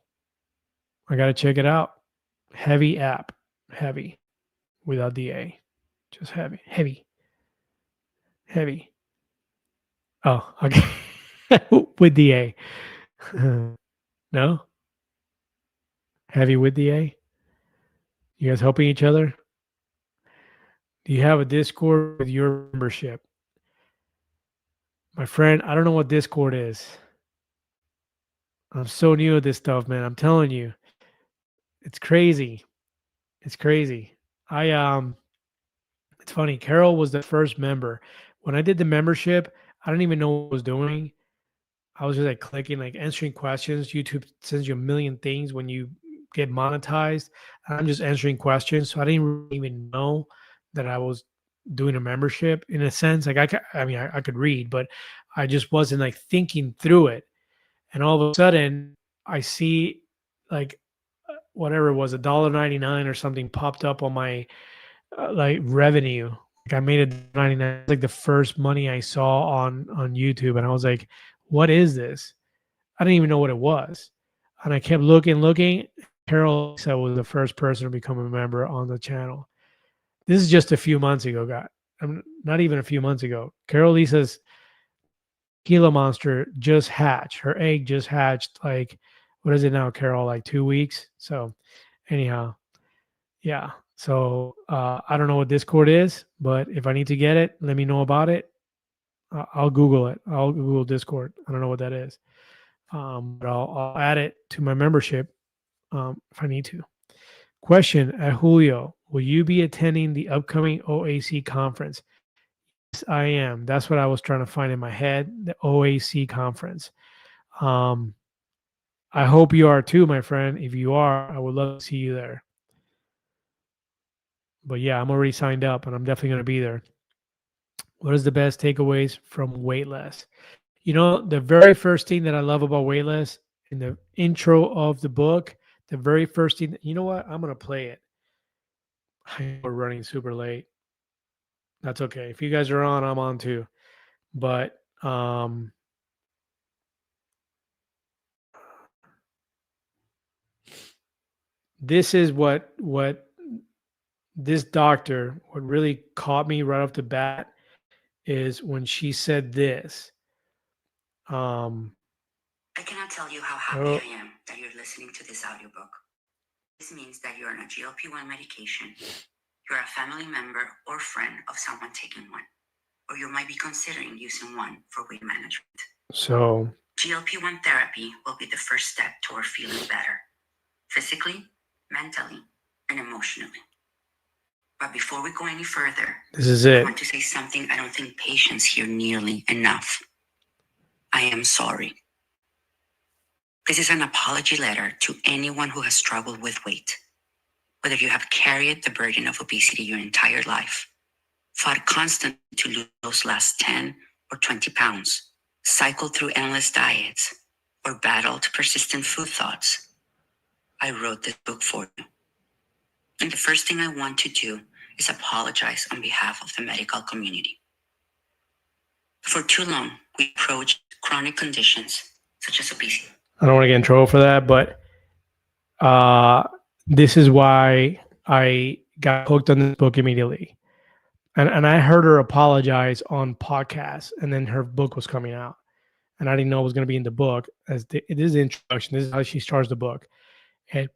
I got to check it out. Heavy app. Heavy without the A. Just heavy. Heavy. Heavy. Oh, okay. With the A. No? Heavy with the A? You guys helping each other? Do you have a Discord with your membership? My friend, I don't know what Discord is. I'm so new at this stuff, man. I'm telling you. It's crazy. It's crazy. It's funny. Carol was the first member. When I did the membership, I didn't even know what I was doing. I was just like clicking, like answering questions. YouTube sends you a million things when you get monetized. I'm just answering questions. So I didn't really even know that I was doing a membership in a sense. Like I could read, but I just wasn't like thinking through it. And all of a sudden I see like whatever it was, $1.99 or something popped up on my like revenue. Like I made it 99, like the first money I saw on YouTube. And I was like, what is this? I didn't even know what it was. And I kept looking. Carol said was the first person to become a member on the channel. This is just a few months ago, guys. not even a few months ago. Carol Lisa's Gila monster just hatched. Her egg just hatched. Like, what is it now, Carol? Like 2 weeks. So, anyhow, yeah. So I don't know what Discord is, but if I need to get it, let me know about it. I'll Google it. I'll Google Discord. I don't know what that is, but I'll add it to my membership if I need to. Question at Julio: will you be attending the upcoming OAC conference? Yes, I am. That's what I was trying to find in my head. The OAC conference. Um, I hope you are too, my friend. If you are, I would love to see you there. But yeah, I'm already signed up, and I'm definitely going to be there. What is the best takeaways from Weightless? You know, the very first thing that I love about Weightless in the intro of the book, the very first thing, you know what? I'm going to play it. I know we're running super late. That's okay. If you guys are on, I'm on too. But this is what this doctor, what really caught me right off the bat is when she said this. I cannot tell you how happy I am that you're listening to this audiobook. This means that you're on a GLP-1 medication, you're a family member or friend of someone taking one, or you might be considering using one for weight management. So GLP-1 therapy will be the first step toward feeling better, physically, mentally, and emotionally. But before we go any further, this is I it. want to say something I don't think patients hear nearly enough. I am sorry. This is an apology letter to anyone who has struggled with weight. Whether you have carried the burden of obesity your entire life, fought constantly to lose those last 10 or 20 pounds, cycled through endless diets, or battled persistent food thoughts, I wrote this book for you. And the first thing I want to do is apologize on behalf of the medical community. For too long, we approached chronic conditions such as obesity. I don't want to get in trouble for that, but this is why I got hooked on this book immediately. And I heard her apologize on podcasts, and then her book was coming out. And I didn't know it was going to be in the book. It is the introduction. This is how she starts the book. And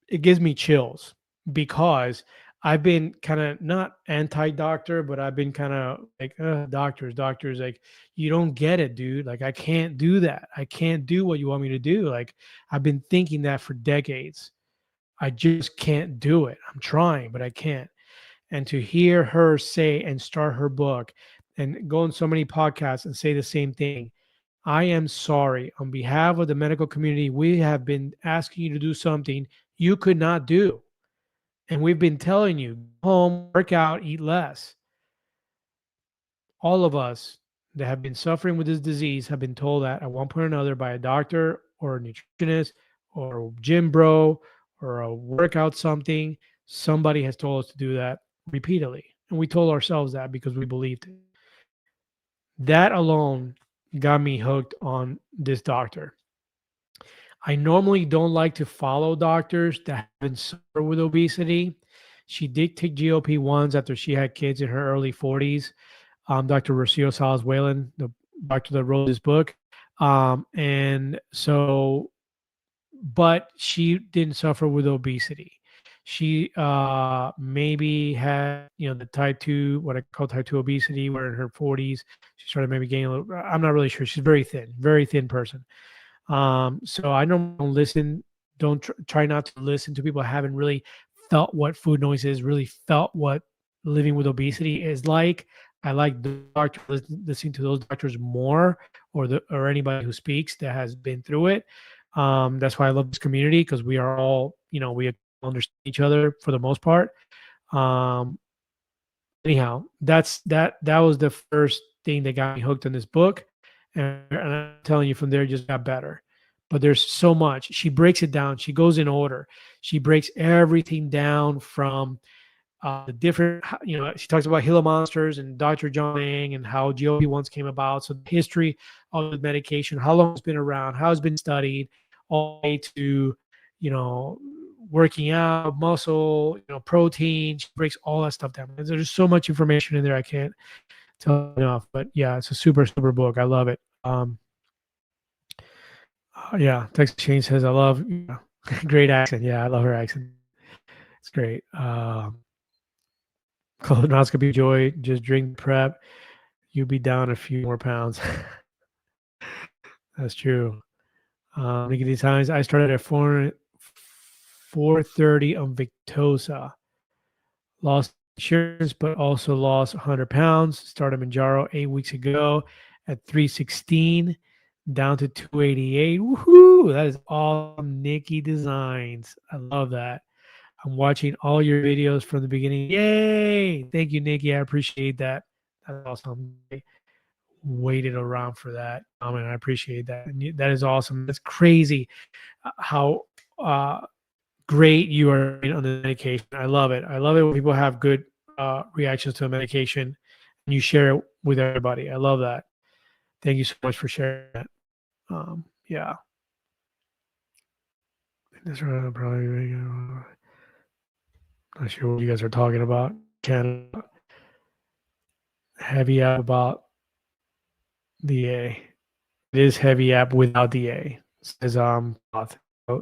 it gives me chills because I've been kind of not anti-doctor, but I've been kind of like, doctors, like, you don't get it, dude. Like, I can't do that. I can't do what you want me to do. Like, I've been thinking that for decades. I just can't do it. I'm trying, but I can't. And to hear her say and start her book and go on so many podcasts and say the same thing, I am sorry. On behalf of the medical community, we have been asking you to do something you could not do. And we've been telling you, go home, work out, eat less. All of us that have been suffering with this disease have been told that at one point or another by a doctor or a nutritionist or a gym bro or a workout something. Somebody has told us to do that repeatedly. And we told ourselves that because we believed it. That alone got me hooked on this doctor. I normally don't like to follow doctors that have been suffered with obesity. She did take GLP-1s after she had kids in her early 40s. Dr. Rocio Salas Whalen, the doctor that wrote this book. And so, but she didn't suffer with obesity. She maybe had, the type 2, what I call type 2 obesity, where in her 40s, she started maybe gaining a little, I'm not really sure. She's very thin person. So I don't listen, don't try not to listen to people who haven't really felt what food noise is, really felt what living with obesity is like. I like the doctor listening to those doctors more, or anybody who speaks that has been through it. That's why I love this community, because we are all, we understand each other for the most part. Anyhow, that was the first thing that got me hooked on this book. And I'm telling you, from there, it just got better. But there's so much. She breaks it down. She goes in order. She breaks everything down from the different, she talks about Gila monsters and Dr. John Ang and how GLP-1s came about. So the history of the medication, how long it's been around, how it's been studied, all the way to, working out, muscle, protein. She breaks all that stuff down. There's so much information in there I can't tell enough. But yeah, it's a super super book. I love it. Yeah, Texas Shane says I love great accent. Yeah, I love her accent. It's great. Colonoscopy joy. Just drink prep. You'll be down a few more pounds. That's true. Nikki, these times I started at 430 on Victoza. Lost insurance, but also lost 100 pounds. Started Manjaro 8 weeks ago at 316, down to 288. Woohoo! That is awesome, Nikki Designs. I love that. I'm watching all your videos from the beginning. Yay! Thank you, Nikki. I appreciate that. That's awesome. I waited around for that comment. I appreciate that. That is awesome. That's crazy how great you are on the medication. I love it. I love it when people have good reactions to a medication and you share it with everybody. I love that. Thank you so much for sharing that. Yeah. That's right. Probably not sure what you guys are talking about. Can heavy app about the A. It is heavy app without the A. It says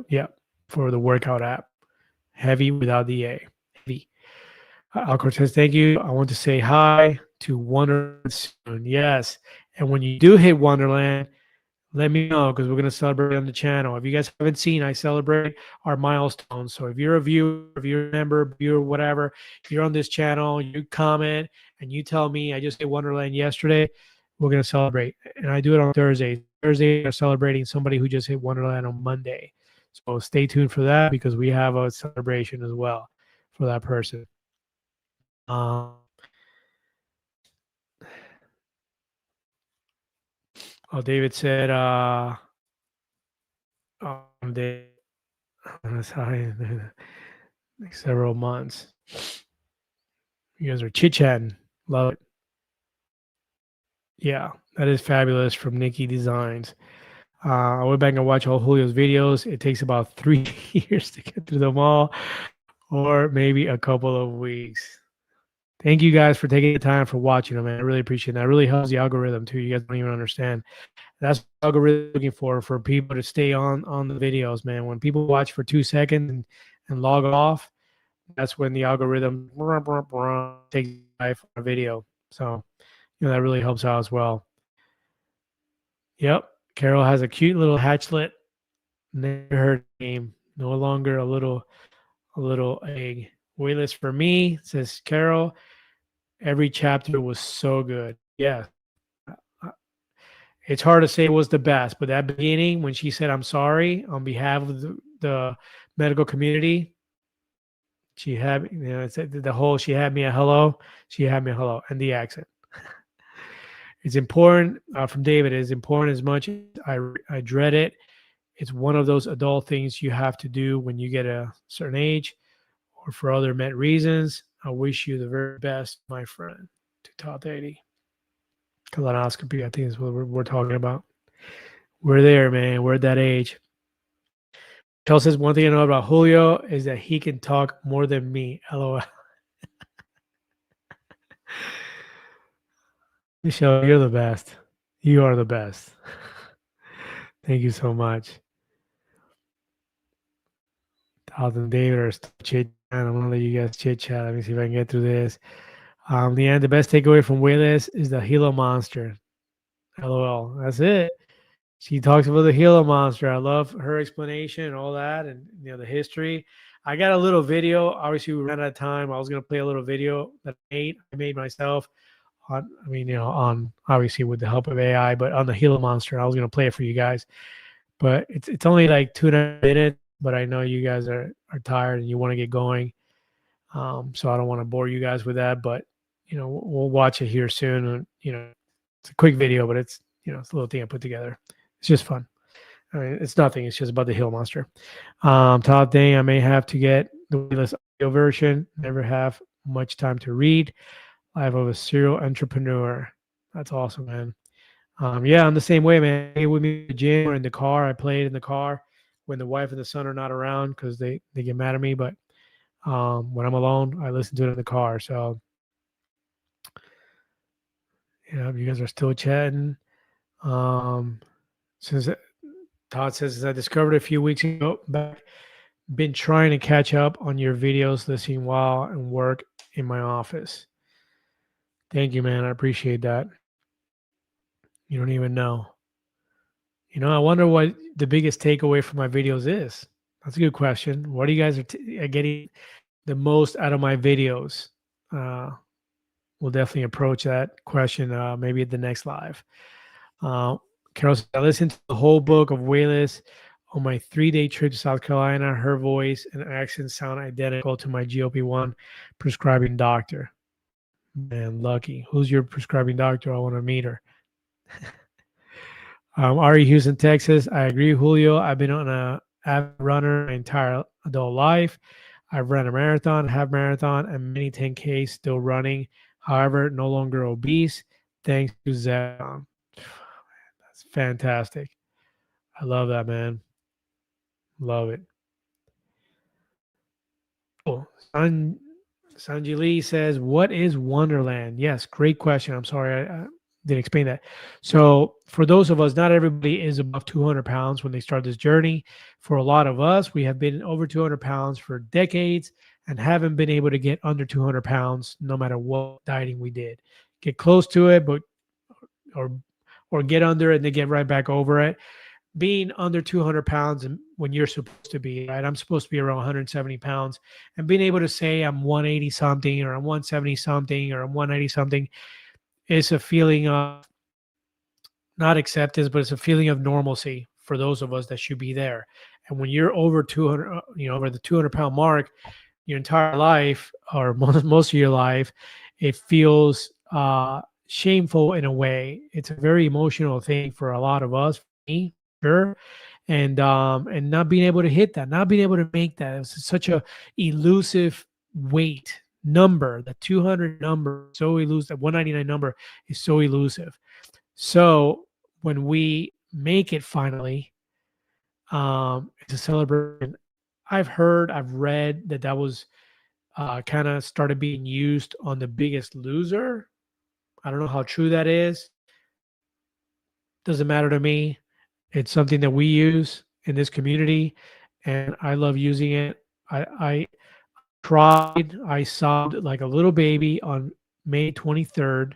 yeah, for the workout app. Heavy without the A. Heavy. Alcor says, thank you. I want to say hi to Wonderland soon. Yes. And when you do hit Wonderland, let me know because we're going to celebrate on the channel. If you guys haven't seen, I celebrate our milestones. So if you're a viewer, if you're a member, viewer, whatever, you're on this channel, you comment and you tell me I just hit Wonderland yesterday, we're going to celebrate. And I do it on Thursday. Thursday, we're celebrating somebody who just hit Wonderland on Monday. So stay tuned for that because we have a celebration as well for that person. Oh, David said, they like several months. You guys are chit chatting. Love it. Yeah, that is fabulous from Nikki Designs. I went back and watched all Julio's videos. It takes about 3 years to get through them all, or maybe a couple of weeks. Thank you guys for taking the time for watching them, man. I really appreciate that. It really helps the algorithm too. You guys don't even understand. That's what the algorithm is looking for people to stay on the videos, man. When people watch for 2 seconds and log off, that's when the algorithm takes life on a video. So, that really helps out as well. Yep. Carol has a cute little hatchlet. Never her name. No longer a little egg. Waitlist for me, says Carol. Every chapter was so good. Yeah. It's hard to say it was the best, but that beginning when she said, I'm sorry on behalf of the medical community, she had, it's the whole, she had me a hello, and the accent. It's important from David. It's important as much as I dread it. It's one of those adult things you have to do when you get a certain age or for other met reasons. I wish you the very best, my friend. To top 80. Colonoscopy, I think is what we're talking about. We're there, man. We're at that age. Michelle says, one thing I know about Julio is that he can talk more than me. LOL. Michelle, you're the best. You are the best. Thank you so much. Todd and David are still chit chat. I'm gonna let you guys chit chat. Let me see if I can get through this. Leanne, the best takeaway from Wayless is the Gila monster. LOL. That's it. She talks about the Gila monster. I love her explanation and all that, and the history. I got a little video. Obviously, we ran out of time. I was gonna play a little video that I made myself. On obviously with the help of AI, but on the Gila monster, I was gonna play it for you guys. But it's only like 2.5 minutes. But I know you guys are tired and you want to get going. So I don't want to bore you guys with that. But we'll watch it here soon. And it's a quick video, but it's it's a little thing I put together. It's just fun. I mean, it's nothing. It's just about the Hill Monster. Top thing, I may have to get the Waitlist audio version. Never have much time to read. Life of a serial entrepreneur. That's awesome, man. Yeah, I'm the same way, man. With me in the gym or in the car. I play it in the car when the wife and the son are not around because they get mad at me. But when I'm alone, I listen to it in the car. So you guys are still chatting. Since Todd says, I discovered a few weeks ago back, been trying to catch up on your videos, listening while and work in my office. Thank you, man. I appreciate that. You don't even know. I wonder what the biggest takeaway from my videos is. That's a good question. What do you guys are getting the most out of my videos? We'll definitely approach that question maybe at the next live. Carol said, I listened to the whole book of Wayless on my 3-day trip to South Carolina. Her voice and accent sound identical to my GLP-1 prescribing doctor. Man, lucky. Who's your prescribing doctor? I want to meet her. Ari, Houston, Texas. I agree, Julio. I've been on a avid runner my entire adult life. I've run a marathon, half marathon, and many 10Ks still running. However, no longer obese. Thanks to Zepbound. That's fantastic. I love that, man. Love it. Cool. Sanji Lee says, what is Wonderland? Yes, great question. I'm sorry I didn't explain that. So for those of us, not everybody is above 200 pounds when they start this journey. For a lot of us, we have been over 200 pounds for decades and haven't been able to get under 200 pounds no matter what dieting we did. Get close to it, but or get under it and then get right back over it. Being under 200 pounds and when you're supposed to be, right? I'm supposed to be around 170 pounds, and being able to say I'm 180 something or I'm 170 something or I'm 190 something is a feeling of not acceptance, but it's a feeling of normalcy for those of us that should be there. And when you're over 200, over the 200-pound mark, your entire life or most of your life, it feels shameful in a way. It's a very emotional thing for a lot of us, for me, sure. And not being able to hit that, not being able to make that. It's such a elusive weight number. The 200 number, so elusive. The 199 number is so elusive. So when we make it finally, it's a celebration. I've read that was kind of started being used on The Biggest Loser. I don't know how true that is. Doesn't matter to me. It's something that we use in this community, and I love using it. I cried. I sobbed like a little baby on May 23rd,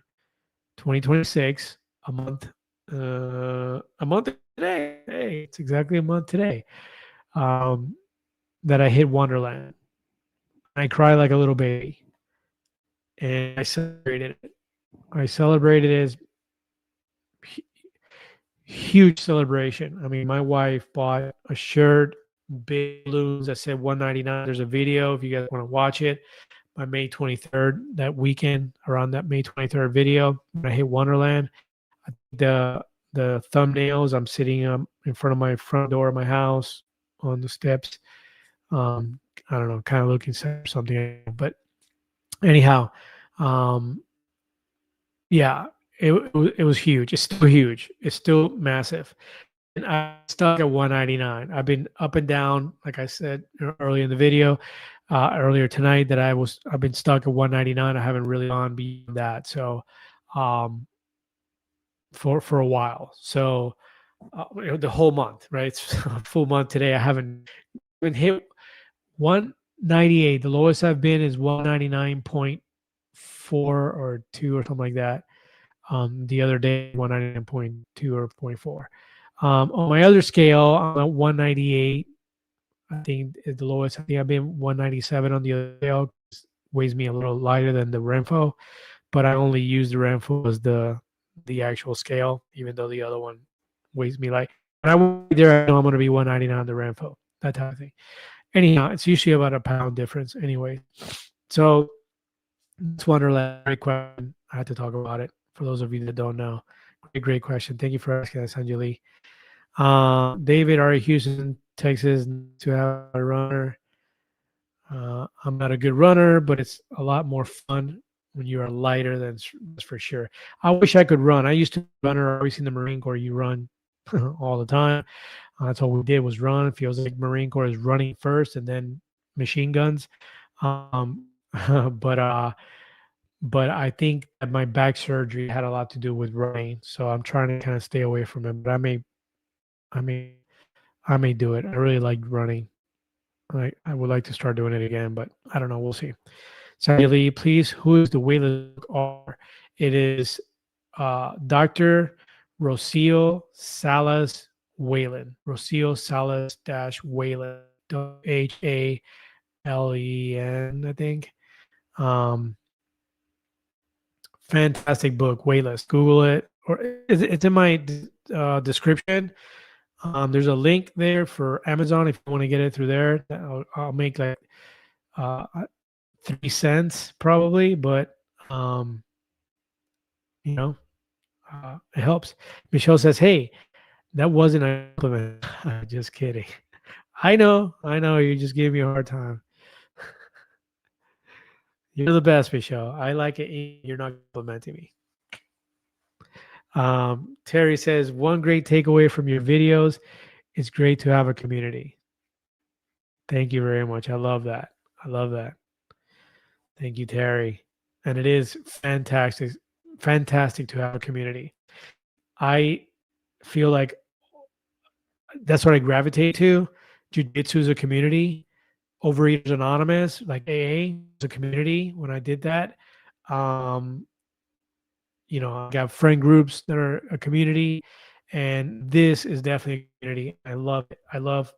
2026, a month today. Hey, it's exactly a month today that I hit Wonderland. I cried like a little baby, and I celebrated it. I celebrated it as huge celebration. I mean, my wife bought a shirt, big balloons that said 199. There's a video if you guys want to watch it. My May 23rd, that weekend, around that May 23rd video, when I hit Wonderland, the thumbnails, I'm sitting in front of my front door of my house on the steps. I don't know, kind of looking sad or something. But anyhow, yeah, it was huge. It's still huge. It's still massive. And I'm stuck at 199. I've been up and down, like I said earlier in the video, earlier tonight, that I've been stuck at 199. I haven't really gone beyond that. So, for a while. So, the whole month, right? It's a full month today. I haven't been hit 198. The lowest I've been is 199.4 or 2 or something like that. The other day, 199.2 or 0.4. On my other scale, I'm at 198. I think is the lowest. I think I've been 197 on the other scale. Weighs me a little lighter than the Renfo, but I only use the Renfo as the actual scale, even though the other one weighs me light. When I weigh there, I know I'm going to be 199 on the Renfo, that type of thing. Anyhow, it's usually about a pound difference anyway. So it's Wonderland. Great question. I had to talk about it for those of you that don't know. Great question. Thank you for asking that, Sanjali. David, R. Houston, Texas, to have a runner. I'm not a good runner, but it's a lot more fun when you are lighter, that's for sure. I wish I could run. I used to be a runner, always in the Marine Corps. You run all the time. That's all we did was run. It feels like Marine Corps is running first and then machine guns. Um, but but I think that my back surgery had a lot to do with running. So I'm trying to kind of stay away from it. But I may, I may do it. I really like running. I would like to start doing it again, but I don't know. We'll see. Sandy Lee, please, who is the weightless author? It is Dr. Rocio Salas Whalen. Rocio Salas dash Whalen. Halen, I think. Um, fantastic book, Weightless. Google it, or it's in my description. There's a link there for Amazon if you want to get it through there. I'll make like uh, 3 cents probably, but um, you know, it helps. Michelle says, "Hey, that wasn't a compliment." Just kidding. I know. You just gave me a hard time. You're the best, Michelle. I like it. You're not complimenting me. Terry says, one great takeaway from your videos, it's great to have a community. Thank you very much. I love that. I love that. Thank you, Terry. And it is fantastic to have a community. I feel like that's what I gravitate to. Jiu-Jitsu is a community. Overeaters Anonymous, like AA, is a community. When I did that, I got friend groups that are a community, and this is definitely a community. I love it. I love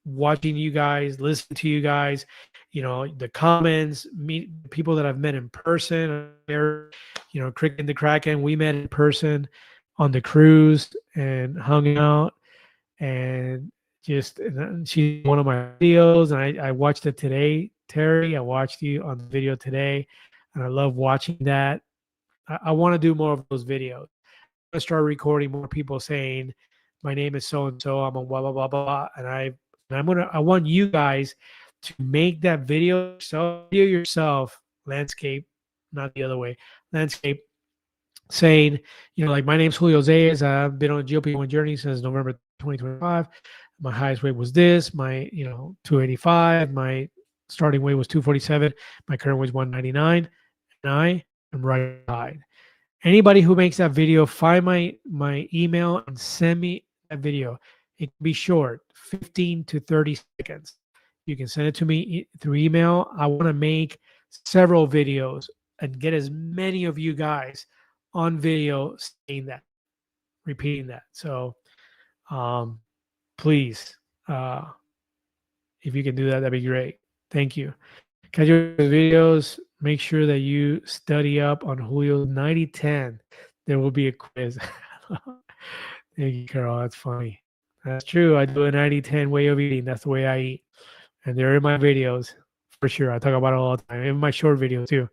watching you guys, listening to you guys, the comments, meet people that I've met in person. Crick and the Kraken, we met in person on the cruise and hung out, and she's one of my videos, and I watched it today, Terry. I watched you on the video today, and I love watching that. I want to do more of those videos. I'm gonna start recording more people saying, "My name is so and so. I'm a blah blah blah blah," and I want you guys to make that video yourself, landscape, not the other way, landscape, saying, like, my name's Julio Zayas. I've been on a GLP-1 journey since November 2025. My highest weight was this. My 285. My starting weight was 247. My current weight is 199, and I am right side. Anybody who makes that video, find my email and send me that video. It can be short, 15 to 30 seconds. You can send it to me through email. I want to make several videos and get as many of you guys on video saying that, repeating that. So please, if you can do that, that'd be great. Thank you. Catch your videos. Make sure that you study up on Julio's 90-10. There will be a quiz. Thank you, Carol. That's funny. That's true. I do a 90-10 way of eating. That's the way I eat. And they're in my videos for sure. I talk about it all the time, in my short videos too.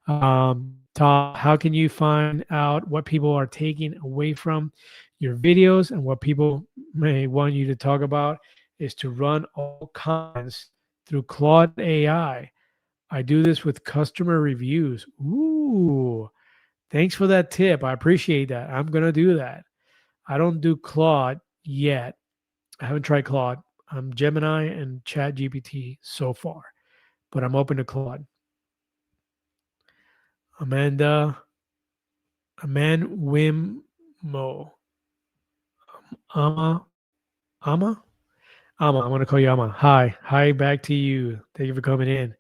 Tom, how can you find out what people are taking away from your videos, and what people may want you to talk about is to run all kinds through Claude AI. I do this with customer reviews. Ooh, thanks for that tip. I appreciate that. I'm going to do that. I don't do Claude yet. I haven't tried Claude. I'm Gemini and Chat GPT so far, but I'm open to Claude. Amanda Wimmo. Ama. I'm going to call you Ama. Hi, back to you. Thank you for coming in.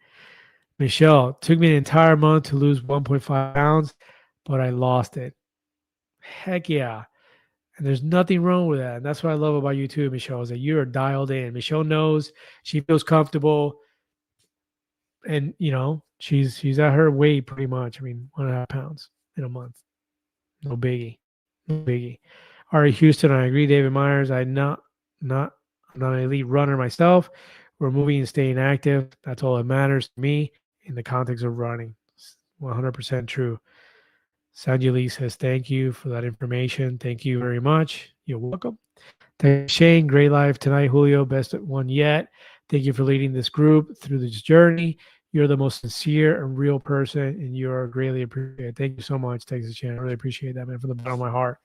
Michelle, took me an entire month to lose 1.5 pounds, but I lost it. Heck yeah. And there's nothing wrong with that. And that's what I love about you too, Michelle, is that you're dialed in. Michelle knows, she feels comfortable. And she's at her weight pretty much. I mean, 1.5 pounds in a month. No biggie. No biggie. Ari Houston, I agree. David Myers, I'm not an elite runner myself. We're moving and staying active. That's all that matters to me in the context of running. 100% true. Sanjali says, thank you for that information. Thank you very much. You're welcome. Thank you, Shane. Great live tonight, Julio. Best one yet. Thank you for leading this group through this journey. You're the most sincere and real person, and you are greatly appreciated. Thank you so much, Texas Chan. I really appreciate that, man, from the bottom of my heart.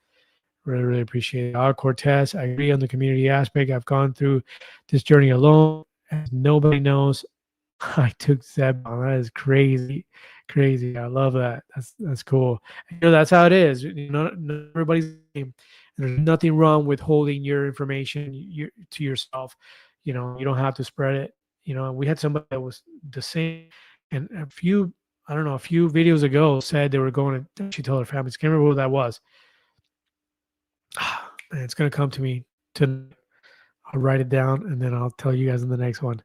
Really, really appreciate it. Cortez, I agree on the community aspect. I've gone through this journey alone, as nobody knows. I took Zeb on. That is crazy, crazy. I love that. That's cool. That's how it is. Not everybody's the same. There's nothing wrong with holding your information to yourself. You don't have to spread it. We had somebody that was the same, and I don't know, a few videos ago said they were going to actually tell their families. Can't remember who that was. Man, it's gonna come to me tonight. I'll write it down and then I'll tell you guys in the next one.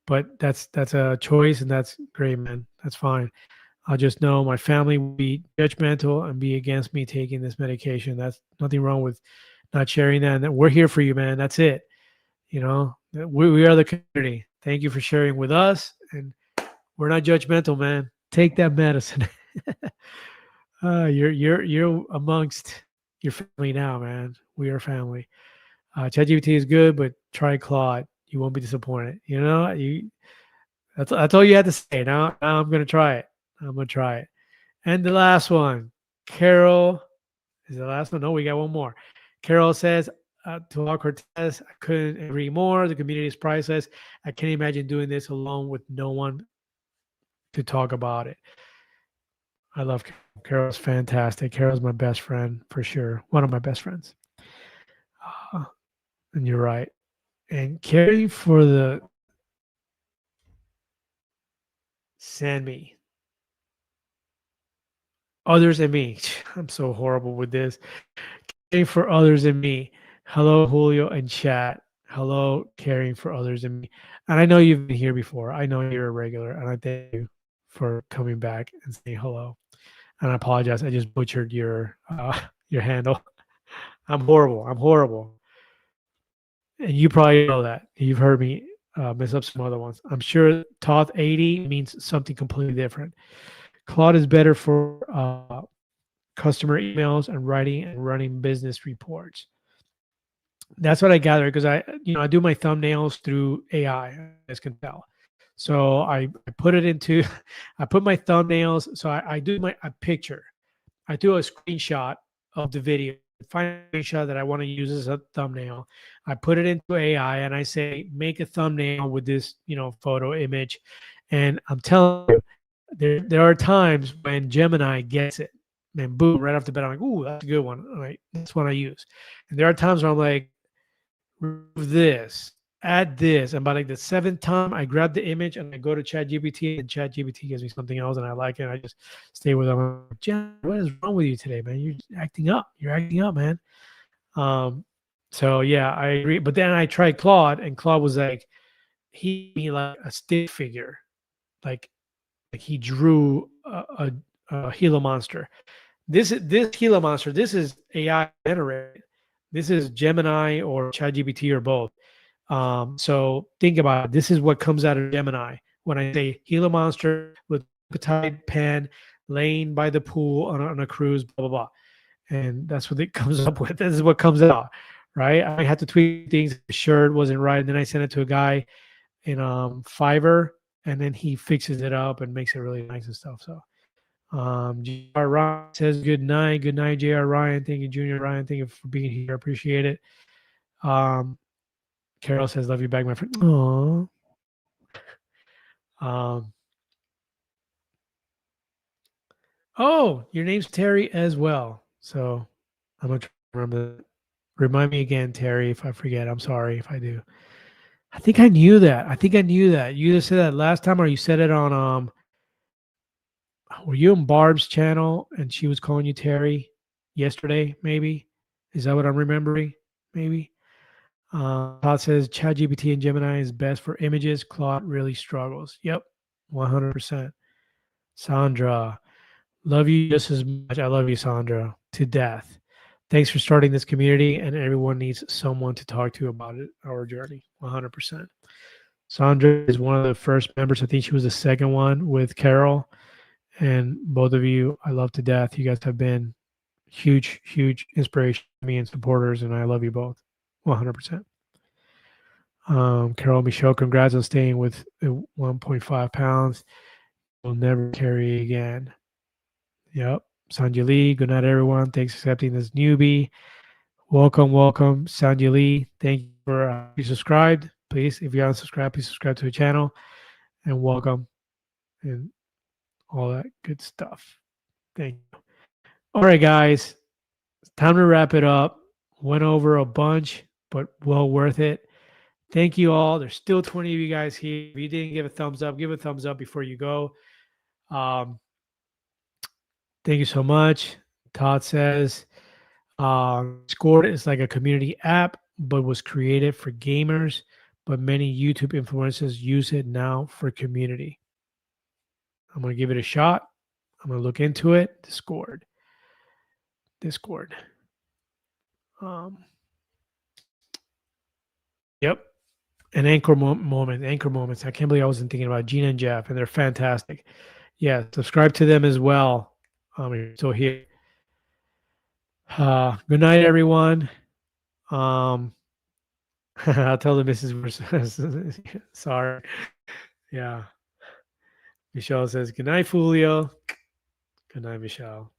But that's a choice, and that's great, man. That's fine. I'll just know my family will be judgmental and be against me taking this medication. That's nothing wrong with not sharing that. And that we're here for you, man. That's it. We are the community. Thank you for sharing with us, and we're not judgmental, man. Take that medicine. You're amongst your family now, man. We are family. ChatGPT is good, but try Claude. You won't be disappointed. That's all you had to say. Now I'm gonna try it. I'm gonna try it. And the last one, Carol, is the last one. No, we got one more. Carol says to all Cortez, I couldn't agree more. The community is priceless. I can't imagine doing this alone with no one to talk about it. I love Carol. Carol's fantastic. Carol's my best friend for sure. One of my best friends. And you're right. And caring for the send me others and me. I'm so horrible with this. Caring for others and me. Hello, Julio and chat. Hello, caring for others and me. And I know you've been here before. I know you're a regular, and I thank you for coming back and saying hello. And I apologize. I just butchered your handle. I'm horrible. I'm horrible. And you probably know that. You've heard me mess up some other ones. I'm sure Toth 80 means something completely different. Claude is better for customer emails and writing and running business reports. That's what I gather, because I do my thumbnails through AI, as can tell. So I put it into, I put my thumbnails. So I do a picture. I do a screenshot of the video, find a screenshot that I want to use as a thumbnail. I put it into AI and I say, make a thumbnail with this, photo image. And I'm telling you, there are times when Gemini gets it, and boom, right off the bat, I'm like, ooh, that's a good one. All right, that's one I use. And there are times where I'm like, remove this, add this. And by like the seventh time, I grab the image and I go to ChatGPT, and ChatGPT gives me something else, and I like it. And I just stay with them. I'm like, Jen, what is wrong with you today, man? You're acting up. You're acting up, man. So yeah, I agree. But then I tried Claude, and Claude was like, he made like a stick figure, like he drew a Gila monster. This Gila monster, this is AI generated. This is Gemini or ChatGPT or both. So think about it. This is what comes out of Gemini when I say Gila monster with appetite pen laying by the pool on a cruise, blah blah blah, and that's what it comes up with. This is what comes out, right? I had to tweak things. The shirt wasn't right, and then I sent it to a guy in Fiverr, and then he fixes it up and makes it really nice and stuff. So J.R. Ryan says good night. Good night, J.R. Ryan. Thank you, Junior Ryan. Thank you for being here. I appreciate it. Carol says, love you back, my friend. Aww. Oh, your name's Terry as well. So I'm going to remember that. Remind me again, Terry, if I forget. I'm sorry if I do. I think I knew that. You either said that last time or you said it on were you on Barb's channel and she was calling you Terry yesterday, maybe? Is that what I'm remembering? Maybe. Todd says ChatGPT and Gemini is best for images. Claude really struggles. Yep, 100%. Sandra, love you just as much. I love you, Sandra, to death. Thanks for starting this community, and everyone needs someone to talk to about it. Our journey, 100%. Sandra is one of the first members. I think she was the second one with Carol. And both of you, I love to death. You guys have been huge, huge inspiration to me and supporters, and I love you both, 100%. Carol Michaud, congrats on staying with 1.5 pounds. You'll never carry again. Yep. Sanjay Lee, good night, everyone. Thanks for accepting this newbie. Welcome, Sandy Lee. Thank you for you subscribed. Please, if you haven't subscribed, please subscribe to the channel and welcome and all that good stuff. Thank you. All right, guys, it's time to wrap it up. Went over a bunch, but well worth it. Thank you all. There's still 20 of you guys here. If you didn't give a thumbs up, give a thumbs up before you go. Thank you so much. Todd says, Discord is like a community app, but was created for gamers. But many YouTube influencers use it now for community. I'm going to give it a shot. I'm going to look into it. Discord. Yep. An anchor moments. I can't believe I wasn't thinking about Gina and Jeff, and they're fantastic. Yeah, subscribe to them as well. You're still here. Good night, everyone. I'll tell the missus. Sorry. Yeah. Michelle says, good night, Fulio. Good night, Michelle.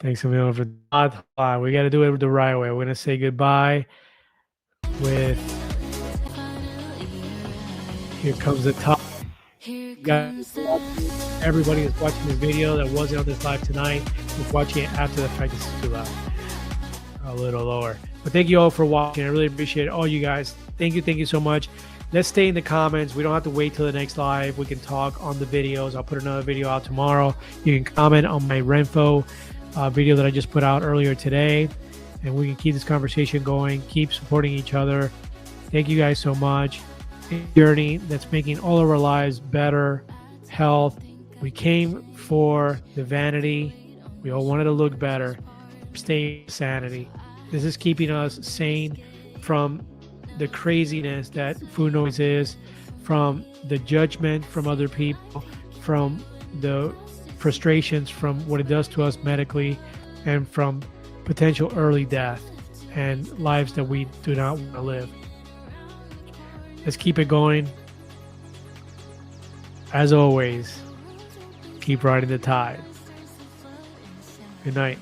Thanks a million for that. We got to do it the right way. We're going to say goodbye with Here Comes the Top. Everybody that's watching the video that wasn't on this live tonight is watching it after the fact. This is too loud. A little lower. But thank you all for watching. I really appreciate all you guys. Thank you so much. Let's stay in the comments. We don't have to wait till the next live. We can talk on the videos. I'll put another video out tomorrow. You can comment on my Renfo video that I just put out earlier today, and we can keep this conversation going. Keep supporting each other. Thank you guys so much. A journey that's making all of our lives better. Health. We came for the vanity. We all wanted to look better. Stay sanity. This is keeping us sane from the craziness that food noise is, from the judgment from other people, from the frustrations from what it does to us medically, and from potential early death and lives that we do not want to live. Let's keep it going. As always, keep riding the tide. Good night.